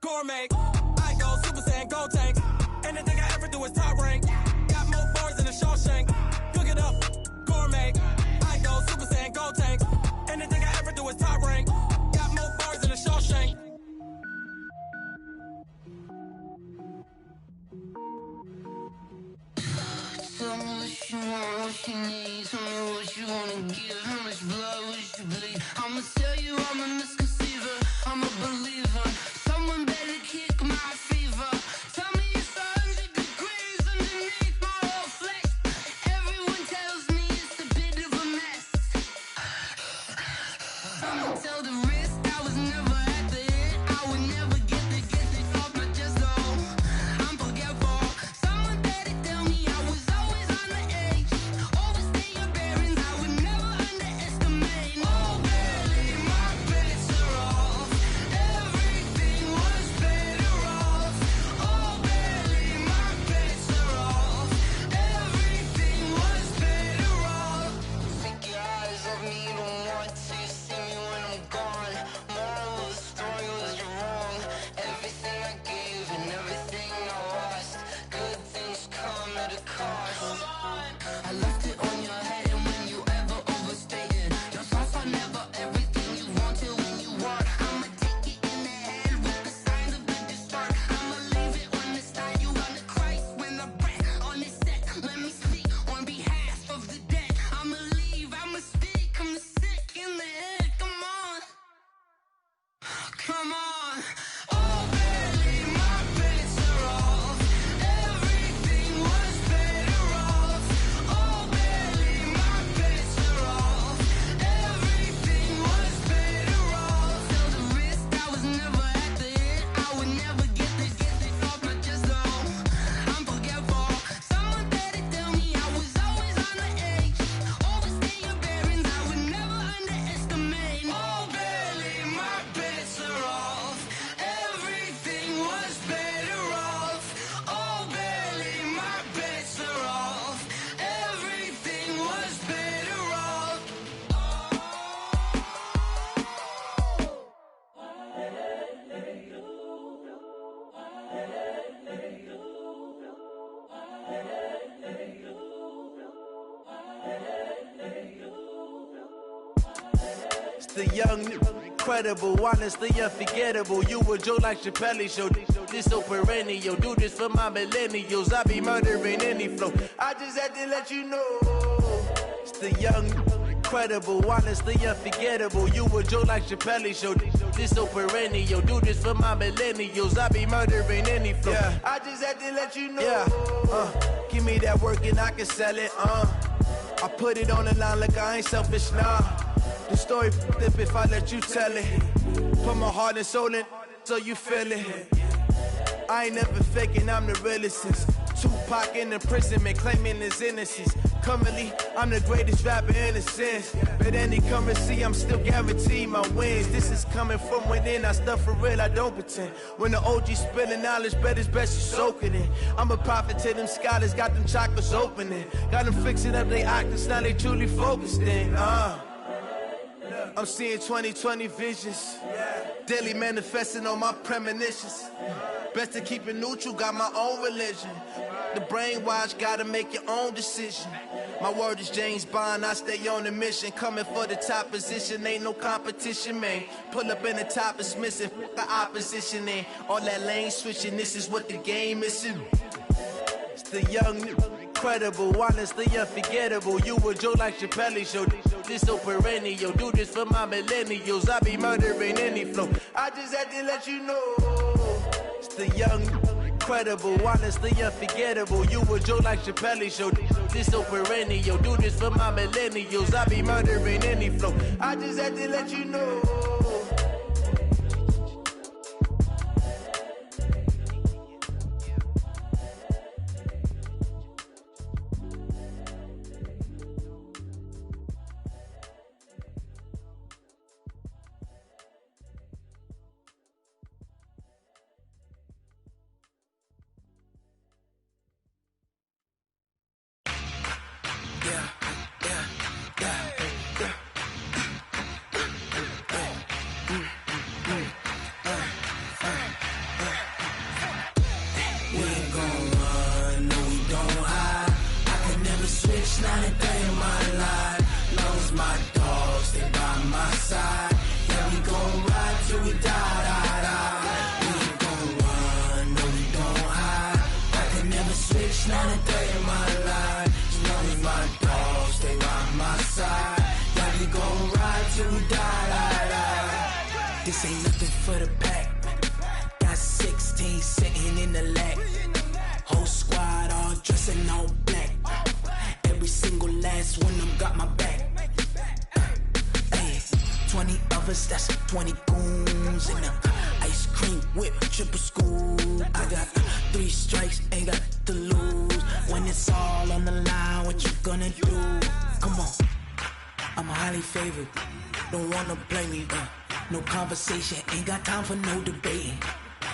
Speaker 4: gourmet. I go Super Saiyan, gold tank. Anything I ever do is top rank. Got more bars than a Shawshank. Cook it up, gourmet. I go Super Saiyan, gold tank. Anything I ever do is top rank. Got more bars than a Shawshank.
Speaker 15: Tell me what you want, what you need. Tell me what you wanna give. How much blood would you bleed? I'ma tell you I'm a misconceiver. I'm a believer. Someone better kick my fever. Tell me it's 100 degrees underneath my whole flesh. Everyone tells me it's a bit of a mess. I'ma tell the risk I was never at the end. I would never get it off my chest though. I'm forgetful. Someone better tell me I was over.
Speaker 9: The young, incredible, honestly unforgettable. You a Joe like Chappelle show. This so perennial. Do this for my millennials. I be murdering any flow. I just had to let you know. It's the young, incredible, honestly unforgettable. You a Joe like Chappelle show. This so perennial. Do this for my millennials. I be murdering any flow. Yeah. I just had to let you know. Yeah. Give me that work and I can sell it. I put it on the line like I ain't selfish, nah. The story flip if I let you tell it. Put my heart and soul in so you feel it. I ain't never faking, I'm the realest since Tupac in imprisonment, claiming his innocence. Currently, I'm the greatest rapper in a sense. But any currency, I'm still guaranteed my wins. This is coming from within, I stuff for real, I don't pretend. When the OG spilling knowledge, bet it's best you soak it in. I'm a prophet to them scholars, got them chakras opening. Got them fixing up they octaves, now they truly focused in. I'm seeing 2020 visions. Daily manifesting on my premonitions. Best to keep it neutral, got my own religion. The brainwash, gotta make your own decision. My word is James Bond, I stay on the mission. Coming for the top position, ain't no competition, man. Pull up in the top, it's missing, the opposition in. All that lane switching, this is what the game is in. It's the young, incredible, honestly unforgettable. You a Joe like Chappelle show. This so perennial. Do this for my millennials. I be murdering any flow. I just had to let you know. It's the young, incredible, honestly unforgettable. You a Joe like Chappelle show. This so perennial. Do this for my millennials. I be murdering any flow. I just had to let you know.
Speaker 7: This ain't nothing for the pack. Got 16 sitting in the lap. Whole squad all dressing all black. Every single last one of them got my back. Hey, 20 of us, that's 20 goons in the ice cream whip, triple school. I got 3 strikes, ain't got to lose. When it's all on the line, what you gonna do? Come on, I'm highly favored. Don't wanna blame me, no conversation, ain't got time for no debating.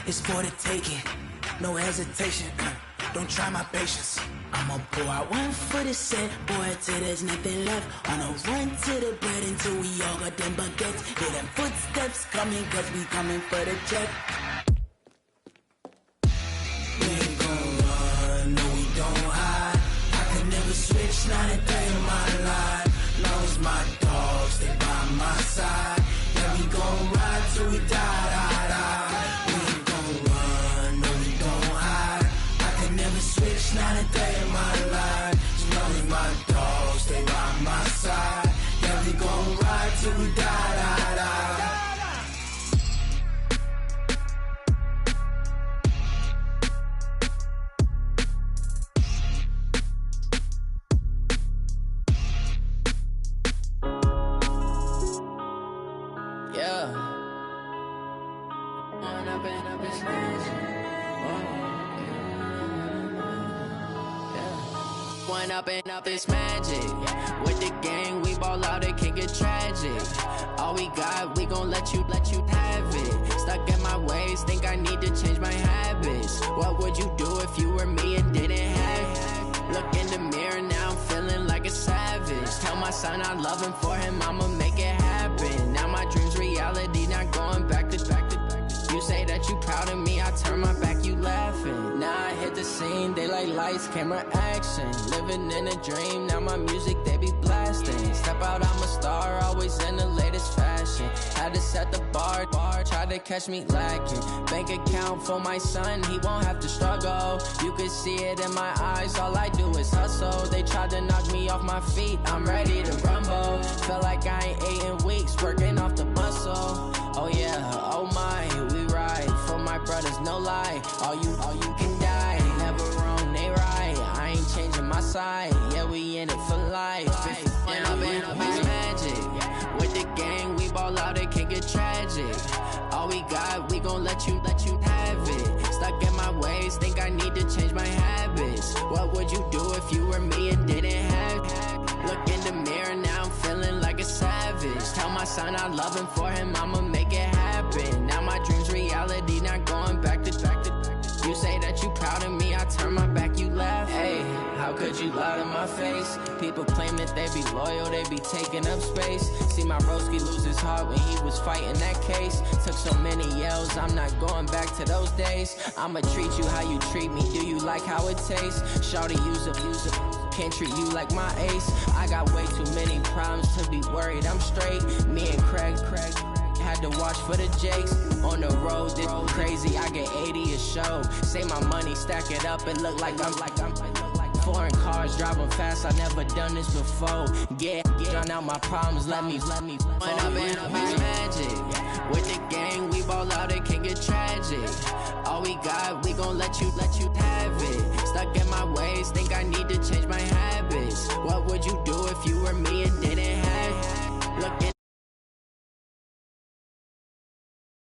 Speaker 7: It's for the taking, no hesitation. Don't try my patience. I'ma pour out one for the set, boy, till there's nothing left. On a run to the bread until we all got them baguettes. Hear them footsteps coming, cause we coming for the check. We ain't gon' run, no we don't hide. I could never switch, not a day in my life. Long as my dogs, they by my side. Yeah, we gon' ride till we die. We ain't gon' run, no we don't hide. I could never switch, not a day in my life. As long as my dogs, they by my side. Yeah, we gon' ride till we die.
Speaker 14: Up this magic. With the gang, we ball out, it can get tragic. All we got, we gon' let you have it. Stuck in my ways, think I need to change my habits. What would you do if you were me and didn't have it? Look in the mirror, now I'm feeling like a savage. Tell my son I love him, for him I'ma make it happen. Now my dream's reality, not going back to. You say that you proud of me, I turn my back, you laughing. Now I hit the scene, they like lights, camera, action. Living in a dream, now my music, they be blasting. Step out, I'm a star, always in the latest fashion. bar, try to catch me lacking. Bank account for my son, he won't have to struggle. You can see it in my eyes, all I do is hustle. They tried to knock me off my feet, I'm ready to rumble. Felt like I ain't ate in weeks, working off the muscle. Oh yeah, oh my, we ride for my brothers, no lie. All you can die, never wrong, they right. I ain't changing my side, yeah, we in it for life. And I've been magic. With the gang, we ball out, it can get tragic. All we got, we gon' let you have it. Stuck in my ways, think I need to change my habits. What would you do if you were me and didn't have it? Look in the mirror, now I'm feeling like a savage. Tell my son I love him, for him I'ma make it happen. Now my dream's reality, not going back to. You say that you proud of me, I turn my back, you laugh. Hey, how could you lie to my face? People claim that they be loyal, they be taking up space. See my broski lose his heart when he was fighting that case. Took so many yells, I'm not going back to those days. I'ma treat you how you treat me, do you like how it tastes? Shawty, use it, can't treat you like my ace. I got way too many problems to be worried, I'm straight. Me and Craig had to watch for the Jakes. On the road, this crazy, I get 80 a show. Say my money, stack it up, and look like I'm foreign cars, driving fast, I never done this before. Get drown out my problems, let me When I've been magic. With the gang, we ball out, it can get tragic. All we got, we gon' let you have it. Stuck in my ways, think I need to change my habits. What would you do if you were me and didn't have it? Look